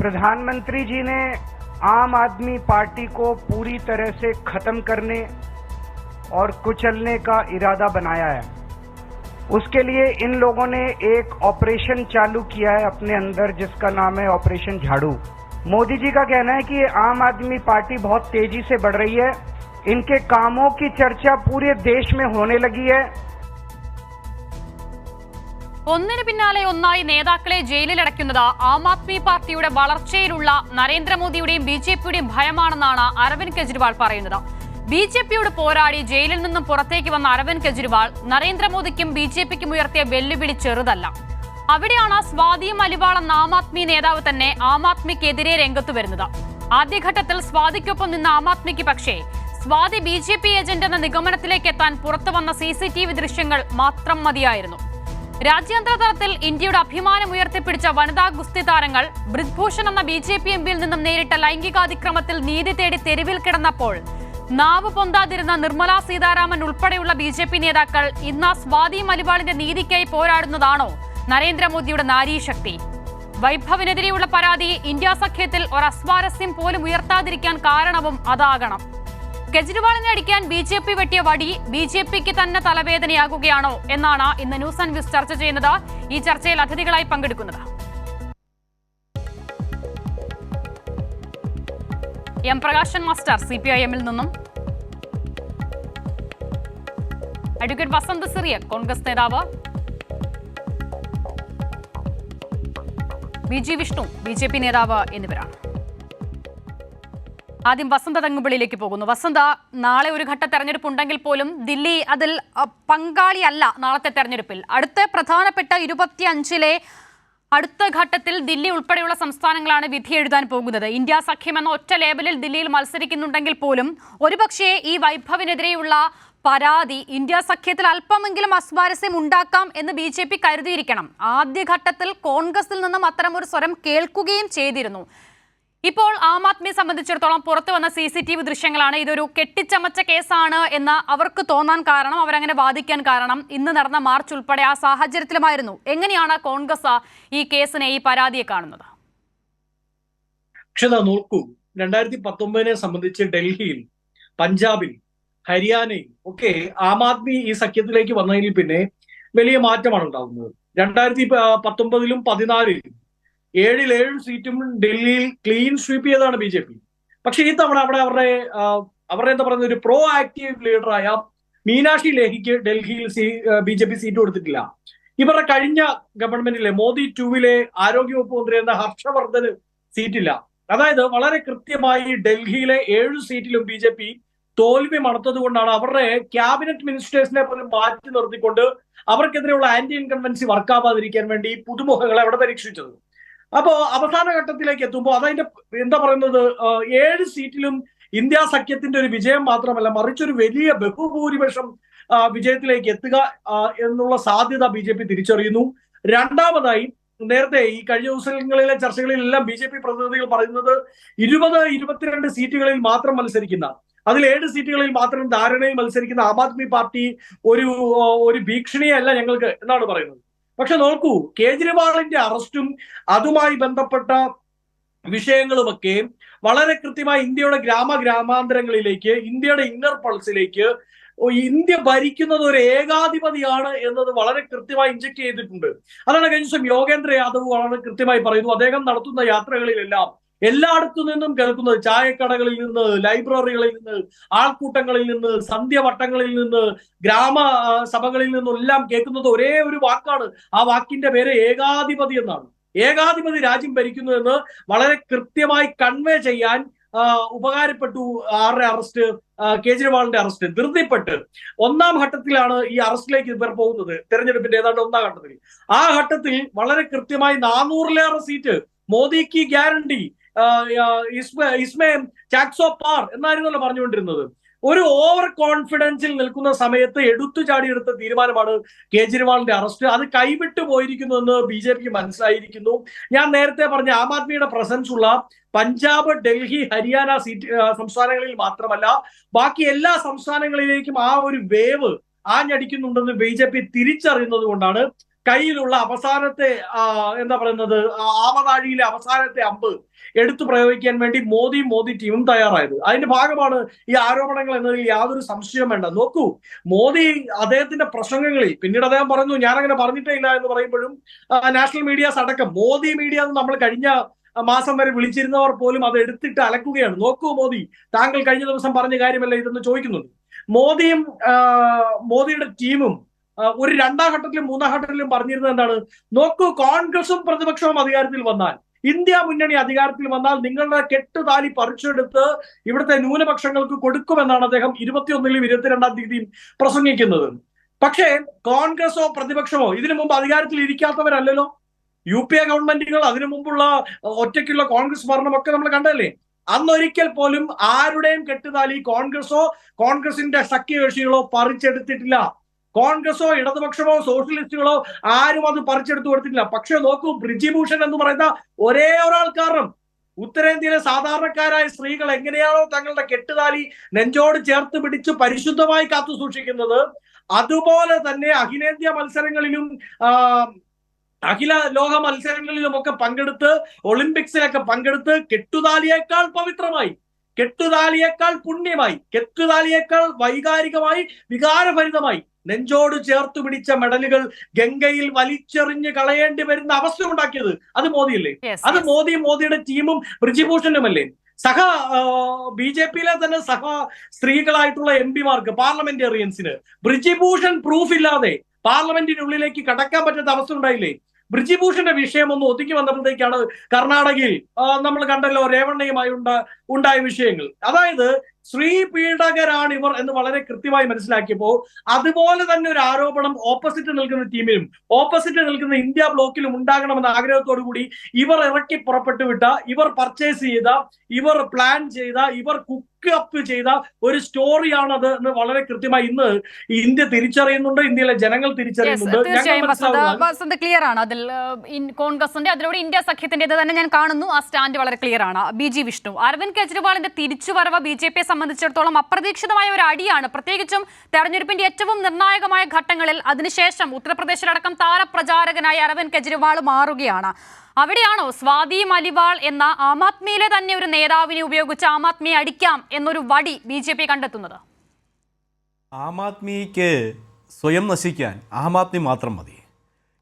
प्रधानमंत्री जी ने आम आदमी पार्टी को पूरी तरह से खत्म करने और कुचलने का इरादा बनाया है। उसके लिए इन लोगों ने एक ऑपरेशन चालू किया है अपने अंदर, जिसका नाम है ऑपरेशन झाड़ू। मोदी जी का कहना है कि आम आदमी पार्टी बहुत तेजी से बढ़ रही है, इनके कामों की चर्चा पूरे देश में होने लगी है। ഒന്നിനു പിന്നാലെ ഒന്നായി നേതാക്കളെ ജയിലിലടയ്ക്കുന്നത് ആം ആദ്മി പാർട്ടിയുടെ വളർച്ചയിലുള്ള നരേന്ദ്രമോദിയുടെയും ബിജെപിയുടെയും ഭയമാണെന്നാണ് അരവിന്ദ് കെജ്രിവാൾ പറയുന്നത്. ബിജെപിയോട് പോരാടി ജയിലിൽ നിന്നും പുറത്തേക്ക് വന്ന അരവിന്ദ് കെജ്രിവാൾ നരേന്ദ്രമോദിക്കും ബിജെപിക്കും ഉയർത്തിയ വെല്ലുവിളി ചെറുതല്ല. അവിടെയാണ് സ്വാതി മലിവാൾ എന്ന ആം ആദ്മി നേതാവ് തന്നെ ആം ആദ്മിക്കെതിരെ രംഗത്ത് വരുന്നത്. ആദ്യഘട്ടത്തിൽ സ്വാതിക്കൊപ്പം നിന്ന ആം ആദ്മിക്ക് പക്ഷേ സ്വാതി ബിജെപി ഏജന്റ് എന്ന നിഗമനത്തിലേക്ക് എത്താൻ പുറത്തുവന്ന CCTV ദൃശ്യങ്ങൾ മാത്രം മതിയായിരുന്നു. രാജ്യാന്തര തലത്തിൽ ഇന്ത്യയുടെ അഭിമാനം ഉയർത്തിപ്പിടിച്ച വനിതാ ഗുസ്തി താരങ്ങൾ ബ്രിജ്ഭൂഷൺ എന്ന BJP എംപിയിൽ നിന്നും നേരിട്ട ലൈംഗികാതിക്രമത്തിൽ നീതി തേടി തെരുവിൽ കിടന്നപ്പോൾ നാവ് പൊന്താതിരുന്ന നിർമ്മല സീതാരാമൻ ഉൾപ്പെടെയുള്ള BJP നേതാക്കൾ ഇന്ന് സ്വാതി മലിവാളിന്റെ നീതിക്കായി പോരാടുന്നതാണോ നരേന്ദ്രമോദിയുടെ നാരീശക്തി? വൈഭവിനെതിരെയുള്ള പരാതി ഇന്ത്യ സഖ്യത്തിൽ ഒരു അസ്വാരസ്യം പോലും ഉയർത്താതിരിക്കാൻ കാരണവും അതാകണം. കെജ്രിവാളിനെ അടിക്കാൻ BJP വെട്ടിയ വടി BJPക്ക് തന്നെ തലവേദനയാകുകയാണോ എന്നാണ് ഇന്ന് ന്യൂസ് ആൻഡ് വ്യൂസ് ചർച്ച ചെയ്യുന്നത്. ഈ ചർച്ചയിൽ അതിഥികളായി പങ്കെടുക്കുന്നത് എം പ്രകാശൻ മാസ്റ്റർ CPIM-ൽ നിന്നും, അഡ്വക്കേറ്റ് വസന്ത് സിറിയക് കോൺഗ്രസ് നേതാവ്, BG വിഷ്ണു BJP നേതാവ് എന്നിവരാണ്. ആദ്യം വസന്ത തങ്ങുപിള്ളിയിലേക്ക് പോകുന്നു. വസന്ത, നാളെ ഒരു ഘട്ട തെരഞ്ഞെടുപ്പ് ഉണ്ടെങ്കിൽ പോലും ദില്ലി അതിൽ പങ്കാളിയല്ല നാളത്തെ തെരഞ്ഞെടുപ്പിൽ. അടുത്ത പ്രധാനപ്പെട്ട 25-ലെ അടുത്ത ഘട്ടത്തിൽ ദില്ലി ഉൾപ്പെടെയുള്ള സംസ്ഥാനങ്ങളാണ് വിധി എഴുതാൻ പോകുന്നത്. ഇന്ത്യ സഖ്യം എന്ന ഒറ്റ ലേബലിൽ ദില്ലിയിൽ മത്സരിക്കുന്നുണ്ടെങ്കിൽ പോലും ഒരുപക്ഷേ ഈ വൈഭവിനെതിരെയുള്ള പരാതി ഇന്ത്യ സഖ്യത്തിൽ അല്പമെങ്കിലും അസ്വാരസ്യം ഉണ്ടാക്കാം എന്ന് BJP കരുതിയിരിക്കണം. ആദ്യഘട്ടത്തിൽ കോൺഗ്രസിൽ നിന്നും അത്തരമൊരു സ്വരം കേൾക്കുകയും ചെയ്തിരുന്നു. ഇപ്പോൾ ആം ആദ്മിയെ സംബന്ധിച്ചിടത്തോളം പുറത്തു വന്ന CCTV ദൃശ്യങ്ങളാണ് ഇതൊരു കെട്ടിച്ചമച്ച കേസാണ് എന്ന് അവർക്ക് തോന്നാൻ കാരണം, അവരങ്ങനെ വാദിക്കാൻ കാരണം ഇന്ന് നടന്ന മാർച്ച് ഉൾപ്പെടെ ആ സാഹചര്യത്തിലുമായിരുന്നു. എങ്ങനെയാണ് കോൺഗ്രസ് ഈ കേസിനെ, ഈ പരാതിയെ കാണുന്നത്? നോക്കൂ, 2019 സംബന്ധിച്ച് ഡൽഹിയിൽ, പഞ്ചാബിൽ, ഹരിയാനയിൽ ഒക്കെ ആം ആദ്മി ഈ സഖ്യത്തിലേക്ക് വന്നതിൽ പിന്നെ വലിയ മാറ്റമാണ് ഉണ്ടാകുന്നത്. 2019-ലും 2014-ലും 7 സീറ്റും ഡൽഹിയിൽ ക്ലീൻ സ്വീപ്പ് ചെയ്തതാണ് BJP. പക്ഷെ ഈ തവണ അവിടെ അവരുടെ എന്താ പറയുന്ന ഒരു പ്രോ ആക്റ്റീവ് ലീഡറായ മീനാക്ഷി ലേഖിക്ക് ഡൽഹിയിൽ BJP സീറ്റ് കൊടുത്തിട്ടില്ല. ഇവരുടെ കഴിഞ്ഞ ഗവൺമെന്റിലെ മോദി 2-ലെ ആരോഗ്യവകുപ്പ് മന്ത്രി എന്ന ഹർഷവർദ്ധന് സീറ്റില്ല. അതായത് വളരെ കൃത്യമായി ഡൽഹിയിലെ 7 സീറ്റിലും BJP തോൽവി മണത്തത് കൊണ്ടാണ് അവരുടെ ക്യാബിനറ്റ് മിനിസ്റ്റേഴ്സിനെ പോലും മാറ്റി നിർത്തിക്കൊണ്ട് അവർക്കെതിരെയുള്ള ആന്റി ഇൻകൺവെൻസി വർക്കാവാതിരിക്കാൻ വേണ്ടി പുതുമുഖങ്ങളെ അവിടെ പരീക്ഷിച്ചത്. അപ്പോ അവസാന ഘട്ടത്തിലേക്ക് എത്തുമ്പോൾ അതതിന്റെ എന്താ പറയുന്നത്, 7 സീറ്റിലും ഇന്ത്യ സഖ്യത്തിന്റെ ഒരു വിജയം മാത്രമല്ല, മറിച്ചൊരു വലിയ ബഹുഭൂരിപക്ഷം വിജയത്തിലേക്ക് എത്തുക എന്നുള്ള സാധ്യത BJP തിരിച്ചറിയുന്നു. രണ്ടാമതായി, നേരത്തെ ഈ കഴിഞ്ഞ ദിവസങ്ങളിലെ ചർച്ചകളിലെല്ലാം BJP പ്രതിനിധികൾ പറയുന്നത് 20-22 സീറ്റുകളിൽ മാത്രം മത്സരിക്കുന്ന, അതിൽ 7 സീറ്റുകളിൽ മാത്രം ധാരണയിൽ മത്സരിക്കുന്ന ആം ആദ്മി പാർട്ടി ഒരു ഭീഷണിയല്ല ഞങ്ങൾക്ക് എന്നാണ് പറയുന്നത്. പക്ഷെ നോക്കൂ, കേജ്രിവാളിന്റെ അറസ്റ്റും അതുമായി ബന്ധപ്പെട്ട വിഷയങ്ങളുമൊക്കെ വളരെ കൃത്യമായി ഇന്ത്യയുടെ ഗ്രാമാന്തരങ്ങളിലേക്ക്, ഇന്ത്യയുടെ ഇന്നർ പൾസിലേക്ക് ഇന്ത്യ ഭരിക്കുന്നത് ഒരു ഏകാധിപതിയാണ് എന്നത് വളരെ കൃത്യമായി ഇൻജക്ട് ചെയ്തിട്ടുണ്ട്. അതാണ് കഴിഞ്ഞ ദിവസം യോഗേന്ദ്ര യാദവ് വളരെ കൃത്യമായി പറയുന്നു. അദ്ദേഹം നടത്തുന്ന യാത്രകളിലെല്ലാം എല്ലായിടത്തു നിന്നും കേൾക്കുന്നത്, ചായക്കടകളിൽ നിന്ന്, ലൈബ്രറികളിൽ നിന്ന്, ആൾക്കൂട്ടങ്ങളിൽ നിന്ന്, സന്ധ്യവട്ടങ്ങളിൽ നിന്ന്, ഗ്രാമസഭകളിൽ നിന്നെല്ലാം കേൾക്കുന്നത് ഒരേ ഒരു വാക്കാണ്. ആ വാക്കിന്റെ പേര് ഏകാധിപതി എന്നാണ്. ഏകാധിപതി രാജ്യം ഭരിക്കുന്നു എന്ന് വളരെ കൃത്യമായി കൺവേ ചെയ്യാൻ ഉപകാരപ്പെട്ടു ആരുടെ അറസ്റ്റ്, കേജ്രിവാളിന്റെ അറസ്റ്റ്. ധൃതിപ്പെട്ട് 1-ാം ഘട്ടത്തിലാണ് ഈ അറസ്റ്റിലേക്ക് ഇവർ പോകുന്നത്, തെരഞ്ഞെടുപ്പിന്റെ ഏതാണ്ട് 1-ാം ഘട്ടത്തിൽ. ആ ഘട്ടത്തിൽ വളരെ കൃത്യമായി 400-ലേറെ സീറ്റ് മോദിക്ക് ഗ്യാരണ്ടി, ഇസ്മേം ടാക്സ് ഓഫ് പാർ എന്നായിരുന്നല്ലോ പറഞ്ഞുകൊണ്ടിരുന്നത്. ഒരു ഓവർ കോൺഫിഡൻസിൽ നിൽക്കുന്ന സമയത്ത് എടുത്ത തീരുമാനമാണ് കേജ്രിവാളിന്റെ അറസ്റ്റ്. അത് കൈവിട്ടു പോയിരിക്കുന്നു എന്ന് BJP മനസ്സിലായിരിക്കുന്നു. ഞാൻ നേരത്തെ പറഞ്ഞ ആം ആദ്മിയുടെ പ്രസൻസ് ഉള്ള പഞ്ചാബ്, ഡൽഹി, ഹരിയാന സംസ്ഥാനങ്ങളിൽ മാത്രമല്ല ബാക്കി എല്ലാ സംസ്ഥാനങ്ങളിലേക്കും ആ ഒരു വേവ് ആഞ്ഞടിക്കുന്നുണ്ടെന്ന് BJP തിരിച്ചറിയുന്നത് കൊണ്ടാണ് കയ്യിലുള്ള അവസാനത്തെ എന്താ പറയുന്നത് ആവനാഴിയിലെ അവസാനത്തെ അമ്പ് എടുത്തു പ്രയോഗിക്കാൻ വേണ്ടി മോദി ടീമും തയ്യാറായത്. അതിന്റെ ഭാഗമാണ് ഈ ആരോപണങ്ങൾ എന്നതിൽ യാതൊരു സംശയവും വേണ്ട. നോക്കൂ, മോദി അദ്ദേഹത്തിന്റെ പ്രസംഗങ്ങളിൽ പിന്നീട് അദ്ദേഹം പറഞ്ഞു ഞാൻ അങ്ങനെ പറഞ്ഞിട്ടേ ഇല്ല എന്ന് പറയുമ്പോഴും നാഷണൽ മീഡിയാസ് അടക്കം മോദി മീഡിയ എന്ന് നമ്മൾ കഴിഞ്ഞ മാസം വരെ വിളിച്ചിരുന്നവർ പോലും അത് എടുത്തിട്ട് അലക്കുകയാണ്. നോക്കൂ മോദി, താങ്കൾ കഴിഞ്ഞ ദിവസം പറഞ്ഞ കാര്യമല്ല ഇതെന്ന് ചോദിക്കുന്നുണ്ട്. മോദിയുടെ ടീമും ഒരു രണ്ടാം ഘട്ടത്തിലും മൂന്നാം ഘട്ടത്തിലും പറഞ്ഞിരുന്നത് എന്താണ്? നോക്കൂ, കോൺഗ്രസും പ്രതിപക്ഷവും അധികാരത്തിൽ വന്നാൽ, ഇന്ത്യ മുന്നണി അധികാരത്തിൽ വന്നാൽ നിങ്ങളുടെ കെട്ടുതാലി പറിച്ചെടുത്ത് ഇവിടുത്തെ ന്യൂനപക്ഷങ്ങൾക്ക് കൊടുക്കുമെന്നാണ് അദ്ദേഹം 21-ലും 22-ാം തീയതിയും പ്രസംഗിക്കുന്നത്. പക്ഷേ കോൺഗ്രസോ പ്രതിപക്ഷമോ ഇതിനു മുമ്പ് അധികാരത്തിൽ ഇരിക്കാത്തവരല്ലല്ലോ. UPA ഗവൺമെന്റുകൾ, അതിനു മുമ്പുള്ള ഒറ്റയ്ക്കുള്ള കോൺഗ്രസ് ഭരണമൊക്കെ നമ്മൾ കണ്ടല്ലേ. അന്നൊരിക്കൽ പോലും ആരുടെയും കെട്ടുതാലി കോൺഗ്രസോ കോൺഗ്രസിന്റെ സഖ്യകക്ഷികളോ പറിച്ചെടുത്തിട്ടില്ല. കോൺഗ്രസോ ഇടതുപക്ഷമോ സോഷ്യലിസ്റ്റുകളോ ആരും അത് പറിച്ചെടുത്തു കൊടുത്തിട്ടില്ല. പക്ഷെ നോക്കൂ, ബ്രിജിഭൂഷൺ എന്ന് പറയുന്ന ഒരേ ഒരാൾ കാരണം ഉത്തരേന്ത്യയിലെ സാധാരണക്കാരായ സ്ത്രീകൾ എങ്ങനെയാണോ തങ്ങളുടെ കെട്ടുതാലി നെഞ്ചോട് ചേർത്ത് പിടിച്ച് പരിശുദ്ധമായി കാത്തു സൂക്ഷിക്കുന്നത്, അതുപോലെ തന്നെ അഖിലേന്ത്യാ മത്സരങ്ങളിലും അഖില ലോക മത്സരങ്ങളിലുമൊക്കെ പങ്കെടുത്ത് ഒളിമ്പിക്സിലൊക്കെ പങ്കെടുത്ത് കെട്ടുതാലിയേക്കാൾ പവിത്രമായി, കെട്ടുതാലിയേക്കാൾ പുണ്യമായി, കെട്ടുതാലിയേക്കാൾ വൈകാരികമായി വികാരഭരിതമായി നെഞ്ചോട് ചേർത്ത് പിടിച്ച മെഡലുകൾ ഗംഗയിൽ വലിച്ചെറിഞ്ഞ് കളയേണ്ടി വരുന്ന അവസ്ഥ ഉണ്ടാക്കിയത് അത് മോദിയല്ലേ? അത് മോദിയുടെ ടീമും ബ്രിജിഭൂഷണുമല്ലേ? BJPയിലെ തന്നെ സ്ത്രീകളായിട്ടുള്ള MP-മാർക്ക്, പാർലമെന്റേറിയൻസിന് ബ്രിജിഭൂഷൺ പ്രൂഫ് ഇല്ലാതെ പാർലമെന്റിനുള്ളിലേക്ക് കടക്കാൻ പറ്റാത്ത അവസ്ഥ ഉണ്ടായില്ലേ? ബ്രിജിഭൂഷന്റെ വിഷയം ഒന്ന് ഒതുക്കി വന്നപ്പോഴത്തേക്കാണ് കർണാടകയിൽ നമ്മൾ കണ്ടല്ലോ രേവണ്ണയുമായി ഉണ്ടായ വിഷയങ്ങൾ. അതായത് സ്ത്രീ പീഡകരാണ് ഇവർ എന്ന് വളരെ കൃത്യമായി മനസ്സിലാക്കിയപ്പോൾ അതുപോലെ തന്നെ ഒരു ആരോപണം ഓപ്പോസിറ്റ് നിൽക്കുന്ന ടീമിലും ഓപ്പോസിറ്റ് നിൽക്കുന്ന ഇന്ത്യ ബ്ലോക്കിലും ഉണ്ടാകണമെന്ന ആഗ്രഹത്തോടു കൂടി ഇവർ ഇറക്കി പുറപ്പെട്ടു വിട്ട, ഇവർ പർച്ചേസ് ചെയ്ത, ഇവർ പ്ലാൻ ചെയ്ത, ഇവർ കുക്ക് അപ്പ് ചെയ്ത ഒരു സ്റ്റോറിയാണത് എന്ന് വളരെ കൃത്യമായി ഇന്ന് ഇന്ത്യ തിരിച്ചറിയുന്നുണ്ട്, ഇന്ത്യയിലെ ജനങ്ങൾ തിരിച്ചറിയുന്നുണ്ട്. ക്ലിയർ ആണ്. അതിൽ കോൺഗ്രസിന്റെ അതിലൂടെ ഇന്ത്യ സഖ്യത്തിന്റെ തന്നെ ഞാൻ കാണുന്നു. ആ സ്റ്റാൻഡ് വളരെ ക്ലിയർ ആണ്. BG വിഷ്ണു, അരവിന്ദ് കെജ്രിവാളിന്റെ തിരിച്ചുവരവ് BJPയെ സംബന്ധിച്ചിടത്തോളം അപ്രതീക്ഷിതമായ ഒരു അടിയാണ്. പ്രത്യേകിച്ചും തെരഞ്ഞെടുപ്പിന്റെ ഏറ്റവും നിർണായകമായ ഘട്ടങ്ങളിൽ അതിനുശേഷം ഉത്തർപ്രദേശിലടക്കം താരപ്രചാരകനായി അരവിന്ദ് കെജ്രിവാൾ മാറുകയാണ്. അവിടെയാണോ സ്വാതി മലിവാൾ എന്ന ആം ആദ്മിയിലെ തന്നെ ഒരു നേതാവിനെ ഉപയോഗിച്ച് ആം ആദ്മിയെ അടിക്കാം എന്നൊരു വടി BJP കണ്ടെത്തുന്നത്? ആം ആദ്മിക്ക് സ്വയം നശിക്കാൻ ആം ആദ്മി മാത്രം മതി.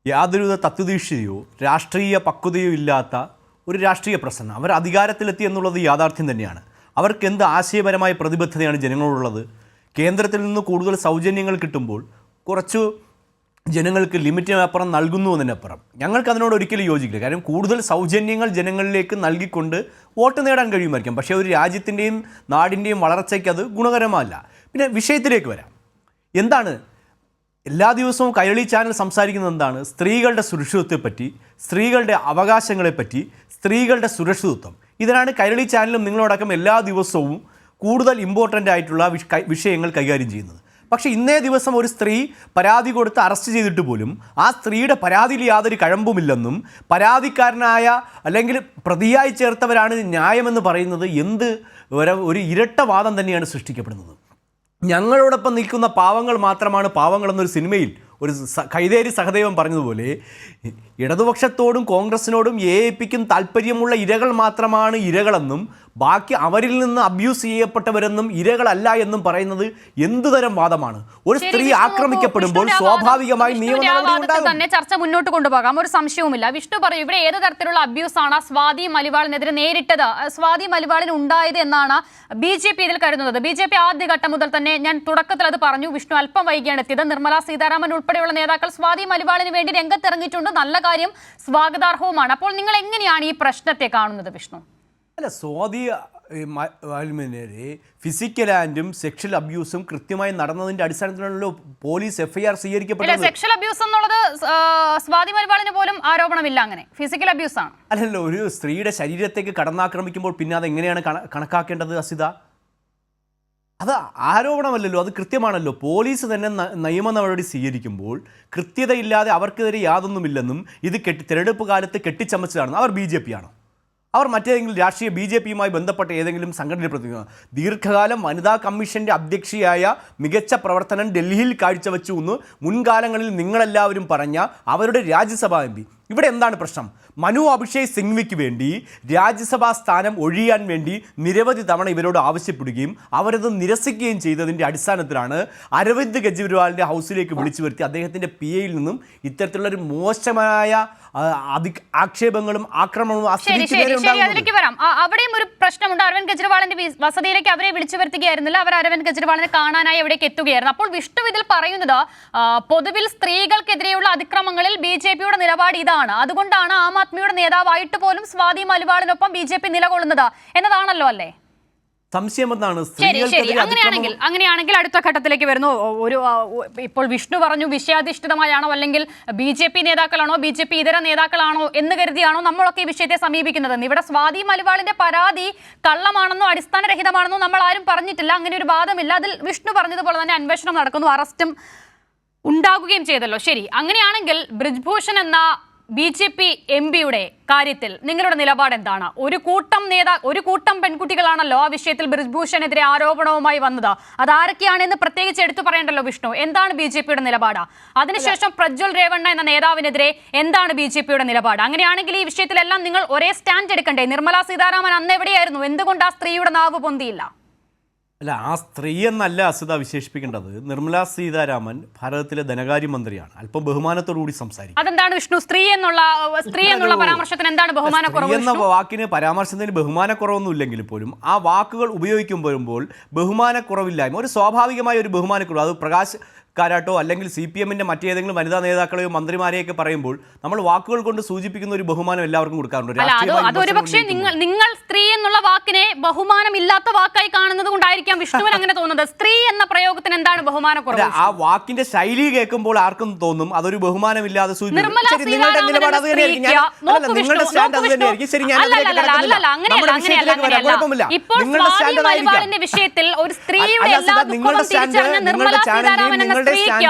യാതൊരു തത്വദീക്ഷയോ രാഷ്ട്രീയ പക്വതയോ ഇല്ലാത്ത ഒരു രാഷ്ട്രീയ പ്രശ്നം. അവർ അധികാരത്തിലെത്തി എന്നുള്ളത് യാഥാർത്ഥ്യം തന്നെയാണ്. അവർക്ക് എന്ത് ആശയപരമായ പ്രതിബദ്ധതയാണ് ജനങ്ങളോടുള്ളത്? കേന്ദ്രത്തിൽ നിന്ന് കൂടുതൽ സൗജന്യങ്ങൾ കിട്ടുമ്പോൾ കുറച്ചു ജനങ്ങൾക്ക് ലിമിറ്റിനപ്പുറം നൽകുന്നു എന്നതിനപ്പുറം ഞങ്ങൾക്ക് അതിനോട് ഒരിക്കലും യോജിക്കില്ല. കാരണം കൂടുതൽ സൗജന്യങ്ങൾ ജനങ്ങളിലേക്ക് നൽകിക്കൊണ്ട് വോട്ട് നേടാൻ കഴിയുമായിരിക്കും, പക്ഷേ ഒരു രാജ്യത്തിൻ്റെയും നാടിൻ്റെയും വളർച്ചയ്ക്ക് അത് ഗുണകരമല്ല. പിന്നെ വിഷയത്തിലേക്ക് വരാം. എന്താണ് എല്ലാ ദിവസവും കൈരളി ചാനൽ സംസാരിക്കുന്നത്? എന്താണ്? സ്ത്രീകളുടെ സുരക്ഷിതത്വത്തെപ്പറ്റി, സ്ത്രീകളുടെ അവകാശങ്ങളെപ്പറ്റി, സ്ത്രീകളുടെ സുരക്ഷിതത്വം. ഇതിനാണ് കൈരളി ചാനലും നിങ്ങളോടക്കം എല്ലാ ദിവസവും കൂടുതൽ ഇമ്പോർട്ടൻ്റ് ആയിട്ടുള്ള വിഷയങ്ങൾ കൈകാര്യം ചെയ്യുന്നത്. പക്ഷേ ഇന്നേ ദിവസം ഒരു സ്ത്രീ പരാതി കൊടുത്ത് അറസ്റ്റ് ചെയ്തിട്ട് പോലും ആ സ്ത്രീയുടെ പരാതിയിൽ യാതൊരു കഴമ്പുമില്ലെന്നും പരാതിക്കാരനായ അല്ലെങ്കിൽ പ്രതിയായി ചേർത്തവരാണ് ന്യായമെന്ന് പറയുന്നത് എന്ത് ഒരു ഇരട്ടവാദം തന്നെയാണ് സൃഷ്ടിക്കപ്പെടുന്നത്. ഞങ്ങളോടൊപ്പം നിൽക്കുന്ന പാവങ്ങൾ മാത്രമാണ് പാവങ്ങളെന്നൊരു സിനിമയിൽ ഒരു കൈതേരി സഹദേവൻ പറഞ്ഞതുപോലെ ഇടതുപക്ഷത്തോടും കോൺഗ്രസിനോടും AAPക്കും താല്പര്യമുള്ള ഇരകൾ മാത്രമാണ് ഇരകളെന്നും ബാക്കി അവരിൽ നിന്ന് അബ്യൂസ് ചെയ്യപ്പെട്ടവരെന്നും ഇരകളല്ല എന്നും പറയുന്നത് എന്തുതരം വാദമാണ്? ഒരു സ്ത്രീ ആക്രമിക്കപ്പെടുമ്പോൾ സ്വാഭാവികമായി തന്നെ ചർച്ച മുന്നോട്ട് കൊണ്ടുപോകാം, ഒരു സംശയവുമില്ല. വിഷ്ണു പറയൂ, ഇവിടെ ഏത് തരത്തിലുള്ള അബ്യൂസ് ആണ് സ്വാതി മലിവാളിനെതിരെ നേരിട്ടത്, സ്വാതി മലിവാളിന് ഉണ്ടായത് എന്നാണ് BJP ഇതിൽ കരുതുന്നത്? BJP ആദ്യഘട്ടം മുതൽ തന്നെ, ഞാൻ തുടക്കത്തിൽ അത് പറഞ്ഞു, വിഷ്ണു അല്പം വൈകിയാണ് എത്തിയത്, നിർമ്മല സീതാരാമൻ ഉൾപ്പെടെയുള്ള നേതാക്കൾ സ്വാതി മലിവാളിന് വേണ്ടി രംഗത്തിറങ്ങിയിട്ടുണ്ട്. നല്ല കാര്യം, സ്വാഗതാർഹവുമാണ്. അപ്പോൾ നിങ്ങൾ എങ്ങനെയാണ് ഈ പ്രശ്നത്തെ കാണുന്നത് വിഷ്ണു? അല്ല, സ്വാതി മലിവാളിനെതിരെ ഫിസിക്കൽ ആൻഡും സെക്ഷൽ അബ്യൂസും കൃത്യമായി നടന്നതിന്റെ അടിസ്ഥാനത്തിലാണല്ലോ പോലീസ് FIR സ്വീകരിക്കപ്പെട്ടത്. സെക്ഷൽ അബ്യൂസ് എന്നുള്ളത് സ്വാതി മലിവാളിന് പോലും ആരോപണമില്ല, അങ്ങനെ ഫിസിക്കൽ അബ്യൂസ് ആണ്. അല്ലല്ലോ, ഒരു സ്ത്രീയുടെ ശരീരത്തേക്ക് കടന്നാക്രമിക്കുമ്പോൾ പിന്നെ അത് എങ്ങനെയാണ് കണക്കാക്കേണ്ടത് അസിത? അത് ആരോപണമല്ലല്ലോ, അത് കൃത്യമാണല്ലോ. പോലീസ് തന്നെ നിയമ നടപടി സ്വീകരിക്കുമ്പോൾ കൃത്യതയില്ലാതെ അവർക്കെതിരെ യാതൊന്നുമില്ലെന്നും ഇത് തെരഞ്ഞെടുപ്പ് കാലത്ത് കെട്ടിച്ചമച്ചതാണെന്ന് അവർ BJP ആണോ? അവർ മറ്റേതെങ്കിലും രാഷ്ട്രീയ BJPയുമായി ബന്ധപ്പെട്ട ഏതെങ്കിലും സംഘടനയിൽ പ്രവർത്തിക്കുന്നു. ദീർഘകാലം വനിതാ കമ്മീഷൻ്റെ അധ്യക്ഷയായ മികച്ച പ്രവർത്തനം ഡൽഹിയിൽ കാഴ്ചവെച്ചു എന്ന് മുൻകാലങ്ങളിൽ നിങ്ങളെല്ലാവരും പറഞ്ഞ അവരുടെ രാജ്യസഭാ MP. ഇവിടെ എന്താണ് പ്രശ്നം? മനു അഭിഷേക് സിംഗ്വിക്ക് വേണ്ടി രാജ്യസഭാ സ്ഥാനം ഒഴിയാൻ വേണ്ടി നിരവധി തവണ ഇവരോട് ആവശ്യപ്പെടുകയും അവരത് നിരസിക്കുകയും ചെയ്തതിൻ്റെ അടിസ്ഥാനത്തിലാണ് അരവിന്ദ് കെജ്രിവാളിൻ്റെ ഹൗസിലേക്ക് വിളിച്ചു വരുത്തി അദ്ദേഹത്തിൻ്റെ PAയിൽ നിന്നും ഇത്തരത്തിലുള്ളൊരു മോശമായ ആക്ഷേപങ്ങളും ആക്രമണവും അതിലേക്ക് വരാം. അവിടെയും ഒരു പ്രശ്നമുണ്ട്. അരവിന്ദ് കെജ്രിവാളിന്റെ വസതിയിലേക്ക് അവരെ വിളിച്ചു വരുത്തുകയായിരുന്നില്ല, അവർ അരവിന്ദ് കെജ്രിവാളിനെ കാണാനായി എവിടേക്ക് എത്തുകയായിരുന്നു. അപ്പോൾ വിഷ്ണു ഇതിൽ പറയുന്നത് പൊതുവിൽ സ്ത്രീകൾക്കെതിരെയുള്ള അതിക്രമങ്ങളിൽ BJPയുടെ നിലപാട് ഇതാണ്, അതുകൊണ്ടാണ് ആം ആദ്മിയുടെ നേതാവായിട്ട് പോലും സ്വാതി മലിവാളിനൊപ്പം BJP നിലകൊള്ളുന്നത് എന്നതാണല്ലോ അല്ലേ? സംശയം എന്താണ്? അങ്ങനെയാണെങ്കിൽ അടുത്ത ഘട്ടത്തിലേക്ക് വരുന്നു. ഇപ്പോൾ വിഷ്ണു പറഞ്ഞു വിഷയാധിഷ്ഠിതമായാണോ അല്ലെങ്കിൽ BJP നേതാക്കളാണോ BJP ഇതര നേതാക്കളാണോ എന്ന് കരുതിയാണോ നമ്മളൊക്കെ ഈ വിഷയത്തെ സമീപിക്കുന്നത്? ഇവിടെ സ്വാതി മലിവാളിന്റെ പരാതി കള്ളമാണെന്നോ അടിസ്ഥാനരഹിതമാണെന്നോ നമ്മൾ ആരും പറഞ്ഞിട്ടില്ല, അങ്ങനെ ഒരു വാദമില്ല. അതിൽ വിഷ്ണു പറഞ്ഞതുപോലെ തന്നെ അന്വേഷണം നടക്കുന്നു, അറസ്റ്റും ഉണ്ടാകുകയും ചെയ്തല്ലോ. ശരി, അങ്ങനെയാണെങ്കിൽ ബ്രിജ്ഭൂഷൺ എന്ന BJP MPയുടെ കാര്യത്തിൽ നിങ്ങളുടെ നിലപാട് എന്താണ്? ഒരു കൂട്ടം പെൺകുട്ടികളാണല്ലോ ആ വിഷയത്തിൽ ബ്രിജ്ഭൂഷണെതിരെ ആരോപണവുമായി വന്നത്. അതാരൊക്കെയാണെന്ന് പ്രത്യേകിച്ച് എടുത്തു പറയണ്ടല്ലോ വിഷ്ണു. എന്താണ് BJPയുടെ നിലപാട്? അതിനുശേഷം പ്രജ്വൽ രേവണ്ണ എന്ന നേതാവിനെതിരെ എന്താണ് BJPയുടെ നിലപാട്? അങ്ങനെയാണെങ്കിൽ ഈ വിഷയത്തിലെല്ലാം നിങ്ങൾ ഒരേ സ്റ്റാൻഡ് എടുക്കണ്ടേ? നിർമ്മല സീതാരാമൻ അന്ന് എവിടെയായിരുന്നു? എന്തുകൊണ്ട് ആ സ്ത്രീയുടെ നാവ് പൊന്തിയില്ല? അല്ല, ആ സ്ത്രീ എന്നല്ല അസുത വിശേഷിപ്പിക്കേണ്ടത്. നിർമ്മല സീതാരാമൻ ഭാരതത്തിലെ ധനകാര്യമന്ത്രിയാണ്. അല്പം ബഹുമാനത്തോടുകൂടി സംസാരിക്കും. അതെന്താണ് വിഷ്ണു സ്ത്രീ എന്നുള്ള പരാമർശത്തിന് എന്താണ് ബഹുമാനക്കുറവ്? എന്ന വാക്കിന് പരാമർശത്തിന് ബഹുമാനക്കുറവൊന്നും ഇല്ലെങ്കിൽ പോലും ആ വാക്കുകൾ ഉപയോഗിക്കുമ്പോൾ ബഹുമാനക്കുറവില്ലായ്മ, ഒരു സ്വാഭാവികമായ ഒരു ബഹുമാനക്കുറവ്, അത് പ്രകാശ് കാരാട്ടോ അല്ലെങ്കിൽ CPMന്റെ മറ്റേതെങ്കിലും വനിതാ നേതാക്കളെയോ മന്ത്രിമാരെയൊക്കെ പറയുമ്പോൾ നമ്മൾ വാക്കുകൾ കൊണ്ട് സൂചിപ്പിക്കുന്ന ഒരു ബഹുമാനം എല്ലാവർക്കും കൊടുക്കാറുണ്ട്. അതൊരു പക്ഷേ നിങ്ങൾ സ്ത്രീ എന്നുള്ള വാക്കിനെ ബഹുമാനമില്ലാത്ത വാക്കായി കാണുന്നത് കൊണ്ടായിരിക്കാം വിഷ്ണുവിന് അങ്ങനെ തോന്നുന്നത്. സ്ത്രീ എന്ന പ്രയോഗത്തിന് എന്താണ് ബഹുമാനക്കുറവ്? ആ വാക്കിന്റെ ശൈലി കേൾക്കുമ്പോൾ ആർക്കും തോന്നും അതൊരു ബഹുമാനമില്ലാതെ സൂചിപ്പിക്കും. വിഷയത്തിൽ ഒരു സ്ത്രീയുടെ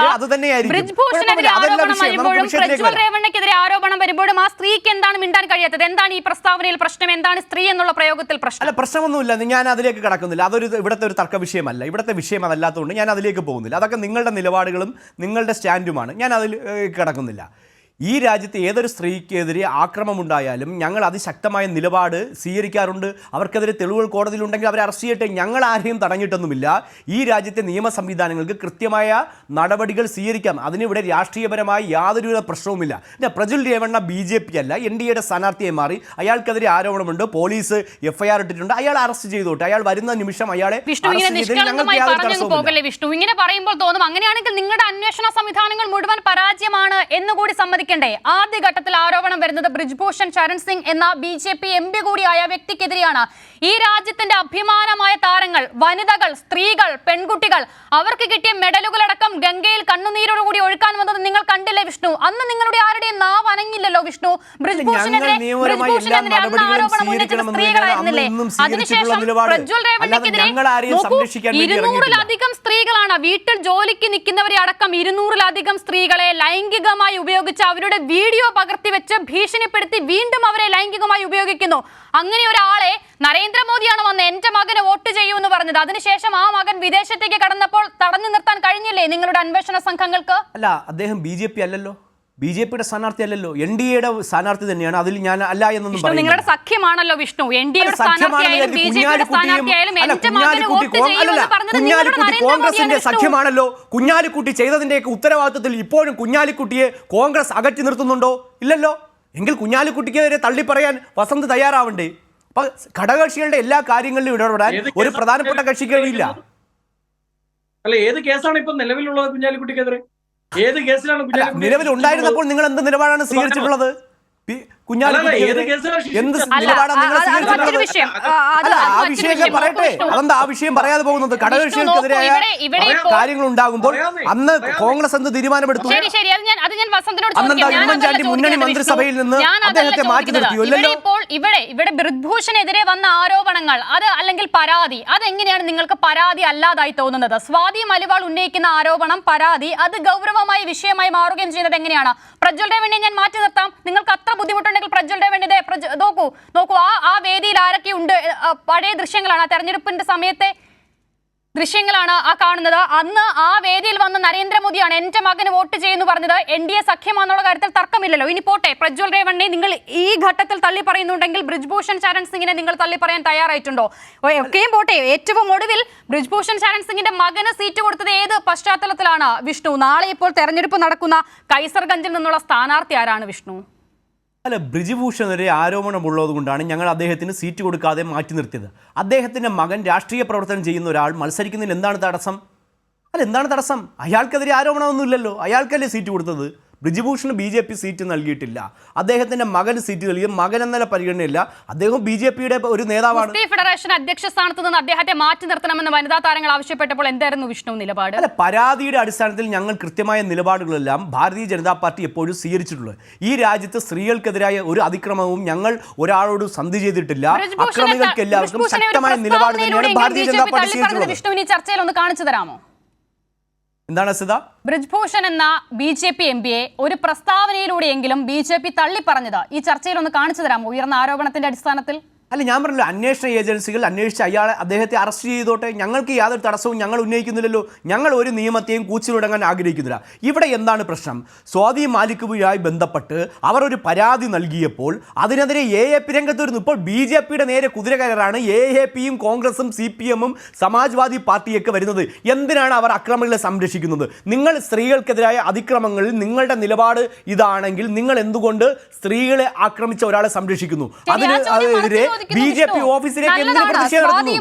രേവണ്ണക്കെതിരെ ആരോപണം വരുമ്പോഴും ആ സ്ത്രീക്ക് എന്താണ് മിണ്ടാൻ കഴിയാത്തത്? എന്താണ് ഈ പ്രസ്താവനയിൽ പ്രശ്നം? എന്താണ് സ്ത്രീ എന്നുള്ള പ്രയോഗത്തിൽ പ്രശ്നം? അല്ല, പ്രശ്നമൊന്നുമില്ല, ഞാൻ അതിലേക്ക് കടക്കുന്നില്ല. അതൊരു ഇവിടുത്തെ ഒരു തർക്ക വിഷയമല്ല. ഇവിടുത്തെ വിഷയം അതല്ലാത്തതുകൊണ്ട് ഞാൻ അതിലേക്ക് പോകുന്നില്ല. അതൊക്കെ നിങ്ങളുടെ നിലപാടുകളും നിങ്ങളുടെ സ്റ്റാൻഡുമാണ്. ഞാൻ അതിൽ കിടക്കുന്നില്ല. ഈ രാജ്യത്ത് ഏതൊരു സ്ത്രീക്കെതിരെ ആക്രമമുണ്ടായാലും ഞങ്ങൾ അതിശക്തമായ നിലപാട് സ്വീകരിക്കാറുണ്ട്. അവർക്കെതിരെ തെളിവുകൾ കോടതിയിലുണ്ടെങ്കിൽ അവരെ അറസ്റ്റ് ചെയ്യട്ടെ. ഞങ്ങൾ ആരെയും തടഞ്ഞിട്ടൊന്നുമില്ല. ഈ രാജ്യത്തെ നിയമ സംവിധാനങ്ങൾക്ക് കൃത്യമായ നടപടികൾ സ്വീകരിക്കാം. അതിനിവിടെ രാഷ്ട്രീയപരമായി യാതൊരു പ്രശ്നവുമില്ല. പ്രജ്വൽ രേവണ്ണ BJP അല്ല, NDAയുടെ സ്ഥാനാർത്ഥിയെ മാറി. അയാൾക്കെതിരെ ആരോപണമുണ്ട്, പോലീസ് FIR ഇട്ടിട്ടുണ്ട്. അയാൾ അറസ്റ്റ് ചെയ്തോട്ടെ. അയാൾ വരുന്ന നിമിഷം അയാളെ ഇങ്ങനെ പറയുമ്പോൾ തോന്നും അങ്ങനെയാണെങ്കിൽ നിങ്ങളുടെ അന്വേഷണ സംവിധാനങ്ങൾ മുഴുവൻ പരാജയമാണ് എന്നുകൂടി സമ്മതിക്കും. ആദ്യഘട്ടത്തിൽ ആരോപണം വരുന്നത് ബ്രിജ്ഭൂഷൺ ശരൺ സിംഗ് എന്ന BJP MP കൂടിയായ വ്യക്തിക്കെതിരെയാണ്. ഈ രാജ്യത്തിന്റെ അഭിമാനമായ താരങ്ങൾ, വനിതകൾ, സ്ത്രീകൾ, പെൺകുട്ടികൾ, അവർക്ക് കിട്ടിയ മെഡലുകളടക്കം ഗംഗയിൽ കണ്ണുനീരോടുകൂടി ഒഴുക്കാൻ വന്നത് നിങ്ങൾ കണ്ടില്ലേ വിഷ്ണു? അന്ന് നിങ്ങളുടെ ആരുടെയും നാവ് അനങ്ങില്ലല്ലോ വിഷ്ണു. ബ്രിജ്ഭൂഷണെതിരെ ആരോപണം ഉന്നയിച്ച സ്ത്രീകളായിരുന്നില്ലേ? അതിനുശേഷം പ്രജ്വൽ രേവണ്ണക്കെതിരെ 200-ലധികം സ്ത്രീകളാണ് വീട്ടിൽ ജോലിക്ക് നിൽക്കുന്നവരെ അടക്കം 200-ലധികം സ്ത്രീകളെ ലൈംഗികമായി ഉപയോഗിച്ച് അവരുടെ വീഡിയോ പകർത്തി വെച്ച് ഭീഷണിപ്പെടുത്തി വീണ്ടും അവരെ ലൈംഗികമായി ഉപയോഗിക്കുന്നു. അങ്ങനെ ഒരാളെ നരേന്ദ്രമോദിയാണ് വന്ന് എന്റെ മകന് വോട്ട് ചെയ്യൂ എന്ന് പറഞ്ഞത്. അതിനുശേഷം ആ മകൻ വിദേശത്തേക്ക് കടന്നപ്പോൾ തടഞ്ഞു നിർത്താൻ കഴിഞ്ഞില്ലേ നിങ്ങളുടെ അന്വേഷണ സംഘങ്ങൾക്ക്? അല്ല, അദ്ദേഹം BJP അല്ലല്ലോ, BJPയുടെ സ്ഥാനാർത്ഥി അല്ലല്ലോ, NDAയുടെ സ്ഥാനാർത്ഥി തന്നെയാണ്. അതിൽ ഞാൻ അല്ല എന്നൊന്നും പറയുന്നില്ല. നിങ്ങളുടെ സഖ്യമാണല്ലോ വിഷ്ണു. NDAയുടെ സ്ഥാനാർത്ഥിയായാലും BJPയുടെ സ്ഥാനാർത്ഥിയായാലും എന്റെ മകന് വോട്ട് ചെയ്യൂ എന്ന് പറഞ്ഞത് കുഞ്ഞാലിക്കുട്ടി കോൺഗ്രസിന്റെ സഖ്യമാണല്ലോ. കുഞ്ഞാലിക്കുട്ടി ചെയ്തതിന്റെയൊക്കെ ഉത്തരവാദിത്വത്തിൽ ഇപ്പോഴും കുഞ്ഞാലിക്കുട്ടിയെ കോൺഗ്രസ് അകറ്റി നിർത്തുന്നുണ്ടോ? ഇല്ലല്ലോ. എങ്കിൽ കുഞ്ഞാലിക്കുട്ടിക്കെതിരെ തള്ളി പറയാൻ വസന്ത് തയ്യാറാവണ്ടേ? അപ്പൊ ഘടകകക്ഷികളുടെ എല്ലാ കാര്യങ്ങളിലും ഇടപെടാൻ ഒരു പ്രധാനപ്പെട്ട കക്ഷിക്ക് കഴിയില്ല. അല്ല, ഏത് കേസാണ് ഇപ്പൊ നിലവിലുള്ളത് കുഞ്ഞാലിക്കുട്ടിക്കെതിരെ? ഏത് കേസിലാണ് നിലവിൽ ഉണ്ടായിരുന്നപ്പോൾ നിങ്ങൾ എന്ത് നിലപാടാണ് സ്വീകരിച്ചിട്ടുള്ളത്? എന്ത് നിലപാടാണ് നിങ്ങൾ സ്വീകരിച്ചിട്ടുള്ളത്? അല്ല, ആ വിഷയമൊക്കെ പറയട്ടെ. അതെന്താ ആ വിഷയം പറയാതെ പോകുന്നത്? ഘടകകക്ഷികൾക്കെതിരായ കാര്യങ്ങൾ ഉണ്ടാകുമ്പോൾ അന്ന് കോൺഗ്രസ് എന്ത് തീരുമാനമെടുത്തു? അന്നെന്താ ഉമ്മൻചാണ്ടി മുന്നണി മന്ത്രിസഭയിൽ നിന്ന് അദ്ദേഹത്തെ മാറ്റി നിർത്തിയല്ലോ? ഇവിടെ ബ്രിജ്ഭൂഷണെതിരെ വന്ന ആരോപണങ്ങൾ, അത് അല്ലെങ്കിൽ പരാതി, അതെങ്ങനെയാണ് നിങ്ങൾക്ക് പരാതി അല്ലാതായി തോന്നുന്നത്? സ്വാതി മലിവാൾ ഉന്നയിക്കുന്ന ആരോപണം, പരാതി, അത് ഗൗരവമായ വിഷയമായി മാറുകയും ചെയ്യുന്നത് എങ്ങനെയാണ്? പ്രജ്വൽ രേവണ്ണയെ ഞാൻ മാറ്റി നിർത്താം, നിങ്ങൾക്ക് അത്ര ബുദ്ധിമുട്ടുണ്ടെങ്കിൽ എന്നുണ്ടെങ്കിൽ പ്രജ്വൽ രേവണ്ണിന്റെ നോക്കൂ ആ വേദിയിൽ ആരൊക്കെ ഉണ്ട്. പഴയ ദൃശ്യങ്ങളാണ്, ആ തെരഞ്ഞെടുപ്പിന്റെ സമയത്തെ ദൃശ്യങ്ങളാണ് ആ കാണുന്നത്. അന്ന് ആ വേദിയിൽ വന്ന നരേന്ദ്രമോദിയാണ് എന്റെ മകന് വോട്ട് ചെയ്യുന്നു പറഞ്ഞത്. NDA സഖ്യമാണെന്നുള്ള കാര്യത്തിൽ തർക്കമില്ലല്ലോ. ഇനി പോട്ടെ, പ്രജ്വൽ രേവണ്ണെ നിങ്ങൾ ഈ ഘട്ടത്തിൽ തള്ളി പറയുന്നുണ്ടെങ്കിൽ ബ്രിജ്ഭൂഷൺ ശരൺ സിംഗിനെ നിങ്ങൾ തള്ളി പറയാൻ തയ്യാറായിട്ടുണ്ടോ? ഒക്കെയും പോട്ടെ, ഏറ്റവും ഒടുവിൽ ബ്രിജ്ഭൂഷൺ ശരൺ സിംഗിന്റെ മകന് സീറ്റ് കൊടുത്തത് ഏത് പശ്ചാത്തലത്തിലാണ് വിഷ്ണു? നാളെ ഇപ്പോൾ തെരഞ്ഞെടുപ്പ് നടക്കുന്ന കൈസർഗഞ്ചിൽ നിന്നുള്ള സ്ഥാനാർത്ഥി ആരാണ് വിഷ്ണു? അല്ല, ബ്രിജ്ഭൂഷണെതിരെ ആരോപണമുള്ളത് കൊണ്ടാണ് ഞങ്ങൾ അദ്ദേഹത്തിന് സീറ്റ് കൊടുക്കാതെ മാറ്റി നിർത്തിയത്. അദ്ദേഹത്തിൻ്റെ മകൻ രാഷ്ട്രീയ പ്രവർത്തനം ചെയ്യുന്ന ഒരാൾ മത്സരിക്കുന്നതിൽ എന്താണ് തടസ്സം? എന്താണ് തടസ്സം? അയാൾക്കെതിരെ ആരോപണമൊന്നുമില്ലല്ലോ, അയാൾക്കല്ലേ സീറ്റ് കൊടുത്തത്. ബ്രിജ്ഭൂഷണ് BJP സീറ്റ് നൽകിയിട്ടില്ല, അദ്ദേഹത്തിൻ്റെ മകന് സീറ്റ് നൽകി. മകൻ എന്നല്ല പരിഗണനയില്ല, അദ്ദേഹം BJPയുടെ ഒരു നേതാവാണ്. ഫെഡറേഷൻ അധ്യക്ഷ സ്ഥാനത്ത് നിന്ന് അദ്ദേഹത്തെ മാറ്റി നിർത്തണമെന്ന് വനിതാ താരങ്ങൾ ആവശ്യപ്പെട്ടപ്പോൾ എന്തായിരുന്നു വിഷ്ണു നിലപാട്? അല്ല, പരാതിയുടെ അടിസ്ഥാനത്തിൽ ഞങ്ങൾ കൃത്യമായ നിലപാടുകളെല്ലാം ഭാരതീയ ജനതാ പാർട്ടി എപ്പോഴും സ്വീകരിച്ചിട്ടുള്ളത്. ഈ രാജ്യത്ത് സ്ത്രീകൾക്കെതിരായ ഒരു അതിക്രമവും ഞങ്ങൾ ഒരാളോട് സന്ധി ചെയ്തിട്ടില്ല. അക്രമികൾക്ക് എല്ലാവർക്കും ശക്തമായ നിലപാട് തന്നെയാണ് ഭാരതീയ ജനതാ പാർട്ടി സ്വീകരിച്ചിട്ടുള്ളത്. വിഷ്ണുവിന് ചർച്ചയിൽ ഒന്ന് കാണിച്ചു തരാമോ? എന്താണ് സിത? ബ്രിജ്ഭൂഷൺ എന്ന BJP MPയെ ഒരു പ്രസ്താവനയിലൂടെയെങ്കിലും BJP തള്ളി പറഞ്ഞത് ഈ ചർച്ചയിൽ ഒന്ന് കാണിച്ചു തരാമോ, ഉയർന്ന ആരോപണത്തിന്റെ അടിസ്ഥാനത്തിൽ? അല്ല, ഞാൻ പറഞ്ഞല്ലോ, അന്വേഷണ ഏജൻസികൾ അന്വേഷിച്ച് അദ്ദേഹത്തെ അറസ്റ്റ് ചെയ്തോട്ടെ, ഞങ്ങൾക്ക് യാതൊരു തടസ്സവും ഞങ്ങൾ ഉന്നയിക്കുന്നില്ലല്ലോ. ഞങ്ങൾ ഒരു നിയമത്തെയും കൂച്ചിലുടങ്ങാൻ ആഗ്രഹിക്കുന്നില്ല. ഇവിടെ എന്താണ് പ്രശ്നം? സ്വാതി മാലിക്കുമായി ബന്ധപ്പെട്ട് അവർ ഒരു പരാതി നൽകിയപ്പോൾ അതിനെതിരെ AAP രംഗത്ത് വരുന്നു. ഇപ്പോൾ BJPയുടെ നേരെ കുതിര കയറാണ് AAPയും കോൺഗ്രസും CPMും സമാജ്വാദി പാർട്ടിയൊക്കെ വരുന്നത്. എന്തിനാണ് അവർ അക്രമികളെ സംരക്ഷിക്കുന്നത്? നിങ്ങൾ സ്ത്രീകൾക്കെതിരായ അതിക്രമങ്ങളിൽ നിങ്ങളുടെ നിലപാട് ഇതാണെങ്കിൽ നിങ്ങൾ എന്തുകൊണ്ട് സ്ത്രീകളെ ആക്രമിച്ച ഒരാളെ സംരക്ഷിക്കുന്നു? അതിനെതിരെ BJP ഓഫീസിലേക്ക് എന്തിനു പ്രതിഷേധം നടത്തുന്നു?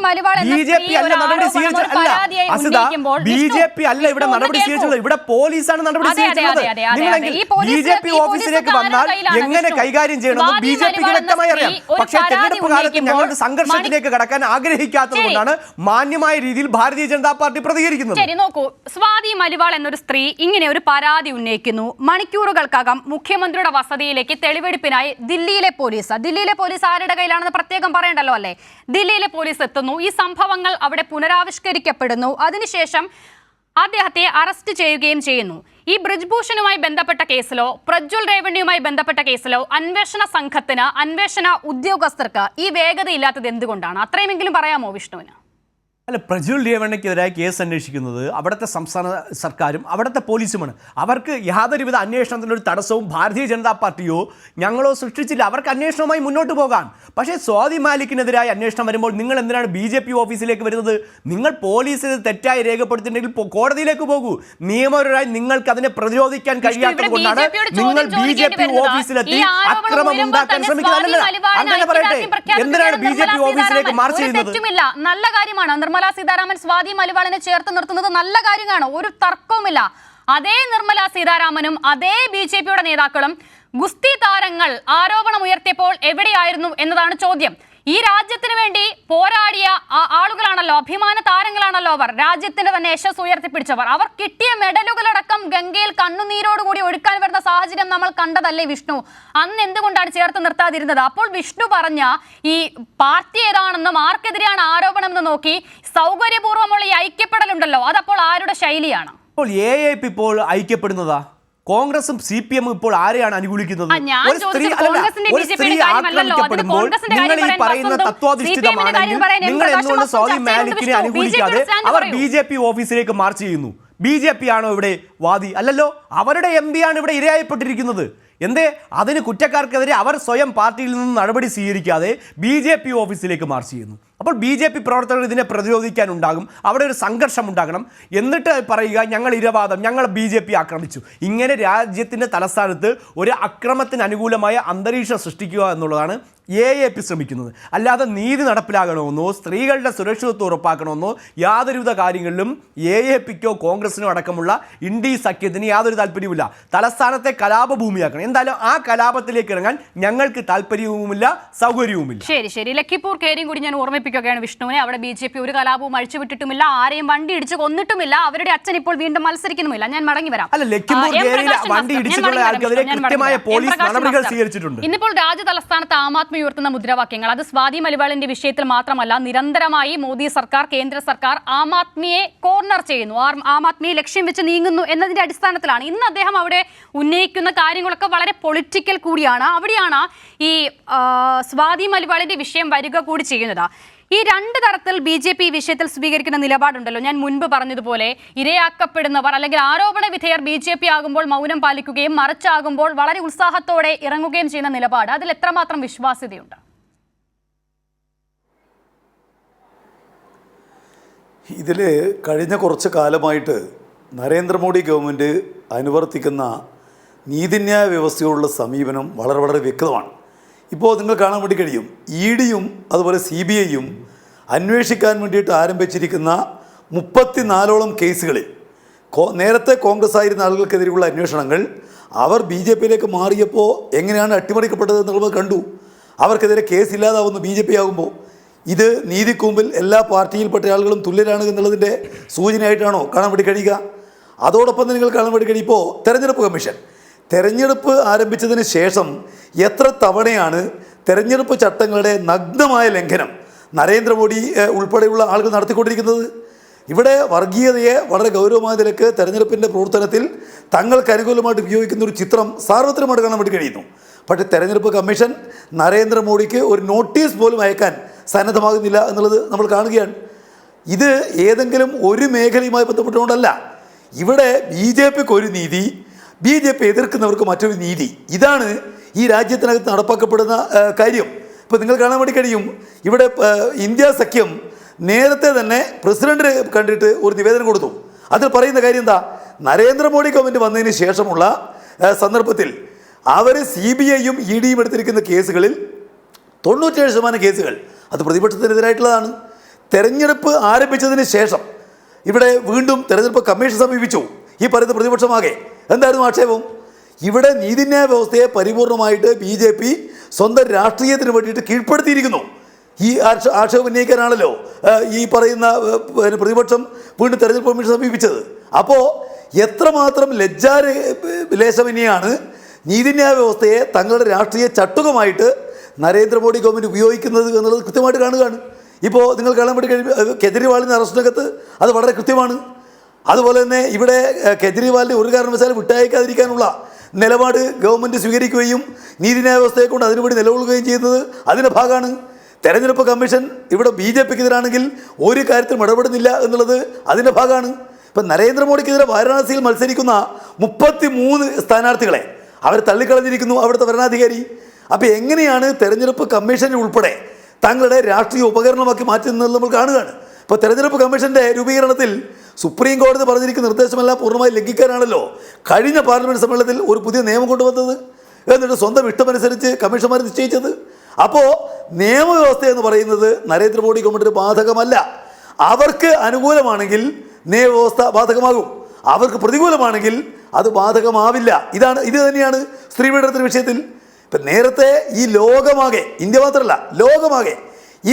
BJP അല്ല നടപടി സ്വീകരിച്ചത്. BJP അല്ല ഇവിടെ നടപടി സ്വീകരിച്ചത്, ഇവിടെ പോലീസാണ് നടപടി സ്വീകരിച്ചത്. നിങ്ങളെങ്കിൽ BJP ഓഫീസിലേക്ക് വന്നാൽ എങ്ങനെ കൈകാര്യം ചെയ്യണമെന്ന് BJPക്ക് വ്യക്തമായി അറിയാം. പക്ഷേ തെരഞ്ഞെടുപ്പ് കാലത്ത് ഞങ്ങളുടെ സംഘർഷത്തിലേക്ക് കടക്കാൻ ആഗ്രഹിക്കാത്തത് കൊണ്ടാണ് മാന്യമായ രീതിയിൽ ഭാരതീയ ജനതാ പാർട്ടി പ്രതികരിക്കുന്നത്. ശരി, നോക്കൂ, സ്വാതി മലിവാൾ എന്നൊരു സ്ത്രീ ഇങ്ങനെ ഒരു പരാതി ഉന്നയിക്കുന്നു. മണിക്കൂറുകൾക്കകം മുഖ്യമന്ത്രിയുടെ വസതിയിലേക്ക് തെളിവെടുപ്പിനായി ദില്ലിയിലെ പോലീസ് ആരുടെ കയ്യിലാണെന്ന് പ്രത്യേകം പറയണ്ടല്ലോ അല്ലേ? ദില്ലിയിലെ പോലീസ് എത്തുന്നു. ഈ സംഭവങ്ങൾ അവിടെ പുനരാവിഷ്കരിക്കപ്പെടുന്നു. അതിനുശേഷം അദ്ദേഹത്തെ അറസ്റ്റ് ചെയ്യുകയും ചെയ്യുന്നു. ഈ ബ്രിജ്ഭൂഷണുമായി ബന്ധപ്പെട്ട കേസിലോ പ്രജ്വൽ രേവണ്ണിയുമായി ബന്ധപ്പെട്ട കേസിലോ അന്വേഷണ സംഘത്തിന്, അന്വേഷണ ഉദ്യോഗസ്ഥർക്ക് ഈ വേഗതയില്ലാത്തത് എന്തുകൊണ്ടാണ്? അത്രയുമെങ്കിലും പറയാമോ വിഷ്ണുവിന്? അല്ല, പ്രജ്വൽ രേവണ്ണയ്ക്കെതിരായ കേസ് അന്വേഷിക്കുന്നത് അവിടുത്തെ സംസ്ഥാന സർക്കാരും അവിടുത്തെ പോലീസുമാണ്. അവർക്ക് യാതൊരുവിധ അന്വേഷണത്തിനൊരു തടസ്സവും ഭാരതീയ ജനതാ പാർട്ടിയോ ഞങ്ങളോ സൃഷ്ടിച്ചില്ല. അവർക്ക് അന്വേഷണവുമായി മുന്നോട്ട് പോകാം. പക്ഷേ സ്വാതി മാലിക്കിനെതിരായ അന്വേഷണം വരുമ്പോൾ നിങ്ങൾ എന്തിനാണ് BJP ഓഫീസിലേക്ക് വരുന്നത്? നിങ്ങൾ പോലീസിന് തെറ്റായി രേഖപ്പെടുത്തിയിട്ടുണ്ടെങ്കിൽ കോടതിയിലേക്ക് പോകൂ. നിയമപരമായി നിങ്ങൾക്ക് അതിനെ പ്രതിരോധിക്കാൻ കഴിയാത്തത് കൊണ്ടാണ് നിങ്ങൾ BJP ഓഫീസിലെത്തി അക്രമം ഉണ്ടാക്കാൻ ശ്രമിക്കുന്നത്. അങ്ങനെ പറയട്ടെ, എന്തിനാണ് BJP ഓഫീസിലേക്ക് മാർച്ച് ചെയ്യുന്നത്? നല്ല കാര്യമാണ്. നിർമ്മല സീതാരാമൻ സ്വാതി മലിവാളിനെ ചേർത്ത് നിർത്തുന്നത് നല്ല കാര്യമാണ്, ഒരു തർക്കവുമില്ല. അതേ നിർമ്മല സീതാരാമനും അതേ BJPയുടെ നേതാക്കളും ഗുസ്തി താരങ്ങൾ ആരോപണം ഉയർത്തിയപ്പോൾ എവിടെയായിരുന്നു എന്നതാണ് ചോദ്യം. ഈ രാജ്യത്തിന് വേണ്ടി പോരാടിയ ആളുകളാണല്ലോ, അഭിമാന താരങ്ങളാണല്ലോ അവർ. രാജ്യത്തിന്റെ തന്നെ യശസ് ഉയർത്തിപ്പിടിച്ചവർ. അവർ കിട്ടിയ മെഡലുകളടക്കം ഗംഗയിൽ കണ്ണുനീരോടുകൂടി ഒഴുക്കാൻ വരുന്ന സാഹചര്യം നമ്മൾ കണ്ടതല്ലേ വിഷ്ണു? അന്ന് എന്തുകൊണ്ടാണ് ചേർത്ത് നിർത്താതിരുന്നത്? അപ്പോൾ വിഷ്ണു പറഞ്ഞ ഈ പാർട്ടി ഏതാണെന്നും ആർക്കെതിരെയാണ് ആരോപണം എന്ന് നോക്കി സൗകര്യപൂർവ്വമുള്ള ഈ ഐക്യപ്പെടലുണ്ടല്ലോ, അതപ്പോൾ ആരുടെ ശൈലിയാണ്? ഇപ്പോൾ AAP ഇപ്പോൾ ഐക്യപ്പെടുന്നതാ? കോൺഗ്രസും CPMും ഇപ്പോൾ ആരെയാണ് അനുകൂലിക്കുന്നത്? ഒരു സ്ത്രീ ആക്രമിക്കപ്പെടുമ്പോൾ നിങ്ങൾ ഈ പറയുന്ന തത്വാധിഷ്ഠിതമാണെങ്കിൽ നിങ്ങൾ എന്തുകൊണ്ട് സ്വാതി മാലിക്കിനെ അനുകൂലിക്കാതെ അവർ BJP ഓഫീസിലേക്ക് മാർച്ച് ചെയ്യുന്നു? BJP ആണോ ഇവിടെ വാദി? അല്ലല്ലോ, അവരുടെ MP ആണ് ഇവിടെ ഇരയായപ്പെട്ടിരിക്കുന്നത്. എന്തേ? അതിന് കുറ്റക്കാർക്കെതിരെ അവർ സ്വയം പാർട്ടിയിൽ നിന്ന് നടപടി സ്വീകരിക്കാതെ BJP ഓഫീസിലേക്ക് മാർച്ച് ചെയ്യുന്നു. അപ്പോൾ BJP പ്രവർത്തകർ ഇതിനെ പ്രതിരോധിക്കാനുണ്ടാകും, അവിടെ ഒരു സംഘർഷം ഉണ്ടാകണം. എന്നിട്ട് പറയുക ഞങ്ങൾ ഇരവാദം, ഞങ്ങൾ BJP ആക്രമിച്ചു. ഇങ്ങനെ രാജ്യത്തിൻ്റെ തലസ്ഥാനത്ത് ഒരു അക്രമത്തിന് അനുകൂലമായ അന്തരീക്ഷം സൃഷ്ടിക്കുക എന്നുള്ളതാണ് AAP ശ്രമിക്കുന്നത്. അല്ലാതെ നീതി നടപ്പിലാകണമെന്നോ സ്ത്രീകളുടെ സുരക്ഷിതത്വം ഉറപ്പാക്കണമെന്നോ യാതൊരുവിധ കാര്യങ്ങളിലും AAPക്കോ കോൺഗ്രസിനോ അടക്കമുള്ള ഇന്ത്യ സഖ്യത്തിന് യാതൊരു താല്പര്യവുമില്ല. തലസ്ഥാനത്തെ കലാപഭൂമിയാക്കണം. എന്തായാലും ആ കലാപത്തിലേക്ക് ഇറങ്ങാൻ ഞങ്ങൾക്ക് താല്പര്യവുമില്ല, സൗകര്യവുമില്ല. ശരി, ലക്കിപ്പൂർ കേരിയും കൂടി ഞാൻ ഓർമ്മിപ്പിക്കും. സൂചിപ്പിക്കുകയാണ് വിഷ്ണുവിനെ. അവിടെ BJP ഒരു കലാപവും അഴിച്ചുവിട്ടിട്ടുമില്ല, ആരെയും വണ്ടി ഇടിച്ച് കൊന്നിട്ടുമില്ല, അവരുടെ അച്ഛൻ ഇപ്പോൾ വീണ്ടും മത്സരിക്കുന്നുമില്ല. ഞാൻ മടങ്ങി വരാം. ഇന്നിപ്പോൾ രാജ്യ തലസ്ഥാനത്ത് ആം ആദ്മി ഉയർത്തുന്ന മുദ്രാവാക്യങ്ങൾ അത് സ്വാതി മലിവാളിന്റെ വിഷയത്തിൽ മാത്രമല്ല, നിരന്തരമായി മോദി സർക്കാർ, കേന്ദ്ര സർക്കാർ ആം ആദ്മിയെ കോർണർ ചെയ്യുന്നു, ആം ആദ്മിയെ ലക്ഷ്യം വെച്ച് നീങ്ങുന്നു എന്നതിന്റെ അടിസ്ഥാനത്തിലാണ് ഇന്ന് അദ്ദേഹം അവിടെ ഉന്നയിക്കുന്ന കാര്യങ്ങളൊക്കെ വളരെ പൊളിറ്റിക്കൽ കൂടിയാണ്. അവിടെയാണ് ഈ സ്വാതി മലിവാളിന്റെ വിഷയം വരിക കൂടി ചെയ്യുന്നത്. ഈ രണ്ട് തരത്തിൽ BJP ഈ വിഷയത്തിൽ സ്വീകരിക്കുന്ന നിലപാടുണ്ടല്ലോ. ഞാൻ മുൻപ് പറഞ്ഞതുപോലെ ഇരയാക്കപ്പെടുന്നവർ അല്ലെങ്കിൽ ആരോപണ വിധേയർ BJP ആകുമ്പോൾ മൗനം പാലിക്കുകയും മറിച്ചാകുമ്പോൾ വളരെ ഉത്സാഹത്തോടെ ഇറങ്ങുകയും ചെയ്യുന്ന നിലപാട്, അതിൽ എത്രമാത്രം വിശ്വാസ്യതയുണ്ട്? ഇതിൽ കഴിഞ്ഞ കുറച്ച് കാലമായിട്ട് നരേന്ദ്രമോദി ഗവൺമെൻറ് അനുവർത്തിക്കുന്ന നീതിന്യായ വ്യവസ്ഥയോടുള്ള സമീപനം വളരെ വളരെ വ്യക്തമാണ്. ഇപ്പോൾ നിങ്ങൾ കാണാൻ വേണ്ടി കഴിയും, EDയും അതുപോലെ CBIയും അന്വേഷിക്കാൻ വേണ്ടിയിട്ട് ആരംഭിച്ചിരിക്കുന്ന 34ഓളം കേസുകളിൽ നേരത്തെ കോൺഗ്രസ് ആയിരുന്ന ആളുകൾക്കെതിരെയുള്ള അന്വേഷണങ്ങൾ അവർ BJPയിലേക്ക് മാറിയപ്പോൾ എങ്ങനെയാണ് അട്ടിമറിക്കപ്പെട്ടത് എന്നുള്ളത് കണ്ടു. അവർക്കെതിരെ കേസില്ലാതാവുന്നു BJP ആകുമ്പോൾ. ഇത് നീതിക്ക് മുമ്പിൽ എല്ലാ പാർട്ടിയിൽപ്പെട്ട ആളുകളും തുല്യരാണ് എന്നുള്ളതിൻ്റെ സൂചനയായിട്ടാണോ കാണാൻ വേണ്ടി കഴിയുക? അതോടൊപ്പം തന്നെ നിങ്ങൾ കാണാൻ വേണ്ടി കഴിയും, ഇപ്പോൾ തെരഞ്ഞെടുപ്പ് കമ്മീഷൻ തെരഞ്ഞെടുപ്പ് ആരംഭിച്ചതിന് ശേഷം എത്ര തവണയാണ് തെരഞ്ഞെടുപ്പ് ചട്ടങ്ങളുടെ നഗ്നമായ ലംഘനം നരേന്ദ്രമോദി ഉൾപ്പെടെയുള്ള ആളുകൾ നടത്തിക്കൊണ്ടിരിക്കുന്നത്? ഇവിടെ വർഗീയതയെ വളരെ ഗൗരവമായ നിലക്ക് തെരഞ്ഞെടുപ്പിൻ്റെ പ്രവർത്തനത്തിൽ തങ്ങൾക്ക് അനുകൂലമായിട്ട് ഉപയോഗിക്കുന്ന ഒരു ചിത്രം സാർവത്രികമായിട്ട് കാണാൻ വേണ്ടി കഴിയുന്നു. പക്ഷേ തെരഞ്ഞെടുപ്പ് കമ്മീഷൻ നരേന്ദ്രമോദിക്ക് ഒരു നോട്ടീസ് പോലും അയക്കാൻ സന്നദ്ധമാകുന്നില്ല എന്നുള്ളത് നമ്മൾ കാണുകയാണ്. ഇത് ഏതെങ്കിലും ഒരു മേഖലയുമായി ബന്ധപ്പെട്ടുകൊണ്ടല്ല. ഇവിടെ BJPക്ക് ഒരു നീതി, BJP എതിർക്കുന്നവർക്ക് മറ്റൊരു നീതി. ഇതാണ് ഈ രാജ്യത്തിനകത്ത് നടപ്പാക്കപ്പെടുന്ന കാര്യം. ഇപ്പോൾ നിങ്ങൾ കാണാൻ വേണ്ടി കഴിയും, ഇവിടെ ഇന്ത്യ സഖ്യം നേരത്തെ തന്നെ പ്രസിഡന്റിനെ കണ്ടിട്ട് ഒരു നിവേദനം കൊടുത്തു. അതിൽ പറയുന്ന കാര്യം എന്താ? നരേന്ദ്രമോദി ഗവൺമെൻറ് വന്നതിന് ശേഷമുള്ള സന്ദർഭത്തിൽ അവർ CBIയും EDയും എടുത്തിരിക്കുന്ന കേസുകളിൽ 97% കേസുകൾ അത് പ്രതിപക്ഷത്തിനെതിരായിട്ടുള്ളതാണ്. തെരഞ്ഞെടുപ്പ് ആരംഭിച്ചതിന് ശേഷം ഇവിടെ വീണ്ടും തെരഞ്ഞെടുപ്പ് കമ്മീഷൻ സമീപിച്ചു. ഈ പറയുന്ന പ്രതിപക്ഷമാകെ എന്തായിരുന്നു ആക്ഷേപം? ഇവിടെ നീതിന്യായ വ്യവസ്ഥയെ പരിപൂർണമായിട്ട് BJP സ്വന്തം രാഷ്ട്രീയത്തിന് വേണ്ടിയിട്ട് കീഴ്പ്പെടുത്തിയിരിക്കുന്നു. ഈ ആക്ഷേപം ഉന്നയിക്കാനാണല്ലോ ഈ പറയുന്ന പ്രതിപക്ഷം വീണ്ടും തെരഞ്ഞെടുപ്പ് കമ്മീഷൻ സമീപിച്ചത്. അപ്പോൾ എത്രമാത്രം ലജ്ജാലേശമന്യാണ് നീതിന്യായ വ്യവസ്ഥയെ തങ്ങളുടെ രാഷ്ട്രീയ ചട്ടുകമായിട്ട് നരേന്ദ്രമോദി ഗവൺമെൻറ് ഉപയോഗിക്കുന്നത് എന്നുള്ളത് കൃത്യമായിട്ട് കാണുകയാണ്. ഇപ്പോൾ നിങ്ങൾ കാണാൻ വേണ്ടി കഴിയും, കെജ്രിവാളിൻ്റെ അറസ്റ്റിനകത്ത് അത് വളരെ കൃത്യമാണ്. അതുപോലെ തന്നെ ഇവിടെ കെജ്രിവാളിനെ ഒരു കാരണവശാലും വിട്ടയക്കാതിരിക്കാനുള്ള നിലപാട് ഗവൺമെൻറ് സ്വീകരിക്കുകയും നീതിന്യായ വ്യവസ്ഥയെ കൊണ്ട് അതിനുവേണ്ടി നിലകൊള്ളുകയും ചെയ്യുന്നത് അതിൻ്റെ ഭാഗമാണ്. തെരഞ്ഞെടുപ്പ് കമ്മീഷൻ ഇവിടെ BJPക്കെതിരാണെങ്കിൽ ഒരു കാര്യത്തിലും ഇടപെടുന്നില്ല എന്നുള്ളത് അതിൻ്റെ ഭാഗമാണ്. ഇപ്പം നരേന്ദ്രമോദിക്കെതിരെ വാരാണസിയിൽ മത്സരിക്കുന്ന 33 സ്ഥാനാർത്ഥികളെ അവർ തള്ളിക്കളഞ്ഞിരിക്കുന്നു അവിടുത്തെ ഭരണാധികാരി. അപ്പോൾ എങ്ങനെയാണ് തെരഞ്ഞെടുപ്പ് കമ്മീഷൻ ഉൾപ്പെടെ തങ്ങളുടെ രാഷ്ട്രീയ ഉപകരണമാക്കി മാറ്റുന്നത് നമ്മൾ കാണുകയാണ്. ഇപ്പോൾ തെരഞ്ഞെടുപ്പ് കമ്മീഷൻ്റെ രൂപീകരണത്തിൽ സുപ്രീം കോടതി പറഞ്ഞിരിക്കുന്ന നിർദ്ദേശമെല്ലാം പൂർണ്ണമായി ലംഘിക്കാനാണല്ലോ കഴിഞ്ഞ പാർലമെൻറ്റ് സമ്മേളനത്തിൽ ഒരു പുതിയ നിയമം കൊണ്ടുവന്നത്, എന്നിട്ട് സ്വന്തം ഇഷ്ടമനുസരിച്ച് കമ്മീഷന്മാർ നിശ്ചയിച്ചത്. അപ്പോൾ നിയമവ്യവസ്ഥ എന്ന് പറയുന്നത് നരേന്ദ്രമോദി ഗവൺമെൻറ്റിന് ബാധകമല്ല. അവർക്ക് അനുകൂലമാണെങ്കിൽ നിയമവ്യവസ്ഥ ബാധകമാകും, അവർക്ക് പ്രതികൂലമാണെങ്കിൽ അത് ബാധകമാവില്ല. ഇത് തന്നെയാണ് സ്ത്രീപീഡനത്തിൻ്റെ വിഷയത്തിൽ. ഇപ്പം നേരത്തെ ഈ ലോകമാകെ, ഇന്ത്യ മാത്രമല്ല ലോകമാകെ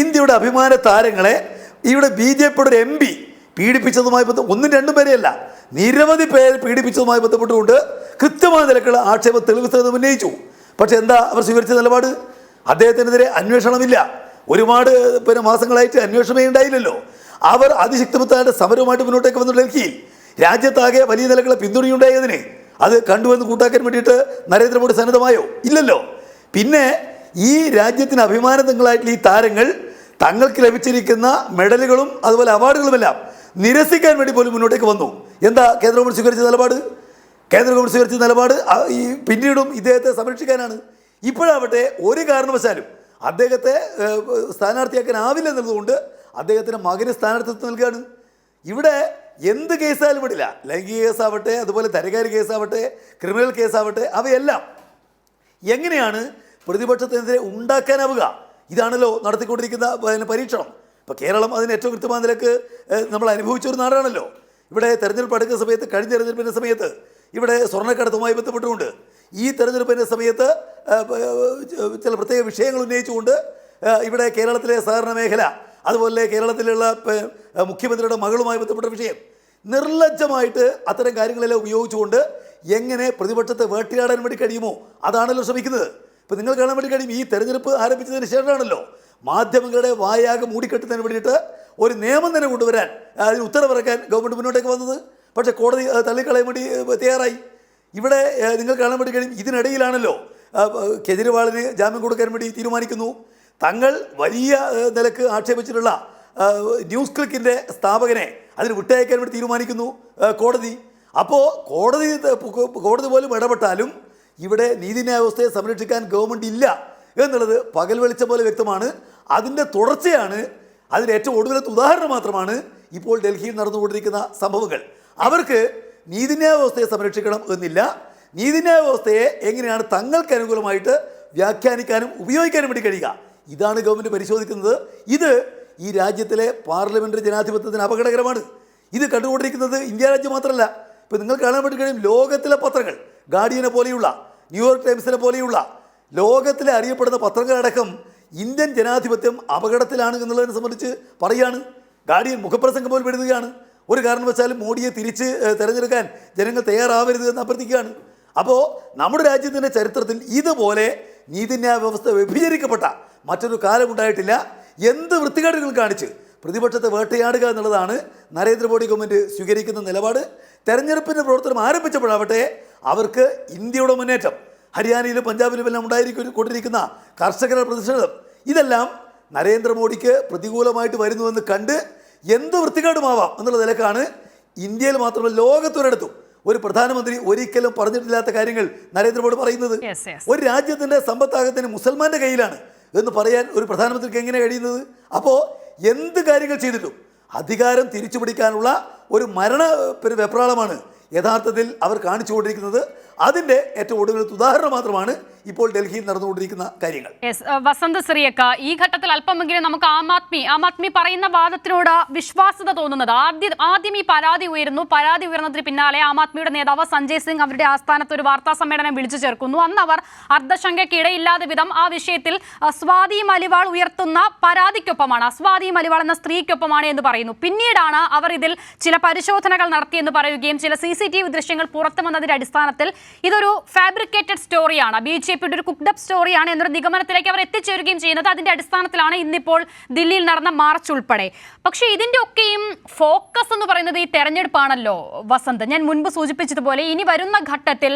ഇന്ത്യയുടെ അഭിമാന താരങ്ങളെ ഇവിടെ BJPയുടെ ഒരു MP പീഡിപ്പിച്ചതുമായി ഒന്നും രണ്ടും പേരെയല്ല നിരവധി പേര് പീഡിപ്പിച്ചതുമായി ബന്ധപ്പെട്ടുകൊണ്ട് കൃത്യമായ നിലക്കുള്ള ആക്ഷേപ തെളിവ് സഹിതം ഉന്നയിച്ചു. പക്ഷെ എന്താ അവർ സ്വീകരിച്ച നിലപാട്? അദ്ദേഹത്തിനെതിരെ അന്വേഷണമില്ല. ഒരുപാട് മാസങ്ങളായിട്ട് അന്വേഷണമേ ഉണ്ടായില്ലല്ലോ. അവർ അതിശക്തമായ സമരവുമായിട്ട് മുന്നോട്ടേക്ക് വന്നു. ഡൽഹിയിൽ രാജ്യത്താകെ വലിയ നിലക്കുള്ള പിന്തുണയുണ്ടായതിന് അത് കണ്ടുവന്ന് കൂട്ടാക്കാൻ വേണ്ടിയിട്ട് നരേന്ദ്രമോദി സന്നദ്ധമായോ? ഇല്ലല്ലോ. പിന്നെ ഈ രാജ്യത്തിന് അഭിമാനങ്ങളായിട്ടുള്ള ഈ താരങ്ങൾ തങ്ങൾക്ക് ലഭിച്ചിരിക്കുന്ന മെഡലുകളും അതുപോലെ അവാർഡുകളുമെല്ലാം നിരസിക്കാൻ വേണ്ടി പോലും മുന്നോട്ടേക്ക് വന്നു. എന്താ കേന്ദ്ര ഗവൺമെൻറ് സ്വീകരിച്ച നിലപാട്? കേന്ദ്ര ഗവൺമെൻറ് സ്വീകരിച്ച നിലപാട് ഈ പിന്നീടും ഇദ്ദേഹത്തെ സംരക്ഷിക്കാനാണ്. ഇപ്പോഴാവട്ടെ ഒരു കാരണവശാലും അദ്ദേഹത്തെ സ്ഥാനാർത്ഥിയാക്കാനാവില്ല എന്നതുകൊണ്ട് അദ്ദേഹത്തിൻ്റെ മകന് സ്ഥാനാർത്ഥിത്വം നൽകുകയാണ്. ഇവിടെ എന്ത് കേസായാലും വിടില്ല. ലൈംഗിക കേസാവട്ടെ, അതുപോലെ ധനകാര്യ കേസാവട്ടെ, ക്രിമിനൽ കേസാവട്ടെ, അവയെല്ലാം എങ്ങനെയാണ് പ്രതിപക്ഷത്തിനെതിരെ ഉണ്ടാക്കാനാവുക? ഇതാണല്ലോ നടത്തിക്കൊണ്ടിരിക്കുന്ന പരീക്ഷണം. ഇപ്പോൾ കേരളം അതിന് ഏറ്റവും കൃത്യമായ നിലക്ക് നമ്മൾ അനുഭവിച്ച ഒരു നാടാണല്ലോ. ഇവിടെ തെരഞ്ഞെടുപ്പ് അടുക്കുന്ന സമയത്ത്, കഴിഞ്ഞ തെരഞ്ഞെടുപ്പിൻ്റെ സമയത്ത് ഇവിടെ സ്വർണ്ണക്കടത്തുമായി ബന്ധപ്പെട്ടുകൊണ്ട് ഈ തെരഞ്ഞെടുപ്പിൻ്റെ സമയത്ത് ചില പ്രത്യേക വിഷയങ്ങൾ ഉന്നയിച്ചുകൊണ്ട് ഇവിടെ കേരളത്തിലെ സഹകരണ മേഖല അതുപോലെ കേരളത്തിലുള്ള മുഖ്യമന്ത്രിയുടെ മകളുമായി ബന്ധപ്പെട്ട വിഷയം, നിർലജ്ജമായിട്ട് അത്തരം കാര്യങ്ങളെല്ലാം ഉപയോഗിച്ചുകൊണ്ട് എങ്ങനെ പ്രതിപക്ഷത്തെ വേട്ടയാടാൻ വേണ്ടി കഴിയുമോ അതാണല്ലോ ശ്രമിക്കുന്നത്. ഇപ്പം നിങ്ങൾ കാണാൻ വേണ്ടി കഴിയും, ഈ തെരഞ്ഞെടുപ്പ് ആരംഭിച്ചതിന് ശേഷമാണല്ലോ മാധ്യമങ്ങളുടെ വായാകെ മൂടിക്കെട്ടുന്നതിന് വേണ്ടിയിട്ട് ഒരു നിയമം തന്നെ കൊണ്ടുവരാൻ, അതിന് ഉത്തരവിറക്കാൻ ഗവൺമെൻറ് മുന്നോട്ടേക്ക് വന്നത്. പക്ഷേ കോടതി തള്ളിക്കളയാൻ വേണ്ടി തയ്യാറായി. ഇവിടെ നിങ്ങൾ കാണാൻ വേണ്ടി കഴിയും, ഇതിനിടയിലാണല്ലോ കേജ്രിവാളിന് ജാമ്യം കൊടുക്കാൻ വേണ്ടി തീരുമാനിക്കുന്നു. തങ്ങൾ വലിയ നിലക്ക് ആക്ഷേപിച്ചിട്ടുള്ള ന്യൂസ് ക്ലിക്കിൻ്റെ സ്ഥാപകനെ അതിന് വിട്ടയക്കാൻ വേണ്ടി തീരുമാനിക്കുന്നു കോടതി. അപ്പോൾ കോടതി പോലും ഇടപെട്ടാലും ഇവിടെ നീതിന്യായ വ്യവസ്ഥയെ സംരക്ഷിക്കാൻ ഗവൺമെൻറ് ഇല്ല എന്നുള്ളത് പകൽ വെളിച്ചം പോലെ വ്യക്തമാണ്. അതിൻ്റെ തുടർച്ചയാണ്, അതിന് ഏറ്റവും ഒടുവിലത്തെ ഉദാഹരണം മാത്രമാണ് ഇപ്പോൾ ഡൽഹിയിൽ നടന്നുകൊണ്ടിരിക്കുന്ന സംഭവങ്ങൾ. അവർക്ക് നീതിന്യായ വ്യവസ്ഥയെ സംരക്ഷിക്കണം എന്നില്ല, നീതിന്യായ വ്യവസ്ഥയെ എങ്ങനെയാണ് തങ്ങൾക്ക് അനുകൂലമായിട്ട് വ്യാഖ്യാനിക്കാനും ഉപയോഗിക്കാനും വേണ്ടി കഴിയുക, ഇതാണ് ഗവൺമെൻറ് പരിശോധിക്കുന്നത്. ഇത് ഈ രാജ്യത്തിലെ പാർലമെൻ്ററി ജനാധിപത്യത്തിന് അപകടകരമാണ്. ഇത് കണ്ടുകൊണ്ടിരിക്കുന്നത് ഇന്ത്യ രാജ്യം മാത്രമല്ല. ഇപ്പോൾ നിങ്ങൾ കാണാൻ വേണ്ടി കഴിയും, ലോകത്തിലെ പത്രങ്ങൾ, ഗാർഡിയനെ പോലെയുള്ള, ന്യൂയോർക്ക് ടൈംസിനെ പോലെയുള്ള ലോകത്തിലെ അറിയപ്പെടുന്ന പത്രങ്ങളടക്കം ഇന്ത്യൻ ജനാധിപത്യം അപകടത്തിലാണ് എന്നുള്ളതിനെ സംബന്ധിച്ച് പറയുകയാണ്. ഗാർഡിയൻ മുഖപ്രസംഗം പോലും എഴുതുകയാണ്, ഒരു കാരണവശാലും മോഡിയെ തിരിച്ച് തിരഞ്ഞെടുക്കാൻ ജനങ്ങൾ തയ്യാറാവരുത് എന്ന് അഭ്യർത്ഥിക്കുകയാണ്. അപ്പോൾ നമ്മുടെ രാജ്യത്തിൻ്റെ ചരിത്രത്തിൽ ഇതുപോലെ നീതിന്യായ വ്യവസ്ഥ വ്യഭിചരിക്കപ്പെട്ട മറ്റൊരു കാലമുണ്ടായിട്ടില്ല. എന്ത് വൃത്തികേടുകൾ കാണിച്ച് പ്രതിപക്ഷത്തെ വേട്ടയാടുക എന്നുള്ളതാണ് നരേന്ദ്രമോദി ഗവൺമെൻറ് സ്വീകരിക്കുന്ന നിലപാട്. തെരഞ്ഞെടുപ്പിൻ്റെ പ്രവർത്തനം ആരംഭിച്ചപ്പോഴാവട്ടെ അവർക്ക് ഇന്ത്യയുടെ മുന്നേറ്റം, ഹരിയാനയിലും പഞ്ചാബിലും എല്ലാം കൊണ്ടിരിക്കുന്ന കർഷകരുടെ പ്രതിഷേധം, ഇതെല്ലാം നരേന്ദ്രമോദിക്ക് പ്രതികൂലമായിട്ട് വരുന്നുവെന്ന് കണ്ട് എന്ത് വൃത്തികേടുമാവാം എന്നുള്ള നിലക്കാണ് ഇന്ത്യയിൽ മാത്രമല്ല ലോകത്തൊരിടത്തും ഒരു പ്രധാനമന്ത്രി ഒരിക്കലും പറഞ്ഞിട്ടില്ലാത്ത കാര്യങ്ങൾ നരേന്ദ്രമോദി പറയുന്നത്. ഒരു രാജ്യത്തിൻ്റെ സമ്പത്താകത്തിന് മുസൽമാൻ്റെ കയ്യിലാണ് എന്ന് പറയാൻ ഒരു പ്രധാനമന്ത്രിക്ക് എങ്ങനെ കഴിയുന്നത്? അപ്പോൾ എന്ത് കാര്യങ്ങൾ ചെയ്തിട്ടും അധികാരം തിരിച്ചു പിടിക്കാനുള്ള ഒരു വെപ്രാളമാണ് യഥാർത്ഥത്തിൽ അവർ കാണിച്ചുകൊണ്ടിരിക്കുന്നത്. അതിൻ്റെ ഏറ്റവും ഒടുവിലത്തെ ഉദാഹരണം മാത്രമാണ് ഇപ്പോൾ ഡൽഹിയിൽ നടന്നുകൊണ്ടിരിക്കുന്ന കാര്യങ്ങൾ. വസന്ത് സിറിയക്ക, ഈ ഘട്ടത്തിൽ അല്പമെങ്കിലും നമുക്ക് ആം ആദ്മി പറയുന്ന വാദത്തിനോട് വിശ്വാസ്യത തോന്നുന്നത്, ആദ്യം ഈ പരാതി ഉയർന്നതിന് പിന്നാലെ ആം ആദ്മിയുടെ നേതാവ് സഞ്ജയ് സിംഗ് അവരുടെ ആസ്ഥാനത്ത് ഒരു വാർത്താ സമ്മേളനം വിളിച്ചു ചേർക്കുന്നു. അന്ന് അവർ അർദ്ധശങ്കയ്ക്കിടയില്ലാത്ത വിധം ആ വിഷയത്തിൽ സ്വാതി മലിവാൾ ഉയർത്തുന്ന പരാതിക്കൊപ്പമാണ്, സ്വാതി മലിവാൾ എന്ന സ്ത്രീക്കൊപ്പമാണ് എന്ന് പറയുന്നു. പിന്നീടാണ് അവർ ഇതിൽ ചില പരിശോധനകൾ നടത്തിയെന്ന് പറയുകയും ചില CCTV ദൃശ്യങ്ങൾ പുറത്തു വന്നതിന്റെ അടിസ്ഥാനത്തിൽ ഇതൊരു ഫാബ്രിക്കേറ്റഡ് സ്റ്റോറിയാണ്, BJPയുടെ ഒരു കുക്ക്ഡപ്പ് സ്റ്റോറിയാണ് എന്നൊരു നിഗമനത്തിലേക്ക് അവർ എത്തിച്ചേരുകയും ചെയ്യുന്നത്. അതിന്റെ അടിസ്ഥാനത്തിലാണ് ഇന്നിപ്പോൾ ദില്ലിയിൽ നടന്ന മാർച്ച് ഉൾപ്പെടെ. പക്ഷേ ഇതിന്റെ ഒക്കെയും ഫോക്കസ് എന്ന് പറയുന്നത് ഈ തെരഞ്ഞെടുപ്പാണല്ലോ വസന്ത്. ഞാൻ മുൻപ് സൂചിപ്പിച്ചതുപോലെ ഇനി വരുന്ന ഘട്ടത്തിൽ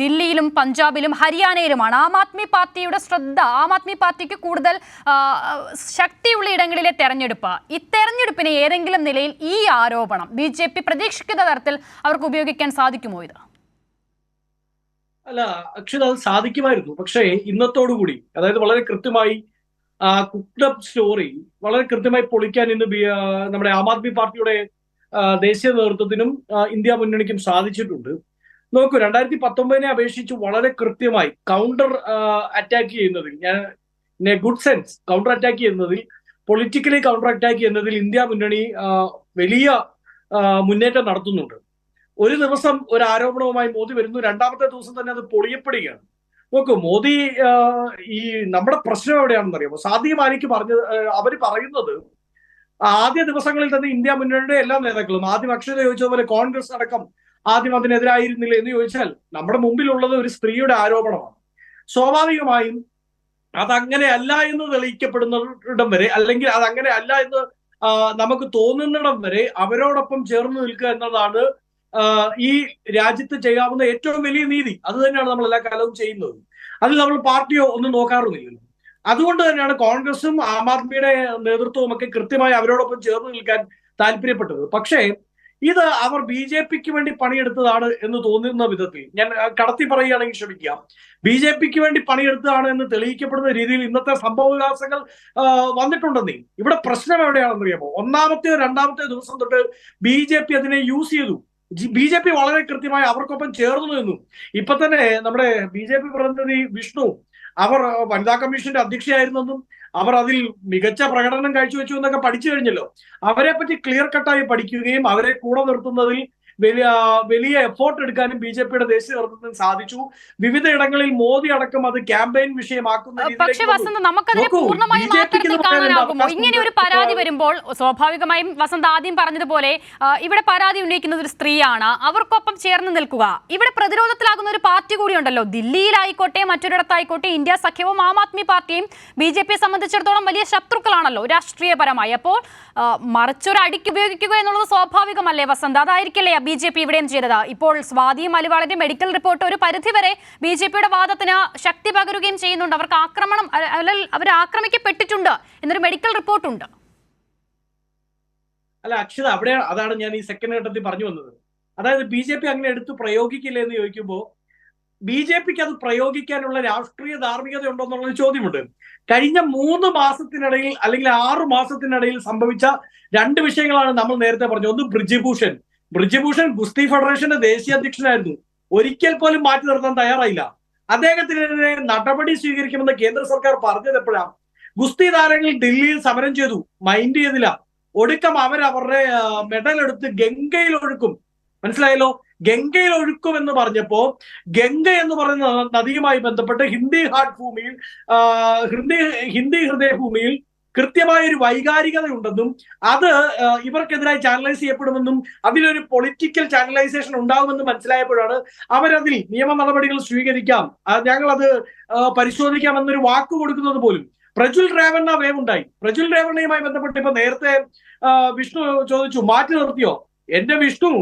ദില്ലിയിലും പഞ്ചാബിലും ഹരിയാനയിലുമാണ് ആം ആദ്മി പാർട്ടിയുടെ ശ്രദ്ധ. ആം ആദ്മി പാർട്ടിക്ക് കൂടുതൽ ശക്തിയുള്ള ഇടങ്ങളിലെ തെരഞ്ഞെടുപ്പ്. ഈ തെരഞ്ഞെടുപ്പിനെ ഏതെങ്കിലും നിലയിൽ ഈ ആരോപണം BJP പ്രതീക്ഷിക്കുന്ന തരത്തിൽ അവർക്ക് ഉപയോഗിക്കാൻ സാധിക്കുമോ? ഇത് അല്ല, അക്ഷര അത് സാധിക്കുമായിരുന്നു. പക്ഷേ ഇന്നത്തോടുകൂടി, അതായത് വളരെ കൃത്യമായി കുക്ക്ഡപ്പ് സ്റ്റോറി വളരെ കൃത്യമായി പൊളിക്കാൻ ഇന്ന് നമ്മുടെ ആം ആദ്മി പാർട്ടിയുടെ ദേശീയ നേതൃത്വത്തിനും ഇന്ത്യ മുന്നണിക്കും സാധിച്ചിട്ടുണ്ട്. നോക്കൂ, 2019 അപേക്ഷിച്ച് വളരെ കൃത്യമായി കൗണ്ടർ അറ്റാക്ക് ചെയ്യുന്നതിൽ, ഞാൻ ഗുഡ് സെൻസ് കൗണ്ടർ അറ്റാക്ക് ചെയ്യുന്നതിൽ, പൊളിറ്റിക്കലി കൗണ്ടർ അറ്റാക്ക് ചെയ്യുന്നതിൽ ഇന്ത്യ മുന്നണി വലിയ മുന്നേറ്റം നടത്തുന്നുണ്ട്. ഒരു ദിവസം ഒരു ആരോപണവുമായി മോദി വരുന്നു, രണ്ടാമത്തെ ദിവസം തന്നെ അത് പൊളിയപ്പെടുകയാണ്. നോക്കൂ, മോദി ഈ നമ്മുടെ പ്രശ്നം എവിടെയാണെന്ന് അറിയാമോ? സാദിഖ് മാലിക് അവര് പറയുന്നത് ആദ്യ ദിവസങ്ങളിൽ തന്നെ ഇന്ത്യ മുന്നണിയുടെ എല്ലാ നേതാക്കളും, ആദ്യം അക്ഷര ചോദിച്ചതുപോലെ കോൺഗ്രസ് അടക്കം ആദ്യം അതിനെതിരായിരുന്നില്ല എന്ന് ചോദിച്ചാൽ നമ്മുടെ മുമ്പിലുള്ളത് ഒരു സ്ത്രീയുടെ ആരോപണമാണ്. സ്വാഭാവികമായും അതങ്ങനെ അല്ല എന്ന് തെളിയിക്കപ്പെടുന്നിടം വരെ, അല്ലെങ്കിൽ അതങ്ങനെ അല്ല എന്ന് നമുക്ക് തോന്നുന്നിടം വരെ അവരോടൊപ്പം ചേർന്ന് നിൽക്കുക എന്നതാണ് ഈ രാജ്യത്ത് ചെയ്യാവുന്ന ഏറ്റവും വലിയ നീതി. അത് തന്നെയാണ് നമ്മൾ എല്ലാ കാലവും ചെയ്യുന്നത്. അതിൽ നമ്മൾ പാർട്ടിയോ ഒന്നും നോക്കാറുമില്ലല്ലോ. അതുകൊണ്ട് തന്നെയാണ് കോൺഗ്രസും ആം ആദ്മിയുടെ നേതൃത്വവും ഒക്കെ കൃത്യമായി അവരോടൊപ്പം ചേർന്ന് നിൽക്കാൻ താല്പര്യപ്പെട്ടത്. പക്ഷേ ഇത് അവർ BJPക്ക് വേണ്ടി പണിയെടുത്തതാണ് എന്ന് തോന്നുന്ന വിധത്തിൽ, ഞാൻ കടത്തി പറയുകയാണെങ്കിൽ ക്ഷമിക്കുക, BJPക്ക് വേണ്ടി പണിയെടുത്തതാണ് എന്ന് തെളിയിക്കപ്പെടുന്ന രീതിയിൽ ഇന്നത്തെ സംഭവ വികാസങ്ങൾ വന്നിട്ടുണ്ടെന്നേ. ഇവിടെ പ്രശ്നം എവിടെയാണെന്ന് അറിയാമോ? ഒന്നാമത്തെയോ രണ്ടാമത്തെയോ ദിവസം തൊട്ട് BJP അതിനെ യൂസ് ചെയ്തു. BJP വളരെ കൃത്യമായി അവർക്കൊപ്പം ചേർന്നു നിന്നു. ഇപ്പൊ തന്നെ നമ്മുടെ BJP പ്രതിനിധി വിഷ്ണു, അവർ വനിതാ കമ്മീഷന്റെ അധ്യക്ഷയായിരുന്നെന്നും അവർ അതിൽ മികച്ച പ്രകടനം കാഴ്ചവെച്ചു എന്നൊക്കെ പഠിച്ചു കഴിഞ്ഞല്ലോ. അവരെ പറ്റി ക്ലിയർ കട്ടായി പഠിക്കുകയും അവരെ കൂടെ നിർത്തുന്നതിൽ വലിയ എഫോർട്ട് എടുക്കാനും BJP-യുടെ ദേശീയ നേതൃത്വത്തിന് സാധിച്ചു. വിവിധ ഇടങ്ങളിൽ മോദി അടക്കം അത് ക്യാമ്പയിൻ വിഷയമാക്കുന്ന പക്ഷേ വസന്ത്, നമുക്കതിനെ പൂർണ്ണമായും ആ തരത്തിൽ കാണാനാകുമോ? ഇങ്ങനെ ഒരു പരാതി വരുമ്പോൾ സ്വാഭാവികമായും വസന്ത് ആദ്യം പറഞ്ഞതുപോലെ ഇവിടെ പരാതി ഉന്നയിക്കുന്നത് ഒരു സ്ത്രീയാണ്, അവർക്കൊപ്പം ചേർന്ന് നിൽക്കുക. ഇവിടെ പ്രതിരോധത്തിലാകുന്ന ഒരു പാർട്ടി കൂടിയുണ്ടല്ലോ. ദില്ലിയിലായിക്കോട്ടെ മറ്റൊരിടത്തായിക്കോട്ടെ ഇന്ത്യ സഖ്യവും ആം ആദ്മി പാർട്ടിയും BJP-യെ സംബന്ധിച്ചിടത്തോളം വലിയ ശത്രുക്കളാണല്ലോ രാഷ്ട്രീയപരമായി. അപ്പോൾ മറിച്ചൊരു അടിക്ക് ഉപയോഗിക്കുക എന്നുള്ളത് സ്വാഭാവികമല്ലേ വസന്ത്? അതായിരിക്കില്ലേ BJP ഇവിടെയും ചെയ്തത്? ഇപ്പോൾ സ്വാതി മലിവാളിന്റെ മെഡിക്കൽ റിപ്പോർട്ട് ഒരു പരിധിവരെ BJP-യുടെ വാദത്തിന് ശക്തി പകരുകയും ചെയ്യുന്നുണ്ട്. അവർക്ക് അവർ ആക്രമിക്കപ്പെട്ടിട്ടുണ്ട് എന്നൊരു മെഡിക്കൽ റിപ്പോർട്ടുണ്ട്. അല്ല അക്ഷത, അതാണ് ഞാൻ ഈ സെക്കൻഡ് ഘട്ടത്തിൽ പറഞ്ഞു വന്നത്. അതായത് BJP അങ്ങനെ എടുത്ത് പ്രയോഗിക്കില്ല എന്ന് ചോദിക്കുമ്പോൾ BJP-ക്ക് അത് പ്രയോഗിക്കാനുള്ള രാഷ്ട്രീയ ധാർമ്മികത ഉണ്ടോ എന്നുള്ളൊരു ചോദ്യമുണ്ട്. കഴിഞ്ഞ 3 മാസത്തിനിടയിൽ അല്ലെങ്കിൽ 6 മാസത്തിനിടയിൽ സംഭവിച്ച 2 വിഷയങ്ങളാണ് നമ്മൾ നേരത്തെ പറഞ്ഞത്. ഒന്ന് ബ്രിജ്ഭൂഷൺ ഗുസ്തി ഫെഡറേഷന്റെ ദേശീയ അധ്യക്ഷനായിരുന്നു. ഒരിക്കൽ പോലും മാറ്റി നിർത്താൻ തയ്യാറായില്ല. അദ്ദേഹത്തിനെതിരെ നടപടി സ്വീകരിക്കുമെന്ന് കേന്ദ്ര സർക്കാർ പറഞ്ഞത് എപ്പോഴാണ്? ഗുസ്തി താരങ്ങൾ ഡൽഹിയിൽ സമരം ചെയ്തു, മൈൻഡ് ചെയ്തില്ല. ഒടുക്കം അവരുടെ മെഡൽ എടുത്ത് ഗംഗയിൽ ഒഴുക്കും. മനസ്സിലായല്ലോ? ഗംഗയിൽ ഒഴുക്കും എന്ന് പറഞ്ഞപ്പോ ഗംഗ എന്ന് പറയുന്ന നദിയുമായി ബന്ധപ്പെട്ട് ഹിന്ദി ഹൃദയഭൂമിയിൽ കൃത്യമായ ഒരു വൈകാരികത ഉണ്ടെന്നും അത് ഇവർക്കെതിരായി ചാനലൈസ് ചെയ്യപ്പെടുമെന്നും അതിലൊരു പൊളിറ്റിക്കൽ ചാനലൈസേഷൻ ഉണ്ടാകുമെന്ന് മനസ്സിലായപ്പോഴാണ് അവരതിൽ നിയമ നടപടികൾ സ്വീകരിക്കാം, ഞങ്ങളത് പരിശോധിക്കാം എന്നൊരു വാക്ക് കൊടുക്കുന്നത് പോലും. പ്രജ്വൽ രേവണ്ണ വേവ് ഉണ്ടായി. പ്രജ്വൽ രേവണ്ണയുമായി ബന്ധപ്പെട്ട് ഇപ്പൊ നേരത്തെ വിഷ്ണു ചോദിച്ചു മാറ്റി നിർത്തിയോ? എന്റെ വിഷ്ണു,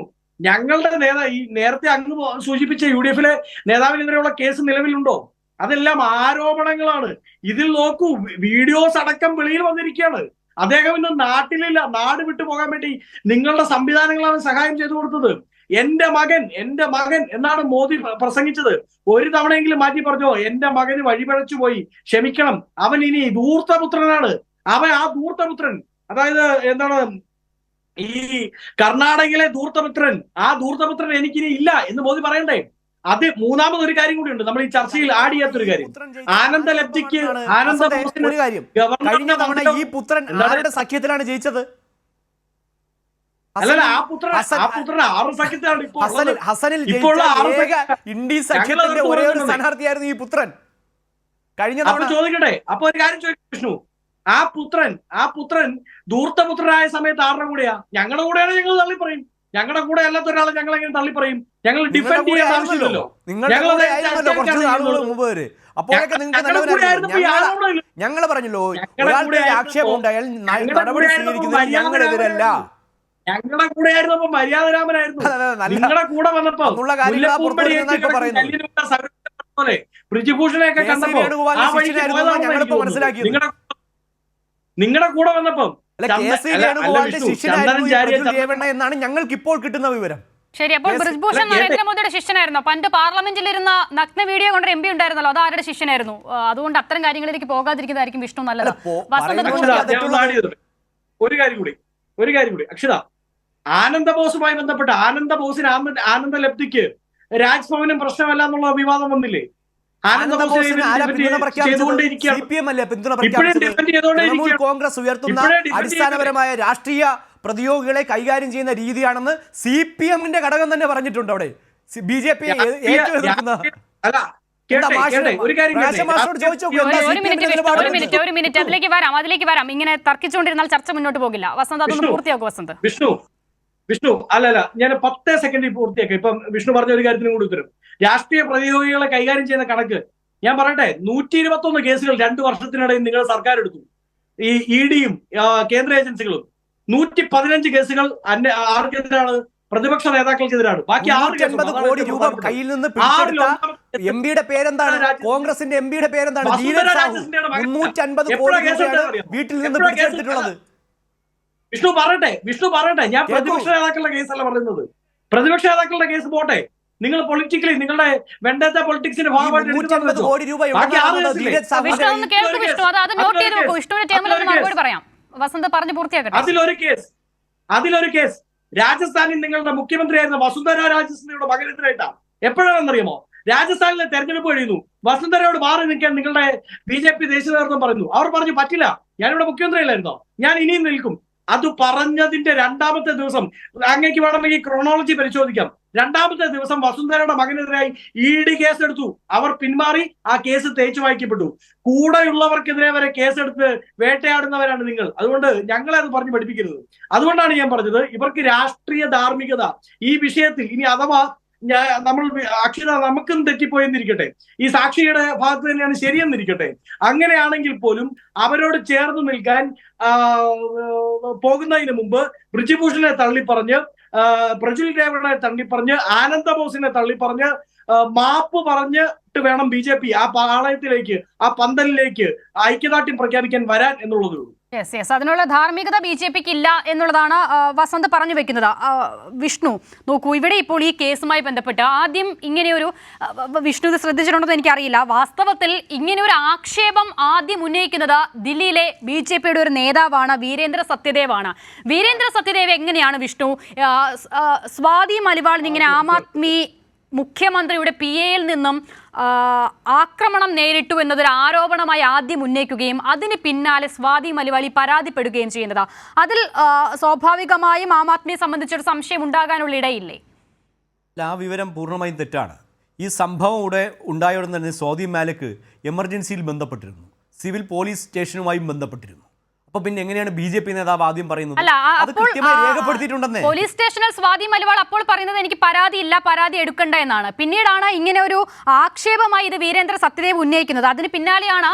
ഞങ്ങളുടെ ഈ നേരത്തെ അങ്ങ് സൂചിപ്പിച്ച UDF-ലെ നേതാവിനെതിരെയുള്ള കേസ് നിലവിലുണ്ടോ? അതെല്ലാം ആരോപണങ്ങളാണ്. ഇതിൽ നോക്കൂ, വീഡിയോസ് അടക്കം വെളിയിൽ വന്നിരിക്കുകയാണ്. അദ്ദേഹം ഇന്ന് നാട്ടിലില്ല, നാട് വിട്ടു പോകാൻ വേണ്ടി നിങ്ങളുടെ സംവിധാനങ്ങളാണ് സഹായം ചെയ്തു കൊടുത്തത്. എന്റെ മകൻ എന്നാണ് മോദി പ്രസംഗിച്ചത്. ഒരു തവണയെങ്കിലും മാറ്റി പറഞ്ഞോ എന്റെ മകന് വഴിപഴച്ചു പോയി, ക്ഷമിക്കണം, അവൻ ഇനി ധൂർത്തപുത്രനാണ്. അവൻ ആ ധൂർത്തപുത്രൻ, അതായത് എന്താണ് ഈ കർണാടകയിലെ ധൂർത്തപുത്രൻ, ആ ധൂർത്തപുത്രൻ എനിക്കിനി ഇല്ല എന്ന് മോദി പറയണ്ടേ? അത് മൂന്നാമതൊരു കാര്യം കൂടിയുണ്ട് നമ്മൾ ഈ ചർച്ചയിൽ ആഡ് ചെയ്യാത്തൊരു കാര്യം. ആനന്ദ ലബ്ധിക്ക് ഒരു കാര്യം, കഴിഞ്ഞ തവണ ഈ പുത്രൻ ആരുടെ സഖ്യത്തിലാണ് ജയിച്ചത്? അല്ലല്ല, ആ പുത്രൻ 6 സഖ്യത്തിലാണ് ഹസനിൽ ഇന്ത്യ സഖ്യത്തിന്റെ ഒരേ ഒരു സ്ഥാനാർത്ഥിയായിരുന്നു ഈ പുത്രൻ. കഴിഞ്ഞ തവണ ചോദിക്കട്ടെ, അപ്പൊ ഒരു കാര്യം ചോദിക്കും വിഷ്ണു, ആ പുത്രൻ ധൂർത്തപുത്രനായ സമയത്ത് ആരുടെ കൂടെയാ? ഞങ്ങളുടെ കൂടെയാണ് ഞങ്ങൾ തള്ളി പറയും. ഞങ്ങളുടെ കൂടെ അല്ലാത്ത ഒരാളെ ഞങ്ങൾ എങ്ങനെ തള്ളി പറയും? ഞങ്ങൾ ഡിഫെൻഡ് ചെയ്യാൻ ആവശ്യമില്ലല്ലോ. ഞങ്ങൾ പറഞ്ഞല്ലോ ആക്ഷേപം ഉണ്ടായാൽ നടപടി സ്വീകരിക്കുന്നതിൽ ഞങ്ങളെതിരല്ല. ഞങ്ങളുടെ കൂടെ ആയിരുന്നപ്പോ മര്യാദരാമനായിരുന്നു. നിങ്ങളുടെ കൂടെ വന്നപ്പോ ബ്രിജ്ഭൂഷണെയൊക്കെ കണ്ടപ്പോ നിങ്ങളുടെ കൂടെ വന്നപ്പോ എന്നാണ് ഞങ്ങൾക്ക് ഇപ്പോൾ കിട്ടുന്ന വിവരം. ശരി, അപ്പോൾ ബ്രിജ്ഭൂഷൺ നരേന്ദ്രമോദിയുടെ ശിഷ്യനായിരുന്നോ? പണ്ട് പാർലമെന്റിലിരുന്ന നഗ്ന വീഡിയോ കൊണ്ട് MP ഉണ്ടായിരുന്നല്ലോ, അത് ആരുടെ ശിഷ്യനായിരുന്നു? അതുകൊണ്ട് അത്തരം കാര്യങ്ങളിലേക്ക് പോകാതിരിക്കുന്നതായിരിക്കും വിഷ്ണു നല്ലത്. ഒരു കാര്യം കൂടി അക്ഷത, ആനന്ദബോസുമായി ബന്ധപ്പെട്ട് ആനന്ദ ലബ്ധിക്ക് രാജ്ഭവനും പ്രശ്നമല്ല എന്നുള്ള വിവാദം വന്നില്ലേ? കോൺഗ്രസ് ഉയർത്തുന്ന അടിസ്ഥാനപരമായ രാഷ്ട്രീയ പ്രതിയോഗികളെ കൈകാര്യം ചെയ്യുന്ന രീതിയാണെന്ന് CPM-ന്റെ ഘടകം തന്നെ പറഞ്ഞിട്ടുണ്ട്. അവിടെ BJP ഒരു മിനിറ്റ് അതിലേക്ക് വരാം. ഇങ്ങനെ തർക്കിച്ചുകൊണ്ടിരുന്നാൽ ചർച്ച മുന്നോട്ട് പോകില്ല. വസന്ത്, അതൊന്ന് പൂർത്തിയാക്കും. വസന്ത് വിഷ്ണു അല്ലല്ല, ഞാൻ 10 സെക്കൻഡിൽ പൂർത്തിയാക്കാം. ഇപ്പം വിഷ്ണു പറഞ്ഞ ഒരു കാര്യത്തിനും കൂടി ഉത്തരം. രാഷ്ട്രീയ പ്രതിയോഗികളെ കൈകാര്യം ചെയ്യുന്ന കണക്ക് ഞാൻ പറയട്ടെ, 121 കേസുകൾ 2 വർഷത്തിനിടയിൽ നിങ്ങൾ സർക്കാർ എടുത്തു. ഈ ED-യും കേന്ദ്ര ഏജൻസികളും 115 കേസുകൾ ആർക്കെതിരാണ്? പ്രതിപക്ഷ നേതാക്കൾക്കെതിരാണ്. ബാക്കി 650 കോടി രൂപ കയ്യിൽ നിന്ന് പിടിച്ചെടുത്ത MP-യുടെ പേരെന്താണ്? കോൺഗ്രസിന്റെ MP-യുടെ പേരെന്താണ്? 350 കോടി രൂപയാണ് വീട്ടിൽ നിന്ന് പിടിച്ചെടുത്തിട്ടുള്ളത്. വിഷ്ണു പറയട്ടെ, ഞാൻ പ്രതിപക്ഷ നേതാക്കളുടെ കേസല്ല പറയുന്നത്. പ്രതിപക്ഷ നേതാക്കളുടെ കേസ് പോട്ടെ, നിങ്ങൾ പൊളിറ്റിക്കലി നിങ്ങളുടെ വെണ്ടത്ത പൊളിറ്റിക്സിന്റെ ഭാഗമായിട്ട് അതിലൊരു കേസ് രാജസ്ഥാനിൽ നിങ്ങളുടെ മുഖ്യമന്ത്രിയായിരുന്ന വസുന്ധര രാജസിന്റെ മകനെതിരായിട്ടാണ്. എപ്പോഴാണെന്നറിയാമോ? രാജസ്ഥാനിലെ തെരഞ്ഞെടുപ്പ് കഴിയുന്നു, വസുന്ധരയോട് മാറി നിൽക്കാൻ നിങ്ങളുടെ BJP ദേശീയ നേതൃത്വം പറയുന്നു. അവർ പറഞ്ഞു പറ്റില്ല, ഞാനിവിടെ മുഖ്യമന്ത്രിയല്ലായിരുന്നോ, ഞാൻ ഇനിയും നിൽക്കും. അത് പറഞ്ഞതിന്റെ രണ്ടാമത്തെ ദിവസം, അങ്ങേക്ക് വേണമെങ്കിൽ ക്രോണോളജി പരിശോധിക്കാം, രണ്ടാമത്തെ ദിവസം വസുന്ധരയുടെ മകനെതിരായി ED കേസെടുത്തു. അവർ പിന്മാറി, ആ കേസ് തേച്ചു വായിക്കപ്പെട്ടു. കൂടെയുള്ളവർക്കെതിരെ വരെ കേസെടുത്ത് വേട്ടയാടുന്നവരാണ് നിങ്ങൾ. അതുകൊണ്ട് ഞങ്ങളെ അത് പറഞ്ഞു പഠിപ്പിക്കരുത്. അതുകൊണ്ടാണ് ഞാൻ പറഞ്ഞത്, ഇവർക്ക് രാഷ്ട്രീയ ധാർമ്മികത ഈ വിഷയത്തിൽ ഇനി അഥവാ നമ്മൾ അക്ഷര നമുക്കും തെറ്റിപ്പോയെന്നിരിക്കട്ടെ, ഈ സാക്ഷിയുടെ ഭാഗത്ത് തന്നെയാണ് ശരിയെന്നിരിക്കട്ടെ, അങ്ങനെയാണെങ്കിൽ പോലും അവരോട് ചേർന്ന് നിൽക്കാൻ പോകുന്നതിന് മുമ്പ് ബ്രിജിഭൂഷണെ തള്ളിപ്പറഞ്ഞ്, പ്രജുൽ രേവണ്ണയെ തള്ളിപ്പറഞ്ഞ്, ആനന്ദബോസിനെ തള്ളിപ്പറഞ്ഞ്, മാപ്പ് പറഞ്ഞിട്ട് വേണം BJP ആ പാളയത്തിലേക്ക്, ആ പന്തലിലേക്ക് ഐക്യദാർഢ്യം പ്രഖ്യാപിക്കാൻ വരാൻ എന്നുള്ളതേ ഉള്ളൂ. യെസ്, അതിനുള്ള ധാർമ്മികത BJPക്ക് ഇല്ല എന്നുള്ളതാണ് വസന്ത് പറഞ്ഞു വെക്കുന്നത്. വിഷ്ണു, നോക്കൂ, ഇവിടെ ഇപ്പോൾ ഈ കേസുമായി ബന്ധപ്പെട്ട് ആദ്യം ഇങ്ങനെയൊരു, വിഷ്ണു ഇത് ശ്രദ്ധിച്ചിട്ടുണ്ടെന്ന് എനിക്കറിയില്ല, വാസ്തവത്തിൽ ഇങ്ങനെയൊരു ആക്ഷേപം ആദ്യം ഉന്നയിക്കുന്നത് ദില്ലിയിലെ BJPയുടെ ഒരു നേതാവാണ്, വീരേന്ദ്ര സത്യദേവാണ്. വീരേന്ദ്ര സത്യദേവ് എങ്ങനെയാണ് വിഷ്ണു സ്വാതി മലിവാളിന് ഇങ്ങനെ ആം ആദ്മി മുഖ്യമന്ത്രിയുടെ PAയിൽ നിന്നും ആക്രമണം നേരിട്ടു എന്നതൊരു ആരോപണമായി ആദ്യം ഉന്നയിക്കുകയും അതിന് പിന്നാലെ സ്വാതി മലിവാൾ പരാതിപ്പെടുകയും ചെയ്യുന്നത്? അതിൽ സ്വാഭാവികമായും ആം ആദ്മിയെ സംബന്ധിച്ചൊരു സംശയം ഉണ്ടാകാനുള്ള ഇടയില്ലേ? ആ വിവരം പൂർണ്ണമായും തെറ്റാണ്. ഈ സംഭവം ഇവിടെ ഉണ്ടായയുടൻ തന്നെ സ്വാതി മാലിക് എമർജൻസിയിൽ ബന്ധപ്പെട്ടിരുന്നു, സിവിൽ പോലീസ് സ്റ്റേഷനുമായും ബന്ധപ്പെട്ടിരുന്നു. അപ്പൊ പിന്നെ എങ്ങനെയാണ് BJP നേതാവ് ആദ്യം പറയുന്നത്? അത് കൃത്യമായി രേഖപ്പെടുത്തിയിട്ടുണ്ടെന്നേ. പോലീസ് സ്റ്റേഷനിൽ സ്വാതി മലിവാൾ അപ്പോൾ പറയുന്നത് എനിക്ക് പരാതിയില്ല, പരാതി എടുക്കണ്ട എന്നാണ്. പിന്നീടാണ് ഇങ്ങനെ ഒരു ആക്ഷേപമായി ഇത് വീരേന്ദ്ര സത്യദേവ് ഉന്നയിക്കുന്നത്. അതിന് പിന്നാലെയാണ്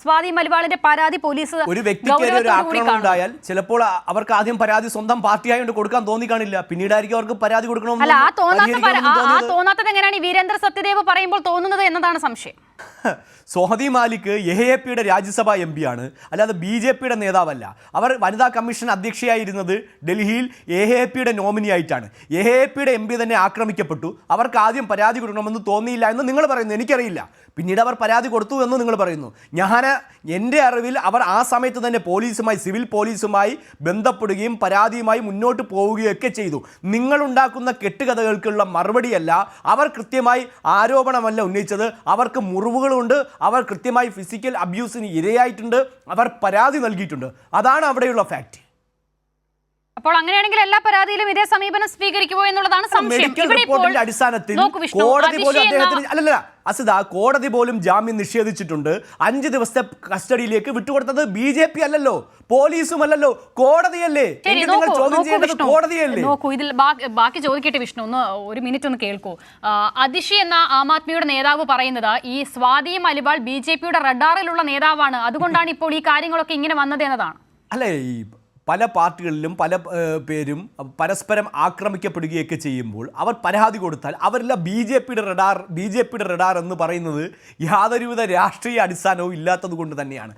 സ്വാതി മലിവാളിന്റെ പരാതി പോലീസ്. ഒരു വ്യക്തിക്ക് ഒരു ആക്രമണം ഉണ്ടായാൽ ചിലപ്പോൾ അവർക്ക് ആദ്യം പരാതി സ്വന്തം പാർട്ടിയായോണ്ട് കൊടുക്കാൻ തോന്നിക്കാണില്ല, പിന്നീടായിരിക്കും അവർക്ക് പരാതി കൊടുക്കണം. അല്ല, ആ തോന്നാത്തത് എങ്ങനെയാണ് വീരേന്ദ്ര സത്യദേവ് പറയുമ്പോൾ തോന്നുന്നത് എന്നതാണ് സംശയം. സ്വാതി മാലിക് AAPയുടെ രാജ്യസഭാ MP ആണ്, അല്ലാതെ BJPയുടെ നേതാവല്ല. അവർ വനിതാ കമ്മീഷൻ അധ്യക്ഷയായിരുന്നത് ഡൽഹിയിൽ AAPയുടെ നോമിനി ആയിട്ടാണ്. AAPയുടെ MP തന്നെ ആക്രമിക്കപ്പെട്ടു, അവർക്ക് ആദ്യം പരാതി കൊടുക്കണമെന്ന് തോന്നിയില്ല എന്ന് നിങ്ങൾ പറയുന്നു, എനിക്കറിയില്ല. പിന്നീട് അവർ പരാതി കൊടുത്തു എന്ന് നിങ്ങൾ പറയുന്നു. എൻ്റെ അറിവിൽ അവർ ആ സമയത്ത് തന്നെ പോലീസുമായി, സിവിൽ പോലീസുമായി ബന്ധപ്പെടുകയും പരാതിയുമായി മുന്നോട്ട് പോവുകയൊക്കെ ചെയ്തു. നിങ്ങളുണ്ടാക്കുന്ന കെട്ടുകഥകൾക്കുള്ള മറുപടിയല്ല, അവർ കൃത്യമായി ആരോപണമല്ല ഉന്നയിച്ചത്, അവർക്ക് മുറിവുകളുണ്ട്, അവർ കൃത്യമായി ഫിസിക്കൽ അബ്യൂസിന് ഇരയായിട്ടുണ്ട്, അവർ പരാതി നൽകിയിട്ടുണ്ട്. അതാണ് അവിടെയുള്ള ഫാക്ട്. അപ്പോൾ അങ്ങനെയാണെങ്കിൽ എല്ലാ പരാതിയിലും ഇതേ സമീപനം സ്വീകരിക്കുമോ എന്നുള്ളതാണ് സംശയം. മെഡിക്കൽ റിപ്പോർട്ടിന്റെ അടിസ്ഥാനത്തിൽ കോടതി പോലും അദ്ദേഹത്തിന് അല്ലല്ല അസിത, കോടതി പോലും ജാമ്യം നിഷേധിച്ചിട്ടുണ്ട്. 5 ദിവസത്തെ കസ്റ്റഡിയിലേക്ക് വിട്ടുകൊടുത്തത് BJP അല്ലല്ലോ, പോലീസും അല്ലല്ലോ, കോടതിയല്ലേ. നിങ്ങൾ ചോദ്യം ചെയ്യേണ്ടത് കോടതിയല്ലേ. നോക്കൂ, ഇതിൽ ബാക്കി ചോദിക്കട്ടെ വിഷ്ണു, ഒരു മിനിറ്റ് ഒന്ന് കേൾക്കൂ. അതിഷി എന്ന ആം ആദ്മിയുടെ നേതാവ് പറയുന്നത് ഈ സ്വാതി മലിവാൾ BJPയുടെ റഡാറിലുള്ള നേതാവാണ്, അതുകൊണ്ടാണ് ഇപ്പോൾ ഈ കാര്യങ്ങളൊക്കെ ഇങ്ങനെ വന്നത് എന്നതാണ്. അല്ലേ, ഈ പല പാർട്ടികളിലും പല പേരും പരസ്പരം ആക്രമിക്കപ്പെടുകയൊക്കെ ചെയ്യുമ്പോൾ അവർ പരാതി കൊടുത്താൽ അവരെല്ലാം BJPയുടെ റഡാർ എന്ന് പറയുന്നത് യാതൊരുവിധ രാഷ്ട്രീയ അടിസ്ഥാനവും ഇല്ലാത്തത് കൊണ്ട് തന്നെയാണ്.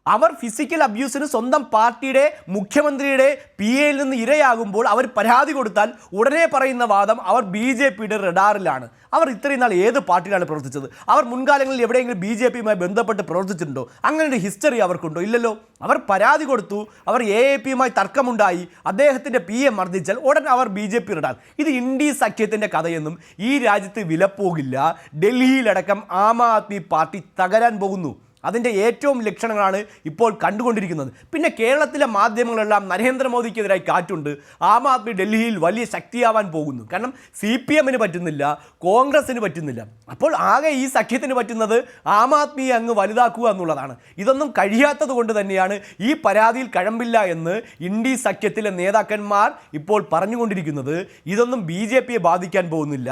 അവർ ഫിസിക്കൽ അബ്യൂസിന് സ്വന്തം പാർട്ടിയുടെ മുഖ്യമന്ത്രിയുടെ PAയിൽ നിന്ന് ഇരയാകുമ്പോൾ അവർ പരാതി കൊടുത്താൽ ഉടനെ പറയുന്ന വാദം അവർ BJPയുടെ റഡാറിലാണ്. അവർ ഇത്രയും നാൾ ഏത് പാർട്ടിയിലാണ് പ്രവർത്തിച്ചത്? അവർ മുൻകാലങ്ങളിൽ എവിടെയെങ്കിലും BJPയുമായി ബന്ധപ്പെട്ട് പ്രവർത്തിച്ചിട്ടുണ്ടോ? അങ്ങനെ ഒരു ഹിസ്റ്ററി അവർക്കുണ്ടോ? ഇല്ലല്ലോ. അവർ പരാതി കൊടുത്തു, അവർ AAPയുമായി തർക്കമുണ്ടായി, അദ്ദേഹത്തിൻ്റെ PA മർദ്ദിച്ചാൽ ഉടൻ അവർ BJP റഡാർ. ഇത് ഇന്ത്യ സഖ്യത്തിൻ്റെ കഥയെന്നും ഈ രാജ്യത്ത് വിലപ്പോകില്ല. ഡൽഹിയിലടക്കം ആം ആദ്മി പാർട്ടി തകരാൻ പോകുന്നു. അതിൻ്റെ ഏറ്റവും ലക്ഷണങ്ങളാണ് ഇപ്പോൾ കണ്ടുകൊണ്ടിരിക്കുന്നത്. പിന്നെ കേരളത്തിലെ മാധ്യമങ്ങളെല്ലാം നരേന്ദ്രമോദിക്കെതിരായി കാറ്റുണ്ട്. ആം ആദ്മി ഡൽഹിയിൽ വലിയ ശക്തിയാവാൻ പോകുന്നു. കാരണം CPMന് പറ്റുന്നില്ല, കോൺഗ്രസിന് പറ്റുന്നില്ല. അപ്പോൾ ആകെ ഈ സഖ്യത്തിന് പറ്റുന്നത് ആം ആദ്മിയെ അങ്ങ് വലുതാക്കുക എന്നുള്ളതാണ്. ഇതൊന്നും കഴിയാത്തത് കൊണ്ട് തന്നെയാണ് ഈ പരാതിയിൽ കഴമ്പില്ല എന്ന് ഇന്ത്യ സഖ്യത്തിലെ നേതാക്കന്മാർ ഇപ്പോൾ പറഞ്ഞുകൊണ്ടിരിക്കുന്നത്. ഇതൊന്നും BJPയെ ബാധിക്കാൻ പോകുന്നില്ല.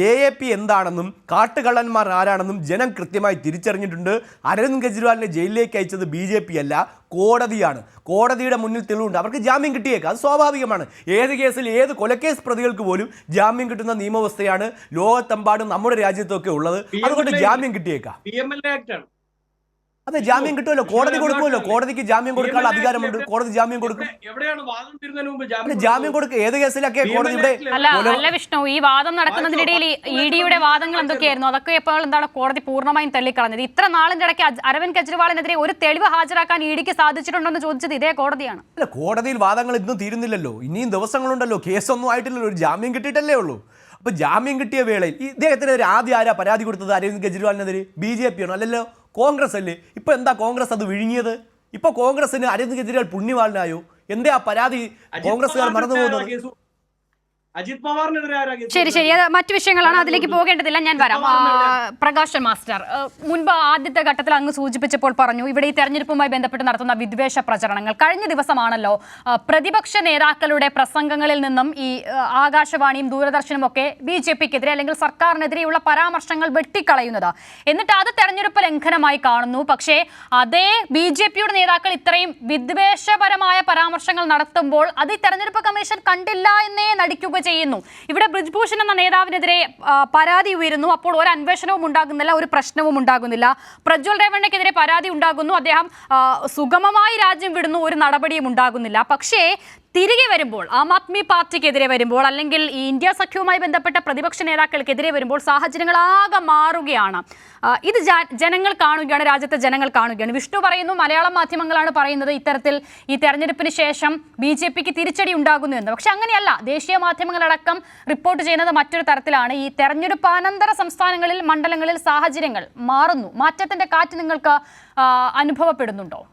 AAP എന്താണെന്നും കാട്ടുകള്ളന്മാർ ആരാണെന്നും ജനം കൃത്യമായി തിരിച്ചറിഞ്ഞിട്ടുണ്ട്. അരവിന്ദ് കെജ്രിവാളിനെ ജയിലിലേക്ക് അയച്ചത് BJP അല്ല, കോടതിയാണ്. കോടതിയുടെ മുന്നിൽ തെളിവുണ്ട്, അവർക്ക് ജാമ്യം കിട്ടിയേക്കാം, അത് സ്വാഭാവികമാണ്. ഏത് കേസിൽ ഏത് കൊലക്കേസ് പ്രതികൾക്ക് പോലും ജാമ്യം കിട്ടുന്ന നിയമവ്യവസ്ഥയാണ് ലോകത്തെമ്പാടും നമ്മുടെ രാജ്യത്തൊക്കെ ഉള്ളത്. അതുകൊണ്ട് ജാമ്യം കിട്ടിയേക്കാം. അതെ, ജാമ്യം കിട്ടുമല്ലോ, കോടതി കൊടുക്കുമല്ലോ. കോടതിക്ക് ജാമ്യം കൊടുക്കാനുള്ള അധികാരമുണ്ട്, കോടതി ജാമ്യം കൊടുക്കും. ജാമ്യം കൊടുക്കുക ഏത് കേസിലൊക്കെ കോടതി ഇവിടെ. അല്ല വിഷ്ണു, ഈ വാദം നടക്കുന്നതിനിടയിൽ EDയുടെ വാദങ്ങൾ എന്തൊക്കെയായിരുന്നു? അതൊക്കെ ഇപ്പോൾ എന്താണ് കോടതി പൂർണ്ണമായും തള്ളിക്കളഞ്ഞത്? ഇത്ര നാളിന്റെ ഇടയ്ക്ക് അരവിന്ദ് കെജ്രിവാളിനെതിരെ ഒരു തെളിവ് ഹാജരാക്കാൻ EDക്ക് സാധിച്ചിട്ടുണ്ടെന്ന് ചോദിച്ചത് ഇതേ കോടതിയാണ്. അല്ല, കോടതിയിൽ വാദങ്ങൾ ഇന്നും തീരുന്നില്ലല്ലോ, ഇനിയും ദിവസങ്ങളുണ്ടല്ലോ, കേസൊന്നും ആയിട്ടില്ലല്ലോ, ഒരു ജാമ്യം കിട്ടിയിട്ടല്ലേ ഉള്ളൂ. അപ്പോൾ ജാമ്യം കിട്ടിയ വേളയിൽ ഇദ്ദേഹത്തിനെതിരെ ആദ്യം ആരാ പരാതി കൊടുത്തത്? അരവിന്ദ് കെജ്രിവാളിനെതിരെ BJP ആണോ? അല്ലല്ലോ, കോൺഗ്രസ് അല്ലേ? ഇപ്പോൾ എന്താ കോൺഗ്രസ് അത് വിഴുങ്ങിയത്? ഇപ്പോൾ കോൺഗ്രസിന് അരവിന്ദ് കെജ്രിവാൾ പുണ്യവാളനായോ? എന്തേ ആ പരാതി കോൺഗ്രസ്സുകാർ മറന്നു പോകുന്നത്? അജിത് പവാറിനെതിരെ ശരി ശരി, അത് മറ്റു വിഷയങ്ങളാണ്, അതിലേക്ക് പോകേണ്ടതില്ല, ഞാൻ വരാം. പ്രകാശൻ മാസ്റ്റർ, മുൻപ് ആദ്യത്തെ ഘട്ടത്തിൽ അങ്ങ് സൂചിപ്പിച്ചപ്പോൾ പറഞ്ഞു ഇവിടെ ഈ തെരഞ്ഞെടുപ്പുമായി ബന്ധപ്പെട്ട് നടത്തുന്ന വിദ്വേഷ പ്രചരണങ്ങൾ. കഴിഞ്ഞ ദിവസമാണല്ലോ പ്രതിപക്ഷ നേതാക്കളുടെ പ്രസംഗങ്ങളിൽ നിന്നും ഈ ആകാശവാണിയും ദൂരദർശനും ഒക്കെ BJPക്കെതിരെ അല്ലെങ്കിൽ സർക്കാരിനെതിരെയുള്ള പരാമർശങ്ങൾ വെട്ടിക്കളയുന്നത്. എന്നിട്ട് അത് തെരഞ്ഞെടുപ്പ് ലംഘനമായി കാണുന്നു. പക്ഷേ അതേ BJPയുടെ നേതാക്കൾ ഇത്രയും വിദ്വേഷപരമായ പരാമർശങ്ങൾ നടത്തുമ്പോൾ അത് ഈ തെരഞ്ഞെടുപ്പ് കമ്മീഷൻ കണ്ടില്ല എന്നേ നടിക്കുക ചെയ്യുന്നു. ഇവിടെ ബ്രിജ്ഭൂഷൺ എന്ന നേതാവിനെതിരെ പരാതി ഉയരുന്നു. അപ്പോൾ ഒരു അന്വേഷണവും ഉണ്ടാകുന്നില്ല, ഒരു പ്രശ്നവും ഉണ്ടാകുന്നില്ല. പ്രജ്വൽ രേവണ്ണയ്ക്കെതിരെ പരാതി ഉണ്ടാകുന്നു, അദ്ദേഹം സുഗമമായി രാജ്യം വിടുന്നു, ഒരു നടപടിയും ഉണ്ടാകുന്നില്ല. പക്ഷേ തിരികെ വരുമ്പോൾ ആം ആദ്മി പാർട്ടിക്കെതിരെ വരുമ്പോൾ അല്ലെങ്കിൽ ഈ ഇന്ത്യ സഖ്യവുമായി ബന്ധപ്പെട്ട പ്രതിപക്ഷ നേതാക്കൾക്കെതിരെ വരുമ്പോൾ സാഹചര്യങ്ങൾ ആകെ മാറുകയാണ്. ഇത് ജനങ്ങൾ കാണുകയാണ്, രാജ്യത്തെ ജനങ്ങൾ കാണുകയാണ്. വിഷ്ണു പറയുന്നു, മലയാളം മാധ്യമങ്ങളാണ് പറയുന്നത് ഇത്തരത്തിൽ ഈ തെരഞ്ഞെടുപ്പിന് ശേഷം BJPക്ക് തിരിച്ചടി ഉണ്ടാകുന്നു എന്ന്. പക്ഷെ അങ്ങനെയല്ല, ദേശീയ മാധ്യമങ്ങളടക്കം റിപ്പോർട്ട് ചെയ്യുന്നത് മറ്റൊരു തരത്തിലാണ്. ഈ തെരഞ്ഞെടുപ്പ് അനന്തര സംസ്ഥാനങ്ങളിൽ, മണ്ഡലങ്ങളിൽ സാഹചര്യങ്ങൾ മാറുന്നു. മാറ്റത്തിന്റെ കാറ്റ് നിങ്ങൾക്ക് അനുഭവപ്പെടുന്നുണ്ടോ?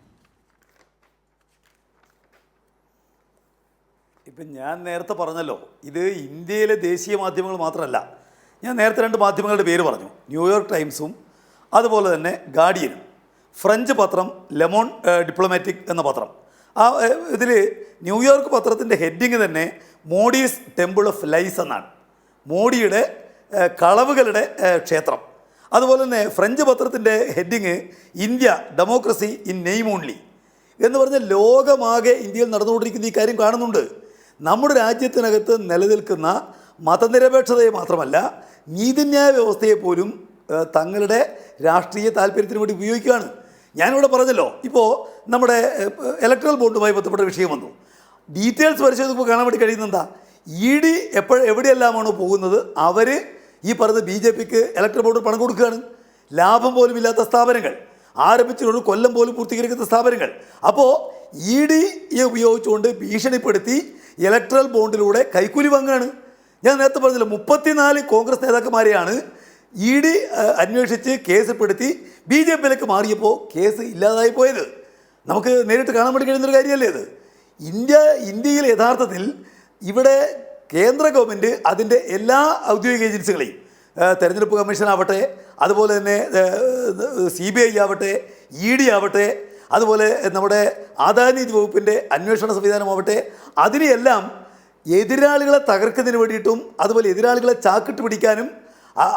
ഇപ്പം ഞാൻ നേരത്തെ പറഞ്ഞല്ലോ, ഇത് ഇന്ത്യയിലെ ദേശീയ മാധ്യമങ്ങൾ മാത്രമല്ല. ഞാൻ നേരത്തെ 2 മാധ്യമങ്ങളുടെ പേര് പറഞ്ഞു, ന്യൂയോർക്ക് ടൈംസും അതുപോലെ തന്നെ ഗാർഡിയനും. ഫ്രഞ്ച് പത്രം ലെമോൺ ഡിപ്ലോമാറ്റിക് എന്ന പത്രം. ആ ഇതിൽ ന്യൂയോർക്ക് പത്രത്തിൻ്റെ ഹെഡിങ് തന്നെ മോഡീസ് ടെമ്പിൾ ഓഫ് ലൈസ് എന്നാണ്, മോഡിയുടെ കളവുകളുടെ ക്ഷേത്രം. അതുപോലെ തന്നെ ഫ്രഞ്ച് പത്രത്തിൻ്റെ heading India democracy in name only എന്ന് പറഞ്ഞ ലോകമാകെ ഇന്ത്യയിൽ നടന്നുകൊണ്ടിരിക്കുന്ന ഈ കാര്യം കാണുന്നുണ്ട്. നമ്മുടെ രാജ്യത്തിനകത്ത് നിലനിൽക്കുന്ന മതനിരപേക്ഷതയെ മാത്രമല്ല നീതിന്യായ വ്യവസ്ഥയെ പോലും തങ്ങളുടെ രാഷ്ട്രീയ താല്പര്യത്തിന് വേണ്ടി ഉപയോഗിക്കുകയാണ്. ഞാനിവിടെ പറഞ്ഞല്ലോ, ഇപ്പോൾ നമ്മുടെ ഇലക്ട്രൽ ബോണ്ടുമായി ബന്ധപ്പെട്ട വിഷയം വന്നു. ഡീറ്റെയിൽസ് പരിശോധിക്കുമ്പോൾ കാണാൻ വേണ്ടി കഴിയുന്നത് എന്താ, ED എവിടെയെല്ലാമാണോ പോകുന്നത് അവർ ഈ പറയുന്ന BJPക്ക് ഇലക്ട്രൽ ബോർഡ് പണം കൊടുക്കുകയാണ്. ലാഭം പോലും ഇല്ലാത്ത സ്ഥാപനങ്ങൾ, ആരംഭിച്ചൊരു കൊല്ലം പോലും പൂർത്തീകരിക്കുന്ന സ്ഥാപനങ്ങൾ. അപ്പോൾ ED ഉപയോഗിച്ചുകൊണ്ട് ഭീഷണിപ്പെടുത്തി ഇലക്ട്രൽ ബോണ്ടിലൂടെ കൈക്കൂലി വാങ്ങുകയാണ്. ഞാൻ നേരത്തെ പറഞ്ഞില്ല, 34 കോൺഗ്രസ് നേതാക്കന്മാരെയാണ് ED അന്വേഷിച്ച് കേസിൽപ്പെടുത്തി BJPയിലേക്ക് മാറിയപ്പോൾ കേസ് ഇല്ലാതായി പോയത്. നമുക്ക് നേരിട്ട് കാണാൻ വേണ്ടി കഴിയുന്നൊരു കാര്യമല്ലേ ഇത്. ഇന്ത്യയിൽ യഥാർത്ഥത്തിൽ ഇവിടെ കേന്ദ്ര ഗവൺമെൻറ് അതിൻ്റെ എല്ലാ ഔദ്യോഗിക ഏജൻസികളെയും, തെരഞ്ഞെടുപ്പ് കമ്മീഷൻ ആവട്ടെ, അതുപോലെ തന്നെ CBI ആവട്ടെ, ED ആവട്ടെ, അതുപോലെ നമ്മുടെ ആദായനികുതി വകുപ്പിൻ്റെ അന്വേഷണ സംവിധാനമാവട്ടെ, അതിനെയെല്ലാം എതിരാളികളെ തകർക്കുന്നതിന് വേണ്ടിയിട്ടും അതുപോലെ എതിരാളികളെ ചാക്കിട്ട് പിടിക്കാനും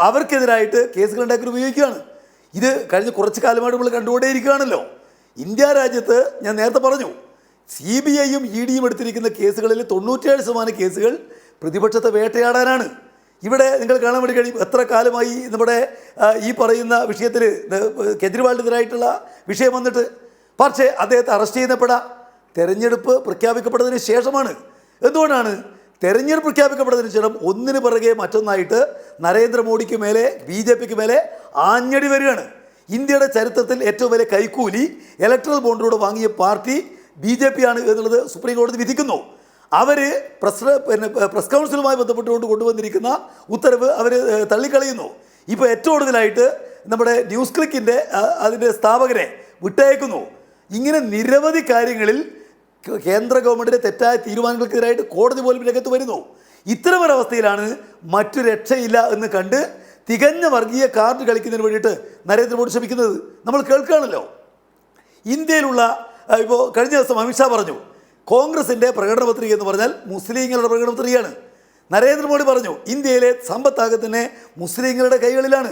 അവർക്കെതിരായിട്ട് കേസുകൾ ഉണ്ടാക്കി ഉപയോഗിക്കുകയാണ്. ഇത് കഴിഞ്ഞ കുറച്ച് കാലമായിട്ട് നമ്മൾ കണ്ടുകൊണ്ടേയിരിക്കുകയാണല്ലോ. ഇന്ത്യ രാജ്യത്ത് ഞാൻ നേരത്തെ പറഞ്ഞു, CBIയും EDയും എടുത്തിരിക്കുന്ന കേസുകളിൽ 97% കേസുകൾ പ്രതിപക്ഷത്തെ വേട്ടയാടാനാണ്. ഇവിടെ നിങ്ങൾ കാണാൻ വേണ്ടി കഴിയും എത്ര കാലമായി നമ്മുടെ ഈ പറയുന്ന വിഷയത്തിൽ കെജ്രിവാളിനെതിരായിട്ടുള്ള വിഷയം വന്നിട്ട്. പക്ഷേ അദ്ദേഹത്തെ അറസ്റ്റ് ചെയ്യുന്നപ്പെടാ തെരഞ്ഞെടുപ്പ് പ്രഖ്യാപിക്കപ്പെട്ടതിന് ശേഷമാണ്. എന്തുകൊണ്ടാണ്? തെരഞ്ഞെടുപ്പ് പ്രഖ്യാപിക്കപ്പെട്ടതിന് ശേഷം ഒന്നിന് പിറകെ മറ്റൊന്നായിട്ട് നരേന്ദ്രമോദിക്ക് മേലെ BJPക്ക് മേലെ ആഞ്ഞടി വരികയാണ്. ഇന്ത്യയുടെ ചരിത്രത്തിൽ ഏറ്റവും വലിയ കൈക്കൂലി ഇലക്ട്രൽ ബോണ്ടിലൂടെ വാങ്ങിയ പാർട്ടി BJP ആണ് എന്നുള്ളത് സുപ്രീം കോടതി വിധിക്കുന്നു. അവർ പ്രസ് കൗൺസിലുമായി ബന്ധപ്പെട്ടുകൊണ്ട് കൊണ്ടുവന്നിരിക്കുന്ന ഉത്തരവ് അവർ തള്ളിക്കളയുന്നു. ഇപ്പോൾ ഏറ്റവും ഒടുവിലായിട്ട് നമ്മുടെ ന്യൂസ് ക്ലിക്കിൻ്റെ അതിൻ്റെ സ്ഥാപകരെ വിട്ടയക്കുന്നു. ഇങ്ങനെ നിരവധി കാര്യങ്ങളിൽ കേന്ദ്ര ഗവൺമെൻറ്റിൻ്റെ തെറ്റായ തീരുമാനങ്ങൾക്കെതിരായിട്ട് കോടതി പോലും രംഗത്ത് വരുന്നു. ഇത്തരമൊരവസ്ഥയിലാണ് മറ്റു രക്ഷയില്ല എന്ന് കണ്ട് തികഞ്ഞ വർഗീയ കാർഡ് കളിക്കുന്നതിന് വേണ്ടിയിട്ട് നരേന്ദ്രമോദി ശ്രമിക്കുന്നത് നമ്മൾ കേൾക്കുകയാണല്ലോ. ഇന്ത്യയിലുള്ള ഇപ്പോൾ കഴിഞ്ഞ ദിവസം അമിത്ഷാ പറഞ്ഞു, കോൺഗ്രസിൻ്റെ പ്രകടന പത്രിക എന്ന് പറഞ്ഞാൽ മുസ്ലിങ്ങളുടെ പ്രകടന പത്രികയാണ്. നരേന്ദ്രമോദി പറഞ്ഞു, ഇന്ത്യയിലെ സമ്പത്താകെ തന്നെ മുസ്ലിങ്ങളുടെ കൈകളിലാണ്,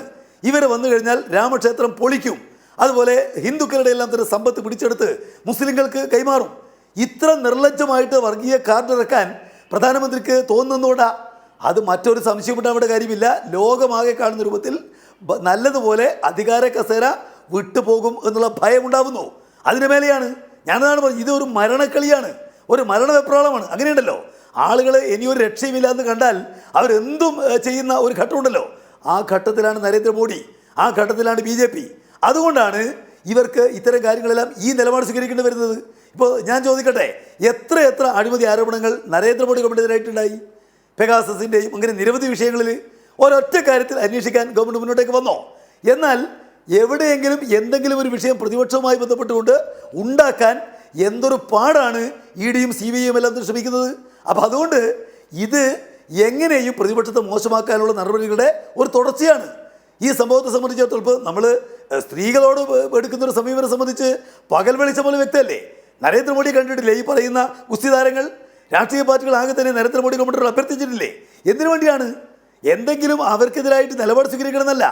ഇവർ വന്നു കഴിഞ്ഞാൽ രാമക്ഷേത്രം പൊളിക്കും, അതുപോലെ ഹിന്ദുക്കളുടെ എല്ലാം തന്നെ സമ്പത്ത് പിടിച്ചെടുത്ത് മുസ്ലിങ്ങൾക്ക് കൈമാറും. ഇത്ര നിർലജ്ജമായിട്ട് വർഗീയ കാർഡ് ഇറക്കാൻ പ്രധാനമന്ത്രിക്ക് തോന്നുന്നതുകൊണ്ടാ. അത് മറ്റൊരു സംശയമുണ്ടാവേണ്ട കാര്യമില്ല. ലോകമാകെ കാണുന്ന രൂപത്തിൽ നല്ലതുപോലെ അധികാര കസേര വിട്ടുപോകും എന്നുള്ള ഭയമുണ്ടാവുന്നു. അതിന് മേലെയാണ് ഞാനതാണ് പറഞ്ഞത്, ഇതൊരു മരണക്കളിയാണ്, ഒരു മരണവെപ്രാളമാണ്. അങ്ങനെയുണ്ടല്ലോ, ആളുകൾ ഇനിയൊരു രക്ഷയുമില്ല എന്ന് കണ്ടാൽ അവരെന്തും ചെയ്യുന്ന ഒരു ഘട്ടമുണ്ടല്ലോ. ആ ഘട്ടത്തിലാണ് നരേന്ദ്രമോദി, ആ ഘട്ടത്തിലാണ് BJP. അതുകൊണ്ടാണ് ഇവർക്ക് ഇത്തരം കാര്യങ്ങളെല്ലാം ഈ നിലപാട് സ്വീകരിക്കേണ്ടി വരുന്നത്. ഇപ്പോൾ ഞാൻ ചോദിക്കട്ടെ, എത്ര അഴിമതി ആരോപണങ്ങൾ നരേന്ദ്രമോദി ഗവൺമെൻറ്റിനെതിരായിട്ടുണ്ടായി? പെഗാസസിൻ്റെയും അങ്ങനെ നിരവധി വിഷയങ്ങളിൽ ഒരൊറ്റ കാര്യത്തിൽ അന്വേഷിക്കാൻ ഗവൺമെൻറ് മുന്നോട്ടേക്ക് വന്നോ? എന്നാൽ എവിടെയെങ്കിലും എന്തെങ്കിലും ഒരു വിഷയം പ്രതിപക്ഷവുമായി ബന്ധപ്പെട്ടുകൊണ്ട് ഉണ്ടാക്കാൻ എന്തൊരു പാടാണ് ഇഡിയും CBIയും എല്ലാം ശ്രമിക്കുന്നത്. അപ്പം അതുകൊണ്ട് ഇത് എങ്ങനെയും പ്രതിപക്ഷത്തെ മോശമാക്കാനുള്ള നടപടികളുടെ ഒരു തുടർച്ചയാണ്. ഈ സംഭവത്തെ സംബന്ധിച്ചിടത്തോളം ഇപ്പോൾ നമ്മൾ സ്ത്രീകളോട് എടുക്കുന്നൊരു സമീപനം സംബന്ധിച്ച് പകൽ വെളിച്ചം പോലെ വ്യക്തമല്ലേ. നരേന്ദ്രമോദി കണ്ടിട്ടില്ലേ ഈ പറയുന്ന ഗുസ്തി താരങ്ങൾ? രാഷ്ട്രീയ പാർട്ടികൾ ആകെ തന്നെ നരേന്ദ്രമോദി ഗവൺമെൻറ് അഭ്യർത്ഥിച്ചിട്ടില്ലേ? എന്തിനു വേണ്ടിയാണ്? എന്തെങ്കിലും അവർക്കെതിരായിട്ട് നിലപാട് സ്വീകരിക്കണമെന്നല്ല,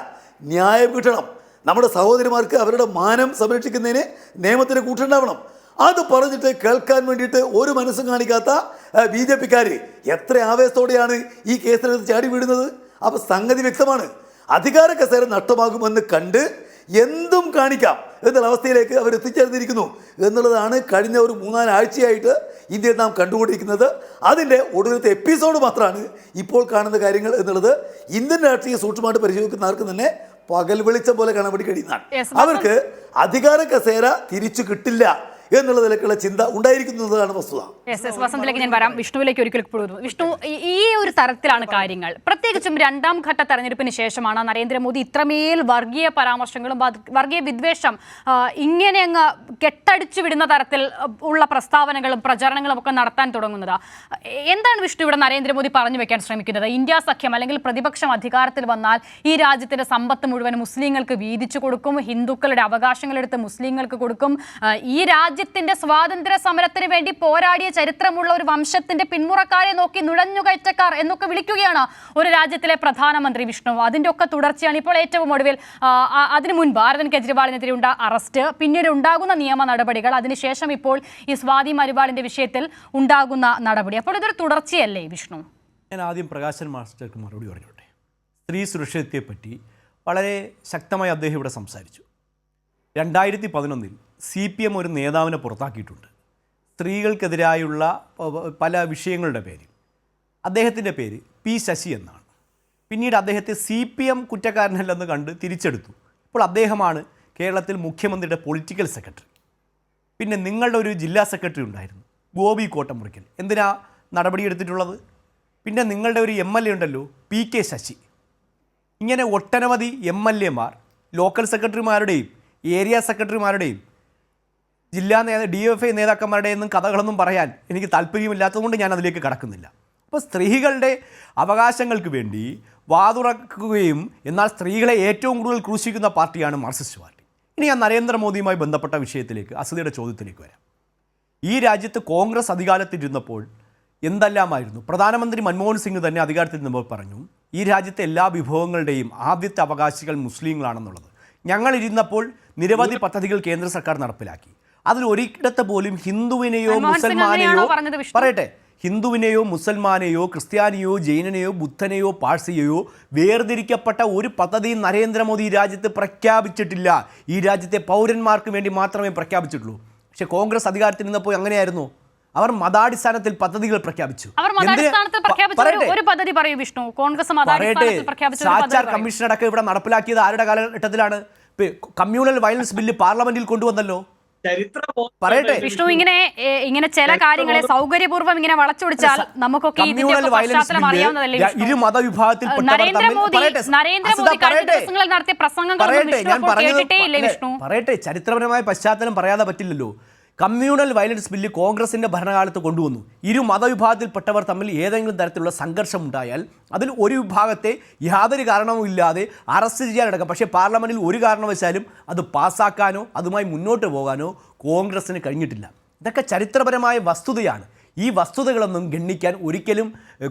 ന്യായം കിട്ടണം. നമ്മുടെ സഹോദരിമാർക്ക് അവരുടെ മാനം സംരക്ഷിക്കുന്നതിന് നിയമത്തിന് കൂട്ടുണ്ടാവണം. അത് പറഞ്ഞിട്ട് കേൾക്കാൻ വേണ്ടിയിട്ട് ഒരു മനസ്സും കാണിക്കാത്ത BJPക്കാർ എത്ര ആവേശത്തോടെയാണ് ഈ കേസിനകത്ത് ചാടി വീടുന്നത്. അപ്പോൾ സംഗതി വ്യക്തമാണ്, അധികാര കസേര നഷ്ടമാകുമെന്ന് കണ്ട് എന്തും കാണിക്കാം എന്നുള്ള അവസ്ഥയിലേക്ക് അവർ എത്തിച്ചേർന്നിരിക്കുന്നു എന്നുള്ളതാണ് കഴിഞ്ഞ ഒരു 3-4 ആഴ്ചയായിട്ട് ഇന്ത്യയിൽ നാം കണ്ടുകൊണ്ടിരിക്കുന്നത്. അതിൻ്റെ ഒടുവിലത്തെ എപ്പിസോഡ് മാത്രമാണ് ഇപ്പോൾ കാണുന്ന കാര്യങ്ങൾ എന്നുള്ളത് ഇന്ത്യൻ രാഷ്ട്രീയ സൂക്ഷ്മമായിട്ട് പരിശോധിക്കുന്ന ആർക്കും തന്നെ പകൽ വെളിച്ചം പോലെ കാണാൻ വേണ്ടി കഴിയുന്നതാണ്. അവർക്ക് അധികാര കസേര തിരിച്ചു കിട്ടില്ല എന്നുള്ളതിലേക്കുള്ള ചിന്ത ഉണ്ടായിരിക്കുന്നതാണ് വസ്തുത. വസന്തിലേക്ക് ഞാൻ വരാം. വിഷ്ണുവിലേക്ക് ഒരിക്കൽ പോകുന്നു. വിഷ്ണു, ഈ ഒരു തരത്തിലാണ് കാര്യങ്ങൾ. പ്രത്യേകിച്ചും 2ാം ഘട്ട തെരഞ്ഞെടുപ്പിന് ശേഷമാണ് നരേന്ദ്രമോദി ഇത്രമേൽ വർഗീയ പരാമർശങ്ങളും വർഗീയ വിദ്വേഷം ഇങ്ങനെ അങ്ങ് കെട്ടടിച്ചു വിടുന്ന തരത്തിൽ ഉള്ള പ്രസ്താവനകളും പ്രചരണങ്ങളും ഒക്കെ നടത്താൻ തുടങ്ങുന്നത്. എന്താണ് വിഷ്ണു ഇവിടെ നരേന്ദ്രമോദി പറഞ്ഞു വെക്കാൻ ശ്രമിക്കുന്നത്? ഇന്ത്യ സഖ്യം അല്ലെങ്കിൽ പ്രതിപക്ഷം അധികാരത്തിൽ വന്നാൽ ഈ രാജ്യത്തിന്റെ സമ്പത്ത് മുഴുവൻ മുസ്ലിങ്ങൾക്ക് വീതിച്ചു കൊടുക്കും, ഹിന്ദുക്കളുടെ അവകാശങ്ങളെടുത്ത് മുസ്ലിങ്ങൾക്ക് കൊടുക്കും, ഈ രാജ്യത്തിന്റെ സ്വാതന്ത്ര്യ സമരത്തിന് വേണ്ടി പോരാടിയ ചരിത്രമുള്ള ഒരു വംശത്തിന്റെ പിന്മുറക്കാരെ നോക്കി നുഴഞ്ഞുകയറ്റക്കാർ എന്നൊക്കെ വിളിക്കുകയാണ് ഒരു രാജ്യത്തിലെ പ്രധാനമന്ത്രി. വിഷ്ണു, അതിന്റെ ഒക്കെ തുടർച്ചയാണ് ഇപ്പോൾ ഏറ്റവും ഒടുവിൽ അതിനു മുൻപ് അരവിന്ദ് കെജ്രിവാളിനെതിരെ അറസ്റ്റ്, പിന്നീട് ഉണ്ടാകുന്ന നിയമ നടപടികൾ, അതിനുശേഷം ഇപ്പോൾ ഈ സ്വാതി മലിവാളിന്റെ വിഷയത്തിൽ ഉണ്ടാകുന്ന നടപടി. അപ്പോൾ ഇതൊരു തുടർച്ചയല്ലേ വിഷ്ണു? ഞാൻ ആദ്യം പ്രകാശൻ മാസ്റ്റർക്ക് മറുപടി പറഞ്ഞോട്ടെ. സ്ത്രീ സുരക്ഷിതത്വത്തെപ്പറ്റി വളരെ ശക്തമായി അദ്ദേഹം ഇവിടെ സംസാരിച്ചു. 2011 CPM ഒരു നേതാവിനെ പുറത്താക്കിയിട്ടുണ്ട് സ്ത്രീകൾക്കെതിരായുള്ള പല വിഷയങ്ങളുടെ പേരിൽ. അദ്ദേഹത്തിൻ്റെ പേര് P. ശശി എന്നാണ്. പിന്നീട് അദ്ദേഹത്തെ CPM കുറ്റക്കാരനല്ലെന്ന് കണ്ട് തിരിച്ചെടുത്തു. ഇപ്പോൾ അദ്ദേഹമാണ് കേരളത്തിൽ മുഖ്യമന്ത്രിയുടെ പൊളിറ്റിക്കൽ സെക്രട്ടറി. പിന്നെ നിങ്ങളുടെ ഒരു ജില്ലാ സെക്രട്ടറി ഉണ്ടായിരുന്നു, ഗോപി കോട്ടമുറിക്കൽ. എന്തിനാ നടപടിയെടുത്തിട്ടുള്ളത്? പിന്നെ നിങ്ങളുടെ ഒരു MLA ഉണ്ടല്ലോ, PK ശശി. ഇങ്ങനെ ഒട്ടനവധി MLAമാർ ലോക്കൽ സെക്രട്ടറിമാരുടെയും ഏരിയ സെക്രട്ടറിമാരുടെയും ജില്ലാ DFI നേതാക്കന്മാരുടെയൊന്നും കഥകളൊന്നും പറയാൻ എനിക്ക് താല്പര്യമില്ലാത്തതുകൊണ്ട് ഞാൻ അതിലേക്ക് കടക്കുന്നില്ല. അപ്പോൾ സ്ത്രീകളുടെ അവകാശങ്ങൾക്ക് വേണ്ടി വാതുറക്കുകയും എന്നാൽ സ്ത്രീകളെ ഏറ്റവും കൂടുതൽ ക്രൂശിക്കുന്ന പാർട്ടിയാണ് മാർക്സിസ്റ്റ് പാർട്ടി. ഇനി ഞാൻ നരേന്ദ്രമോദിയുമായി ബന്ധപ്പെട്ട വിഷയത്തിലേക്ക്, അസദിയുടെ ചോദ്യത്തിലേക്ക് വരാം. ഈ രാജ്യത്ത് കോൺഗ്രസ് അധികാരത്തിലിരുന്നപ്പോൾ എന്തെല്ലാമായിരുന്നു? പ്രധാനമന്ത്രി മൻമോഹൻ സിംഗ് തന്നെ അധികാരത്തിലിരുന്നപ്പോൾ പറഞ്ഞു ഈ രാജ്യത്തെ എല്ലാ വിഭവങ്ങളുടെയും ആദ്യത്തെ അവകാശികൾ മുസ്ലിങ്ങളാണെന്നുള്ളത്. ഞങ്ങളിരുന്നപ്പോൾ നിരവധി പദ്ധതികൾ കേന്ദ്ര സർക്കാർ നടപ്പിലാക്കി. അതിൽ ഒരിടത്ത് പോലും ഹിന്ദുവിനെയോ മുസൽമാനെയോ ക്രിസ്ത്യാനിയോ ജൈനനെയോ ബുദ്ധനെയോ പാഴ്സിയെയോ വേർതിരിക്കപ്പെട്ട ഒരു പദ്ധതിയും നരേന്ദ്രമോദി ഈ രാജ്യത്ത് പ്രഖ്യാപിച്ചിട്ടില്ല. ഈ രാജ്യത്തെ പൗരന്മാർക്ക് വേണ്ടി മാത്രമേ പ്രഖ്യാപിച്ചിട്ടുള്ളൂ. പക്ഷെ കോൺഗ്രസ് അധികാരത്തിൽ നിന്നപ്പോൾ അങ്ങനെയായിരുന്നു. അവർ മതാടിസ്ഥാനത്തിൽ പദ്ധതികൾ പ്രഖ്യാപിച്ചു. സാച്ചാർ കമ്മീഷൻ അടക്കം ഇവിടെ നടപ്പിലാക്കിയത് ആരുടെ കാലഘട്ടത്തിലാണ്? കമ്മ്യൂണൽ വയലൻസ് ബില്ല് പാർലമെന്റിൽ കൊണ്ടുവന്നല്ലോ. പറയട്ടെ വിഷ്ണു, ഇങ്ങനെ ചില കാര്യങ്ങളെ സൗകര്യപൂർവ്വം ഇങ്ങനെ വളച്ചൊടിച്ചാൽ നമുക്കൊക്കെ ഇരു മതവിഭാഗത്തിൽ നരേന്ദ്രമോദി കഴിഞ്ഞ ദിവസങ്ങളിൽ നടത്തിയ പ്രസംഗങ്ങൾ പറയട്ടെ. ചരിത്രപരമായ പശ്ചാത്തലം പറയാതെ പറ്റില്ലല്ലോ. കമ്മ്യൂണൽ വയലൻസ് ബില്ല് കോൺഗ്രസിൻ്റെ ഭരണകാലത്ത് കൊണ്ടുവന്നു. ഇരു മതവിഭാഗത്തിൽപ്പെട്ടവർ തമ്മിൽ ഏതെങ്കിലും തരത്തിലുള്ള സംഘർഷം ഉണ്ടായാൽ അതിൽ ഒരു വിഭാഗത്തെ യാതൊരു കാരണവും ഇല്ലാതെ അറസ്റ്റ് ചെയ്യാനടക്കം. പക്ഷേ പാർലമെൻറ്റിൽ ഒരു കാരണവശാലും അത് പാസ്സാക്കാനോ അതുമായി മുന്നോട്ട് പോകാനോ കോൺഗ്രസ്സിന് കഴിഞ്ഞിട്ടില്ല. ഇതൊക്കെ ചരിത്രപരമായ വസ്തുതയാണ്. ഈ വസ്തുതകളൊന്നും ഗണ്ണിക്കാൻ ഒരിക്കലും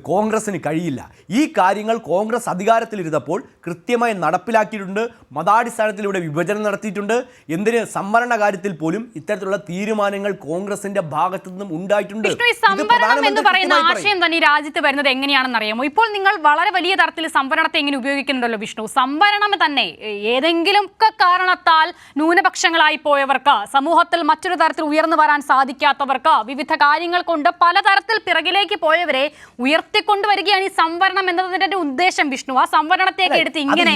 കോൺഗ്രസ്സിന് കഴിയില്ല. ഈ കാര്യങ്ങൾ കോൺഗ്രസ് അധികാരത്തിലിരുന്നപ്പോൾ കൃത്യമായി നടപ്പിലാക്കിയിട്ടുണ്ട്. മതാടിസ്ഥാനത്തിലൂടെ വിഭജനം നടത്തിയിട്ടുണ്ട്. എന്തിന് സംവരണ കാര്യത്തിൽ പോലും ഇത്തരത്തിലുള്ള തീരുമാനങ്ങൾ കോൺഗ്രസിന്റെ ഭാഗത്തു നിന്നും ഉണ്ടായിട്ടുണ്ട്. സംവരണം എന്ന് പറയുന്ന ആശയം തന്നെ ഈ രാജ്യത്ത് വരുന്നത് എങ്ങനെയാണെന്ന് അറിയാമോ? ഇപ്പോൾ നിങ്ങൾ വളരെ വലിയ തരത്തിൽ സംവരണത്തെ എങ്ങനെ ഉപയോഗിക്കുന്നുണ്ടല്ലോ വിഷ്ണു. സംവരണം തന്നെ ഏതെങ്കിലും കാരണത്താൽ ന്യൂനപക്ഷങ്ങളായി പോയവർക്ക്, സമൂഹത്തിൽ മറ്റൊരു തരത്തിൽ ഉയർന്നു വരാൻ സാധിക്കാത്തവർക്ക്, വിവിധ കാര്യങ്ങൾ കൊണ്ട് പലതരത്തിൽ പിറകിലേക്ക് പോയവരെ ഉയർത്തിക്കൊണ്ടുവരികയാണ് ഈ സംവരണം എന്നതിന്റെ ഉദ്ദേശം വിഷ്ണു. ആ സംവരണത്തേക്ക് എടുത്ത് ഇങ്ങനെ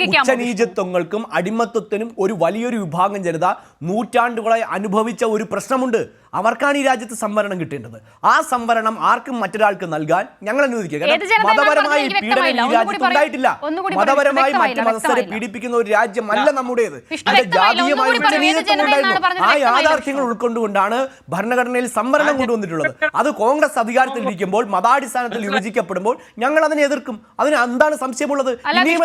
ഉച്ചനീചത്വങ്ങൾക്കും അടിമത്വത്തിനും ഒരു വലിയൊരു വിഭാഗം ജനത നൂറ്റാണ്ടുകളായി അനുഭവിച്ച ഒരു പ്രശ്നമുണ്ട്. അവർക്കാണ് ഈ രാജ്യത്ത് സംവരണം കിട്ടേണ്ടത്. ആ സംവരണം ആർക്കും മറ്റൊരാൾക്ക് നൽകാൻ ഞങ്ങൾ അനുവദിക്കുക. മതപരമായി പീഡനം ഈ രാജ്യത്ത് ഉണ്ടായിട്ടില്ല. മതപരമായി മറ്റു മതസ്ഥരെ പീഡിപ്പിക്കുന്ന ഒരു രാജ്യമല്ല നമ്മുടേത്. അത് ജാതീയമായ ഉച്ചനീചത്വം ഉണ്ടായിരുന്നു. ആ യാഥാർത്ഥ്യങ്ങൾ ഉൾക്കൊണ്ടുകൊണ്ടാണ് ഭരണഘടനയിൽ സംവരണം കൊണ്ടുവന്നിട്ടുള്ളത്. അത് കോൺഗ്രസ് അധികാരത്തിലിരിക്കുമ്പോൾ മതാടിസ്ഥാനത്തിൽ വിഭജിക്കപ്പെടുമ്പോൾ ഞങ്ങൾ അതിനെ എതിർക്കും. അതിന് എന്താണ് സംശയമുള്ളത്? ഇനിയും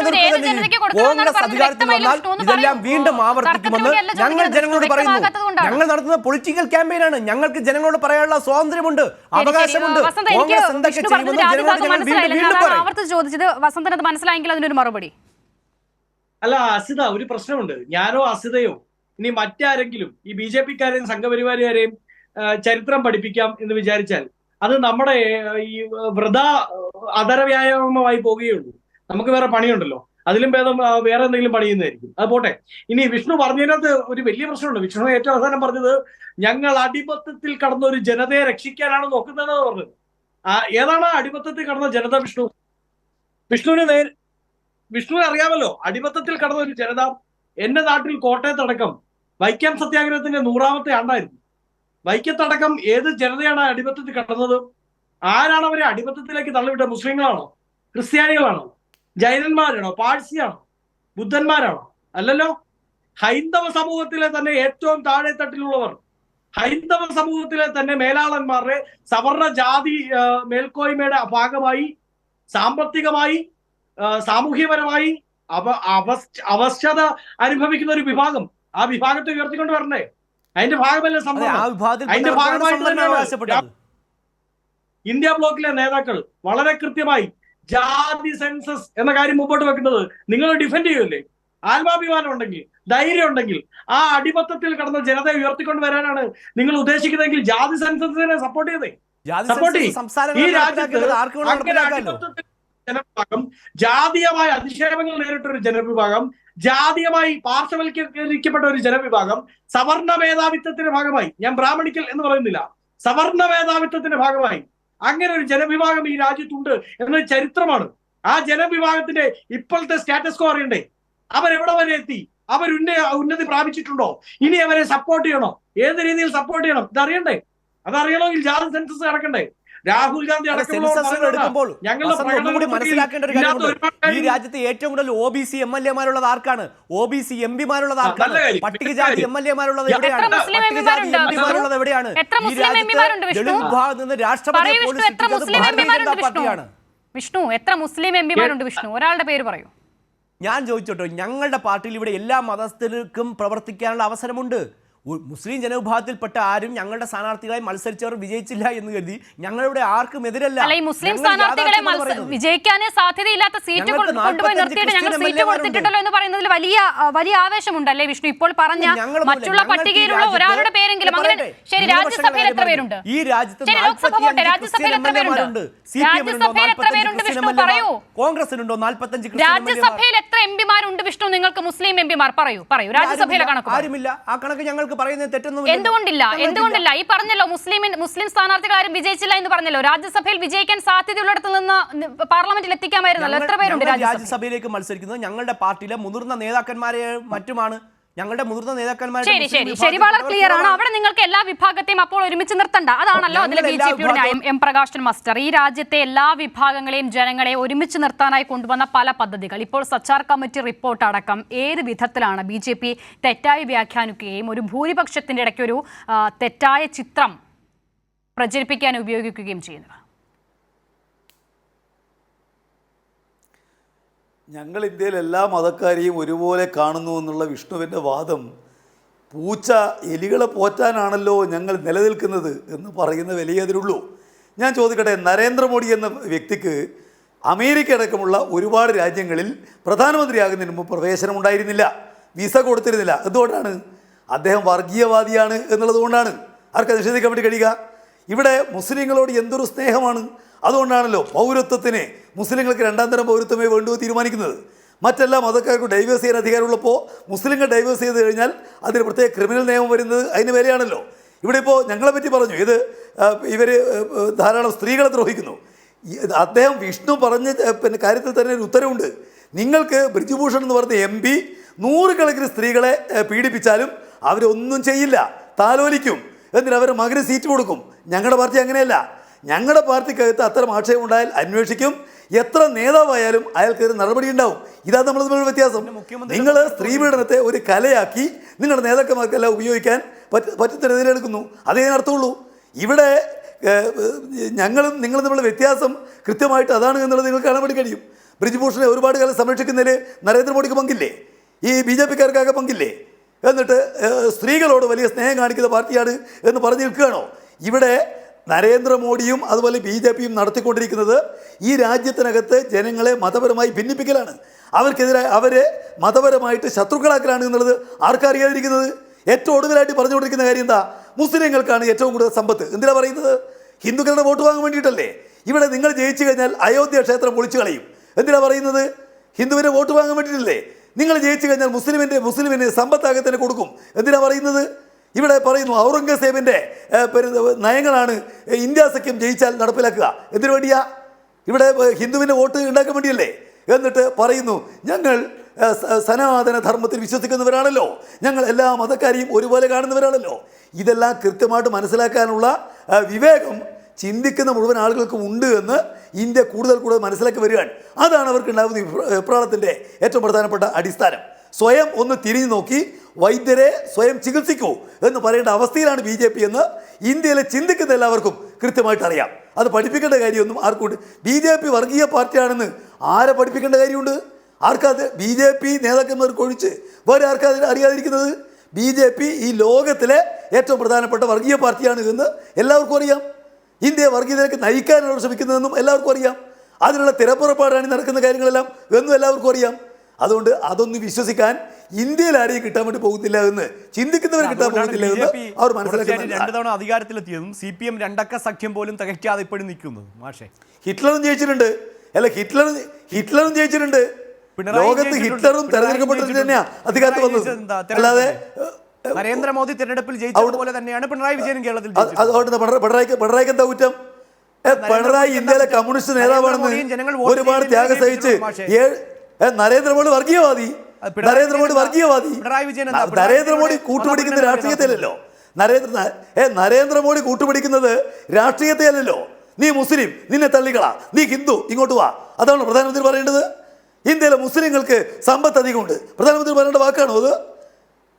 കോൺഗ്രസ് അധികാരത്തിൽ വന്നാൽ ഇതെല്ലാം വീണ്ടും ആവർത്തിക്കുമെന്ന് ഞങ്ങൾ ജനങ്ങളോട് പറയുന്നു. ഞങ്ങൾ നടത്തുന്ന പൊളിറ്റിക്കൽ ക്യാമ്പയിനാണ്. ഞങ്ങൾക്ക് ജനങ്ങളോട് പറയാനുള്ള സ്വാതന്ത്ര്യമുണ്ട്, അവകാശമുണ്ട്. കോൺഗ്രസ് എന്തൊക്കെ ചെയ്യുമെന്ന് ജനങ്ങളോട് ഞങ്ങൾ വീണ്ടും പറയും. ചോദിച്ചത് വസന്തനത് മനസ്സിലായെങ്കിൽ അതിനൊരു മറുപടി. അല്ല അസിത, ഒരു പ്രശ്നമുണ്ട്. ഞാനോ അസിതയോ ഇനി മറ്റാരെങ്കിലും ഈ BJP-ക്കാരെയും സംഘപരിവാരുകാരെയും ചരിത്രം പഠിപ്പിക്കാം എന്ന് വിചാരിച്ചാൽ അത് നമ്മുടെ ഈ വൃഥാ അതരവ്യായാമമായി പോവുകയുള്ളൂ. നമുക്ക് വേറെ പണിയുണ്ടല്ലോ. അതിലും ഭേദം വേറെ എന്തെങ്കിലും പണി ചെയ്യുന്നതായിരിക്കും. അത് പോട്ടെ. ഇനി വിഷ്ണു പറഞ്ഞതിനകത്ത് ഒരു വലിയ പ്രശ്നമുണ്ട്. വിഷ്ണു ഏറ്റവും അവസാനം പറഞ്ഞത് ഞങ്ങൾ അടിമത്തത്തിൽ കടന്ന ഒരു ജനതയെ രക്ഷിക്കാനാണ് നോക്കുന്നതെന്ന് പറഞ്ഞത്. ഏതാണ് അടിമത്തത്തിൽ കടന്ന ജനത? വിഷ്ണുവിനെ അറിയാമല്ലോ. അടിമത്തത്തിൽ കടന്ന ഒരു ജനത എന്റെ നാട്ടിൽ കോട്ടയത്തടക്കം വൈക്കം സത്യാഗ്രഹത്തിന്റെ 100ാമത്തെ ആണ്ടായിരുന്നു. വൈക്കത്തടക്കം ഏത് ജനതയാണ് അടിമത്തത്തിൽ കടന്നത്? ആരാണ് അവരെ അടിമത്തത്തിലേക്ക് തള്ളിവിട്ടത്? മുസ്ലിങ്ങളാണോ? ക്രിസ്ത്യാനികളാണോ? ജൈനന്മാരാണോ? പാഴ്സിയാണോ? ബുദ്ധന്മാരാണോ? അല്ലല്ലോ. ഹൈന്ദവ സമൂഹത്തിലെ തന്നെ ഏറ്റവും താഴെത്തട്ടിലുള്ളവർ, ഹൈന്ദവ സമൂഹത്തിലെ തന്നെ മേലാളന്മാരുടെ സവർണ ജാതി മേൽക്കോയ്മയുടെ ഭാഗമായി സാമ്പത്തികമായി സാമൂഹ്യപരമായി അവശത അനുഭവിക്കുന്ന ഒരു വിഭാഗം, ആ വിഭാഗത്തെ ഉയർത്തിക്കൊണ്ട് വരണ്ടേ? അതിന്റെ ഭാഗമല്ലേ സംഭവം? അതിന്റെ ഭാഗമായിട്ട് ഇന്ത്യ ബ്ലോക്കിലെ നേതാക്കൾ വളരെ കൃത്യമായി ജാതി സെൻസസ് എന്ന കാര്യം മുമ്പോട്ട് വെക്കുന്നത് നിങ്ങൾ ഡിഫെൻഡ് ചെയ്യുമല്ലേ? ആത്മാഭിമാനം ഉണ്ടെങ്കിൽ, ധൈര്യം ഉണ്ടെങ്കിൽ ആ അടിമത്തത്തിൽ കടന്ന ജനതയെ ഉയർത്തിക്കൊണ്ട് വരാനാണ് നിങ്ങൾ ഉദ്ദേശിക്കുന്നതെങ്കിൽ ജാതി സെൻസസിനെ സപ്പോർട്ട് ചെയ്തേ. ഈ രാജ്യത്ത് ജനവിഭാഗം, ജാതീയമായ അധിക്ഷേപങ്ങൾ നേരിട്ടൊരു ജനവിഭാഗം, ജാതീയമായി പാർശ്വവൽക്കരിക്കപ്പെട്ട ഒരു ജനവിഭാഗം സവർണ മേധാവിത്വത്തിന്റെ ഭാഗമായി, ഞാൻ ബ്രാഹ്മണിക്കൽ എന്ന് പറയുന്നില്ല, സവർണ മേധാവിത്വത്തിന്റെ ഭാഗമായി അങ്ങനെ ഒരു ജനവിഭാഗം ഈ രാജ്യത്തുണ്ട് എന്ന ചരിത്രമാണ്. ആ ജനവിഭാഗത്തിന്റെ ഇപ്പോഴത്തെ സ്റ്റാറ്റസ് കോ അറിയണ്ടേ? അവരെവിടെ വരെ എത്തി? അവർ ഉന്നതി പ്രാപിച്ചിട്ടുണ്ടോ? ഇനി അവരെ സപ്പോർട്ട് ചെയ്യണോ? ഏത് രീതിയിൽ സപ്പോർട്ട് ചെയ്യണം? ഇതറിയണ്ടേ? അതറിയണമെങ്കിൽ ജാതി സെൻസസ് നടക്കണ്ടേ? രാഹുൽ ഗാന്ധി എടുക്കുമ്പോൾ മനസ്സിലാക്കേണ്ട ഒരു കാര്യമുണ്ട്. ഈ രാജ്യത്ത് ഏറ്റവും കൂടുതൽ OBC MLA-മാരുള്ളത് ആർക്കാണ്? OBC MP-മാരുള്ളത് ആർക്കാണ്? പട്ടികജാതി MLA-മാരുള്ളത് എവിടെയാണ്? പട്ടികജാതി MP-മാരുള്ളത് എവിടെയാണ്? ഈ രാജ്യത്ത് ദളിത് വിഭാഗത്തിൽ നിന്ന് രാഷ്ട്രപതിയെ പാർട്ടിയാണ്. വിഷ്ണു, എത്ര മുസ്ലിം MP-മാരുണ്ട് വിഷ്ണു? ഒരാളുടെ പേര് പറയൂ. ഞാൻ ചോദിച്ചോട്ടോ, ഞങ്ങളുടെ പാർട്ടിയിൽ ഇവിടെ എല്ലാ മതസ്ഥർക്കും പ്രവർത്തിക്കാനുള്ള അവസരമുണ്ട്. മുസ്ലിം ജനവിഭാഗത്തിൽപ്പെട്ട ആരും ഞങ്ങളുടെ സ്ഥാനാർത്ഥികളായി മത്സരിച്ചവർ വിജയിച്ചില്ല എന്ന് കരുതി ഞങ്ങളിവിടെ ആർക്കും എതിരല്ല. മുസ്ലിം സ്ഥാനാർത്ഥികളെ വിജയിക്കാനേ സാധ്യതയില്ലാത്ത സീറ്റ് കൊണ്ടുപോയി നിർത്തിയിട്ട് ഞങ്ങൾ സീറ്റ് കൊടുത്തിട്ടുണ്ടല്ലോ എന്ന് പറയുന്നതിൽ വലിയ ആവേശമുണ്ടല്ലേ വിഷ്ണു? ഇപ്പോൾ പറഞ്ഞ മറ്റുള്ള പട്ടികയിലുള്ള ഒരാളുടെ പേരെങ്കിലും അങ്ങനെ. ശരി, രാജ്യസഭയിൽ എത്ര പേരുണ്ട്? ഈ രാജ്യത്ത് ലോക്സഭ പോട്ടെ, രാജ്യസഭയിൽ എത്ര പേരുണ്ട്? രാജ്യസഭയിൽ എത്ര പേരുണ്ട് വിഷ്ണു? പറയൂ. കോൺഗ്രസിനുണ്ടോ 45? രാജ്യസഭയിൽ എത്ര MP-മാരുണ്ട് വിഷ്ണു? നിങ്ങൾക്ക് മുസ്ലിം MP-മാർ പറയൂ. രാജ്യസഭയിലെ കണക്ക് ആരുമില്ല. ആ കണക്ക് ഞങ്ങൾക്ക് പറയുന്നത് തെറ്റൊന്നും എന്തുകൊണ്ടില്ല? ഈ പറഞ്ഞല്ലോ മുസ്ലിം സ്ഥാനാർത്ഥികൾ ആരും വിജയിച്ചില്ല എന്ന് പറഞ്ഞല്ലോ. രാജ്യസഭയിൽ വിജയിക്കാൻ സാധ്യതയുള്ളിടത്ത് നിന്ന് പാർലമെന്റിൽ എത്തിക്കാമായിരുന്നല്ലോ. എത്ര പേരുണ്ട് രാജ്യസഭയിലേക്ക് മത്സരിക്കുന്നത്? ഞങ്ങളുടെ പാർട്ടിയിലെ മുതിർന്ന നേതാക്കന്മാരെ മറ്റുമാണ്. ഞങ്ങളുടെ മുതിർന്ന നേതാക്കന്മാർ ശരി, വളരെ ക്ലിയർ ആണ്. അവിടെ നിങ്ങൾക്ക് എല്ലാ വിഭാഗത്തെയും അപ്പോൾ ഒരുമിച്ച് നിർത്തണ്ട. അതാണല്ലോ അതിലെ BJP-യുടെ ന്യായം. M. പ്രകാശൻ മാസ്റ്റർ, ഈ രാജ്യത്തെ എല്ലാ വിഭാഗങ്ങളെയും ജനങ്ങളെ ഒരുമിച്ച് നിർത്താനായി കൊണ്ടുവന്ന പല പദ്ധതികൾ, ഇപ്പോൾ സച്ചാർ കമ്മിറ്റി റിപ്പോർട്ട് അടക്കം ഏത് വിധത്തിലാണ് BJP തെറ്റായി വ്യാഖ്യാനിക്കുകയും ഒരു ഭൂരിപക്ഷത്തിന്റെ ഇടയ്ക്കൊരു തെറ്റായ ചിത്രം പ്രചരിപ്പിക്കാൻ ഉപയോഗിക്കുകയും ചെയ്യുന്നത്? ഞങ്ങൾ ഇന്ത്യയിൽ എല്ലാ മതക്കാരെയും ഒരുപോലെ കാണുന്നു എന്നുള്ള വിഷ്ണുവിൻ്റെ വാദം പൂച്ച എലികളെ പോറ്റാനാണല്ലോ ഞങ്ങൾ നിലനിൽക്കുന്നത് എന്ന് പറയുന്ന വിലയേ അതിനുള്ളൂ. ഞാൻ ചോദിക്കട്ടെ, നരേന്ദ്രമോദി എന്ന വ്യക്തിക്ക് അമേരിക്ക അടക്കമുള്ള ഒരുപാട് രാജ്യങ്ങളിൽ പ്രധാനമന്ത്രിയാകുന്നതിന് മുമ്പ് പ്രവേശനം ഉണ്ടായിരുന്നില്ല, വിസ കൊടുത്തിരുന്നില്ല. എന്തുകൊണ്ടാണ്? അദ്ദേഹം വർഗീയവാദിയാണ് എന്നുള്ളത് കൊണ്ടാണ്. ആർക്കാ നിഷേധിക്കാൻ വേണ്ടി കഴിയുക? ഇവിടെ മുസ്ലിങ്ങളോട് എന്തൊരു സ്നേഹമാണ്. അതുകൊണ്ടാണല്ലോ പൗരത്വത്തിന് മുസ്ലിങ്ങൾക്ക് 2ാം തരം പൗരത്വമേ വേണ്ടു തീരുമാനിക്കുന്നത്. മറ്റെല്ലാ മതക്കാർക്കും ഡൈവേഴ്സ് ചെയ്യാൻ അധികാരമുള്ളപ്പോൾ മുസ്ലിങ്ങൾ ഡൈവേഴ്സ് ചെയ്ത് കഴിഞ്ഞാൽ അതിന് പ്രത്യേക ക്രിമിനൽ നിയമം വരുന്നത് അതിന് വരെയാണല്ലോ. ഇവിടെ ഇപ്പോൾ ഞങ്ങളെ പറ്റി പറഞ്ഞു, ഇത് ഇവർ ധാരാളം സ്ത്രീകളെ ദ്രോഹിക്കുന്നു. അദ്ദേഹം വിഷ്ണു പറഞ്ഞ കാര്യത്തിൽ തന്നെ ഒരു ഉത്തരവുണ്ട്. നിങ്ങൾക്ക് ബ്രിജുഭൂഷൺ എന്ന് പറഞ്ഞ MP 100 കണക്കിന് സ്ത്രീകളെ പീഡിപ്പിച്ചാലും അവരൊന്നും ചെയ്യില്ല, താലോലിക്കും. എന്നിട്ട് അവരുടെ മകന് സീറ്റ് കൊടുക്കും. ഞങ്ങളുടെ പാർട്ടി അങ്ങനെയല്ല. ഞങ്ങളുടെ പാർട്ടിക്കകത്ത് അത്തരം ആക്ഷേപം ഉണ്ടായാൽ അന്വേഷിക്കും. എത്ര നേതാവായാലും അയാൾക്കൊരു നടപടി ഉണ്ടാവും. ഇതാണ് നമ്മൾ തമ്മിലുള്ള വ്യത്യാസം. നിങ്ങൾ സ്ത്രീ പീഡനത്തെ ഒരു കലയാക്കി നിങ്ങളുടെ നേതാക്കന്മാർക്കെല്ലാം ഉപയോഗിക്കാൻ പറ്റുന്നതിലെടുക്കുന്നു. അതേ അർത്ഥമുള്ളൂ. ഇവിടെ ഞങ്ങളും നിങ്ങളും തമ്മിലുള്ള വ്യത്യാസം കൃത്യമായിട്ട് അതാണ് എന്നുള്ളത് നിങ്ങൾക്ക് കാണാൻ വേണ്ടി കഴിയും. ബ്രിജ്ഭൂഷണെ ഒരുപാട് കാലം സംരക്ഷിക്കുന്നതിൽ നരേന്ദ്രമോദിക്ക് പങ്കില്ലേ? ഈ BJP-ക്കാർക്കൊക്കെ പങ്കില്ലേ? എന്നിട്ട് സ്ത്രീകളോട് വലിയ സ്നേഹം കാണിക്കുന്ന പാർട്ടിയാണ് എന്ന് പറഞ്ഞു നിൽക്കുകയാണോ? ഇവിടെ നരേന്ദ്രമോദിയും അതുപോലെ BJP-യും നടത്തിക്കൊണ്ടിരിക്കുന്നത് ഈ രാജ്യത്തിനകത്ത് ജനങ്ങളെ മതപരമായി ഭിന്നിപ്പിക്കലാണ്. അവർക്കെതിരെ അവരെ മതപരമായിട്ട് ശത്രുക്കളാക്കലാണ് എന്നുള്ളത് ആർക്കറിയാതിരിക്കുന്നത്? ഏറ്റവും ഒടുവിലായിട്ട് പറഞ്ഞുകൊണ്ടിരിക്കുന്ന കാര്യം എന്താ? മുസ്ലിങ്ങൾക്കാണ് ഏറ്റവും കൂടുതൽ സമ്പത്ത്. എന്തിനാണ് പറയുന്നത്? ഹിന്ദുക്കളുടെ വോട്ട് വാങ്ങാൻ വേണ്ടിയിട്ടല്ലേ? ഇവിടെ നിങ്ങൾ ജയിച്ചു കഴിഞ്ഞാൽ അയോധ്യ ക്ഷേത്രം പൊളിച്ചു കളയും. എന്തിനാണ് പറയുന്നത്? ഹിന്ദുവിനെ വോട്ട് വാങ്ങാൻ വേണ്ടിയിട്ടില്ലേ? നിങ്ങൾ ജയിച്ചു കഴിഞ്ഞാൽ മുസ്ലിമിന് സമ്പത്താകത്തിന് കൊടുക്കും. എന്തിനാണ് പറയുന്നത്? ഇവിടെ പറയുന്നു ഔറംഗസേബിൻ്റെ നയങ്ങളാണ് ഇന്ത്യ സഖ്യം ജയിച്ചാൽ നടപ്പിലാക്കുക. എന്തിനു വേണ്ടിയാ? ഇവിടെ ഹിന്ദുവിൻ്റെ വോട്ട് ഉണ്ടാക്കാൻ വേണ്ടിയല്ലേ? എന്നിട്ട് പറയുന്നു ഞങ്ങൾ സനാതന ധർമ്മത്തിൽ വിശ്വസിക്കുന്നവരാണല്ലോ, ഞങ്ങൾ എല്ലാ മതക്കാരെയും ഒരുപോലെ കാണുന്നവരാണല്ലോ. ഇതെല്ലാം കൃത്യമായിട്ട് മനസ്സിലാക്കാനുള്ള വിവേകം ചിന്തിക്കുന്ന മുഴുവൻ ആളുകൾക്കും ഉണ്ട് എന്ന് ഇന്ത്യ കൂടുതൽ മനസ്സിലാക്കി വരികയാണ്. അതാണ് അവർക്ക് ഉണ്ടാകുന്ന വിപ്ലവത്തിൻ്റെ ഏറ്റവും പ്രധാനപ്പെട്ട അടിസ്ഥാനം. സ്വയം ഒന്ന് തിരിഞ്ഞു നോക്കി വൈദ്യരെ സ്വയം ചികിത്സിക്കൂ എന്ന് പറയേണ്ട അവസ്ഥയിലാണ് BJP എന്ന് ഇന്ത്യയിലെ ചിന്തിക്കുന്ന എല്ലാവർക്കും കൃത്യമായിട്ട് അറിയാം. അത് പഠിപ്പിക്കേണ്ട കാര്യമൊന്നും ആർക്കുണ്ട്? BJP വർഗീയ പാർട്ടിയാണെന്ന് ആരെ പഠിപ്പിക്കേണ്ട കാര്യമുണ്ട്? ആർക്കത്? BJP നേതാക്കന്മാർക്ക് ഒഴിച്ച് വേറെ ആർക്കാ അറിയാതിരിക്കുന്നത്? BJP ഈ ലോകത്തിലെ ഏറ്റവും പ്രധാനപ്പെട്ട വർഗീയ പാർട്ടിയാണ് എന്ന് എല്ലാവർക്കും അറിയാം. ഇന്ത്യയെ വർഗീയതയിലേക്ക് നയിക്കാനാണ് ശ്രമിക്കുന്നതെന്നും എല്ലാവർക്കും അറിയാം. അതിനുള്ള തിരപ്പുറപ്പാടാണ് നടക്കുന്ന കാര്യങ്ങളെല്ലാം എന്നും എല്ലാവർക്കും അറിയാം. അതുകൊണ്ട് അതൊന്നും വിശ്വസിക്കാൻ ഇന്ത്യയിൽ ആരെയും കിട്ടാൻ വേണ്ടി പോകുന്നില്ല എന്ന് ചിന്തിക്കുന്നവർ കിട്ടാൻ പോകുന്നില്ല എന്ന് അവർ മനസ്സിലാക്കുന്നത്. 2 തവണ അധികാരത്തിലെത്തിയതും CPM 2 അക്ക സഖ്യം പോലും തികയ്ക്കാതെ ഇപ്പോഴും നിൽക്കുന്നത്. മാഷേ, ഹിറ്റ്ലറും ജയിച്ചിട്ടുണ്ട്. അല്ല, ഹിറ്റ്ലറും ജയിച്ചിട്ടുണ്ട്. ലോകത്ത് ഹിറ്റ്ലറും തെരഞ്ഞെടുക്കപ്പെട്ടിട്ട് തന്നെയാണ് അധികാരത്തിൽ വന്നത്. അല്ലാതെ നരേന്ദ്രമോദി തെരഞ്ഞെടുപ്പിൽ ജയിച്ചതുപോലെ തന്നെയാണ് പിണറായി വിജയനും കേരളത്തിൽ. അതുകൊണ്ട് പിണറായിക്ക് എന്താ കുറ്റം? പിണറായി ഇന്ത്യയിലെ കമ്മ്യൂണിസ്റ്റ് നേതാവാണെന്ന് ഒരുപാട് ത്യാഗം സഹിച്ച് നരേന്ദ്രമോദി വർഗീയവാദി. നരേന്ദ്രമോദി കൂട്ടുപിടിക്കുന്ന രാഷ്ട്രീയത്തിലല്ലോ. നരേന്ദ്രമോദി കൂട്ടുപിടിക്കുന്നത് രാഷ്ട്രീയത്തെയല്ലോ. നീ മുസ്ലിം, നിന്നെ തള്ളിക്കളാ, നീ ഹിന്ദു, ഇങ്ങോട്ട് വാ. അതാണ് പ്രധാനമന്ത്രി പറയേണ്ടത്. ഇന്ത്യയിലെ മുസ്ലിങ്ങൾക്ക് സമ്പത്ത് അധികമുണ്ട്. പ്രധാനമന്ത്രി പറയേണ്ട വാക്കാണോ അത്?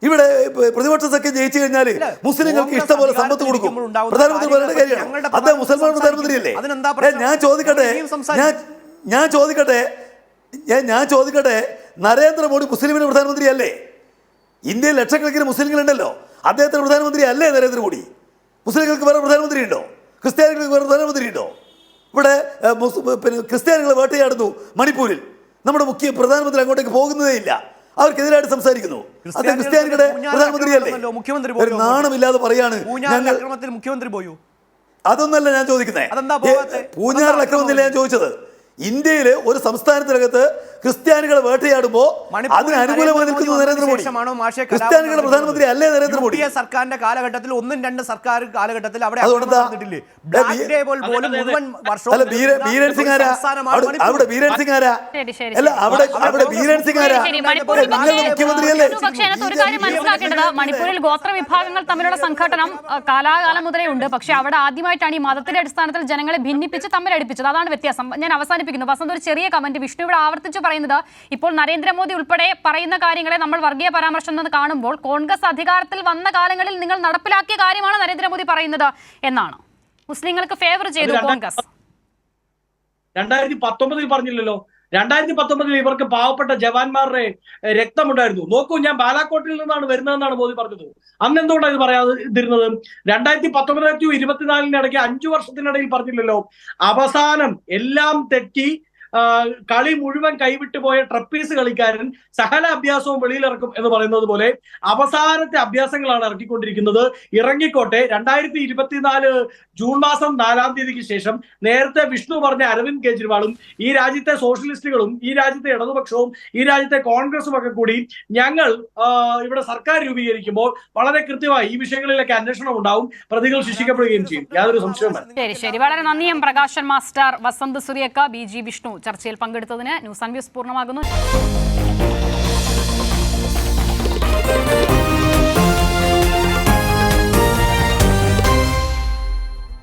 ഇവിടെ പ്രതിപക്ഷ സഖ്യം ജയിച്ചു കഴിഞ്ഞാൽ മുസ്ലിങ്ങൾക്ക് ഇഷ്ടംപോലെ സമ്പത്ത് കൊടുക്കും. പ്രധാനമന്ത്രി പറയേണ്ട കാര്യമാണ്. അദ്ദേഹം മുസൽമാൻ പ്രധാനമന്ത്രിയല്ലേ? ഞാൻ ചോദിക്കട്ടെ നരേന്ദ്രമോദി മുസ്ലിമിന് പ്രധാനമന്ത്രി അല്ലേ? ഇന്ത്യയിൽ ലക്ഷക്കണക്കിന് മുസ്ലിങ്ങളുണ്ടല്ലോ. അദ്ദേഹത്തിന് പ്രധാനമന്ത്രി അല്ലേ നരേന്ദ്രമോദി? മുസ്ലിങ്ങൾക്ക് വേറെ പ്രധാനമന്ത്രി ഉണ്ടോ? ക്രിസ്ത്യാനികൾക്ക് വേറെ പ്രധാനമന്ത്രി ഉണ്ടോ? ഇവിടെ ക്രിസ്ത്യാനികൾ വേട്ടയാടുന്നു മണിപ്പൂരിൽ. നമ്മുടെ പ്രധാനമന്ത്രി അങ്ങോട്ടേക്ക് പോകുന്നതേ ഇല്ല. അവർക്കെതിരായിട്ട് സംസാരിക്കുന്നു. അദ്ദേഹം ക്രിസ്ത്യാനികളുടെ പ്രധാനമന്ത്രിയല്ലേ? നാണമില്ലാതെ പറയാണ് മുഖ്യമന്ത്രി പോയോ? അതൊന്നല്ല ഞാൻ ചോദിക്കുന്നത്. പൂഞ്ഞാറിൽ അക്രമമൊന്നുമില്ല ഞാൻ ചോദിച്ചത്. ഇന്ത്യയിലെ ഒരു സംസ്ഥാനത്തിനകത്ത് ക്രിസ്ത്യാനികളെ വേട്ടയാടുമ്പോൾ അതിന് അനുകൂലമായി നിൽക്കുന്നത് നരേന്ദ്രമോദി. ക്രിസ്ത്യാനികളുടെ പ്രധാനമന്ത്രി അല്ലേ നരേന്ദ്രമോദി? സർക്കാരിന്റെ കാലഘട്ടത്തിൽ 1-2 സർക്കാർ കാലഘട്ടത്തിൽ അവിടെ മണിപ്പൂരിൽ ഗോത്ര വിഭാഗങ്ങൾ തമ്മിലുള്ള സംഘടനം കാലാകാലം മുതലേ ഉണ്ട്. പക്ഷെ അവിടെ ആദ്യമായിട്ടാണ് ഈ മതത്തിന്റെ അടിസ്ഥാനത്തിൽ ജനങ്ങളെ ഭിന്നിപ്പിച്ച് തമ്മിലടിപ്പിച്ചത്. അതാണ് വ്യത്യാസം. ഞാൻ അവസാനിപ്പിക്കുന്നു. വസന്ത്, ഒരു ചെറിയ കമന്റ്. വിഷ്ണു ഇവിടെ ആവർത്തിച്ച് പറയുന്നത് ഇപ്പോൾ നരേന്ദ്രമോദി ഉൾപ്പെടെ പറയുന്ന കാര്യങ്ങളെ നമ്മൾ വർഗീയ പരാമർശം എന്ന് കാണുമ്പോൾ കോൺഗ്രസ് അധികാരത്തിൽ വന്ന കാലങ്ങളിൽ നിങ്ങൾ നടപ്പിലാക്കിയ കാര്യമാണ് നരേന്ദ്രമോദി പറയുന്നത് എന്നാണ്. മുസ്ലിങ്ങൾക്ക് ഫേവർ ചെയ്തു കോൺഗ്രസ്. 2019 പറഞ്ഞില്ലല്ലോ. 2019 ഇവർക്ക് പാവപ്പെട്ട ജവാന്മാരുടെ രക്തമുണ്ടായിരുന്നു. നോക്കൂ, ഞാൻ ബാലാക്കോട്ടിൽ നിന്നാണ് വരുന്നതെന്നാണ് മോദി പറഞ്ഞത്. അന്ന് എന്തുകൊണ്ടാണ് ഇത് പറയാതിരുന്നത്? 2019 to 2024 5 വർഷത്തിനിടയിൽ പറഞ്ഞില്ലല്ലോ. അവസാനം എല്ലാം തെറ്റി കളി മുഴുവൻ കൈവിട്ടു പോയ ട്രപ്പീസ് കളിക്കാരൻ സകല അഭ്യാസവും വെളിയിലിറക്കും എന്ന് പറയുന്നത് പോലെ അവസാനത്തെ അഭ്യാസങ്ങളാണ് ഇറക്കിക്കൊണ്ടിരിക്കുന്നത്. ഇറങ്ങിക്കോട്ടെ. 2024 ജൂൺ മാസം 4-ാം തീയതിക്ക് ശേഷം നേരത്തെ വിഷ്ണു പറഞ്ഞ അരവിന്ദ് കെജ്രിവാളും ഈ രാജ്യത്തെ സോഷ്യലിസ്റ്റുകളും ഈ രാജ്യത്തെ ഇടതുപക്ഷവും ഈ രാജ്യത്തെ കോൺഗ്രസും ഒക്കെ കൂടി ഞങ്ങൾ ഇവിടെ സർക്കാർ രൂപീകരിക്കുമ്പോൾ വളരെ കൃത്യമായി ഈ വിഷയങ്ങളിലൊക്കെ അന്വേഷണം ഉണ്ടാവും, പ്രതികൾ ശിക്ഷിക്കപ്പെടുകയും ചെയ്യും. യാതൊരു സംശയവുമില്ല. ശരി, വളരെ നന്ദി എം പ്രകാശൻ മാസ്റ്റർ, വസന്ത് സുറിയക്ക, BG വിഷ്ണു ചർച്ചയിൽ പങ്കെടുത്തതിന്. ന്യൂസ് ആൻഡ് വ്യൂസ് പൂർണ്ണമാകുന്നു.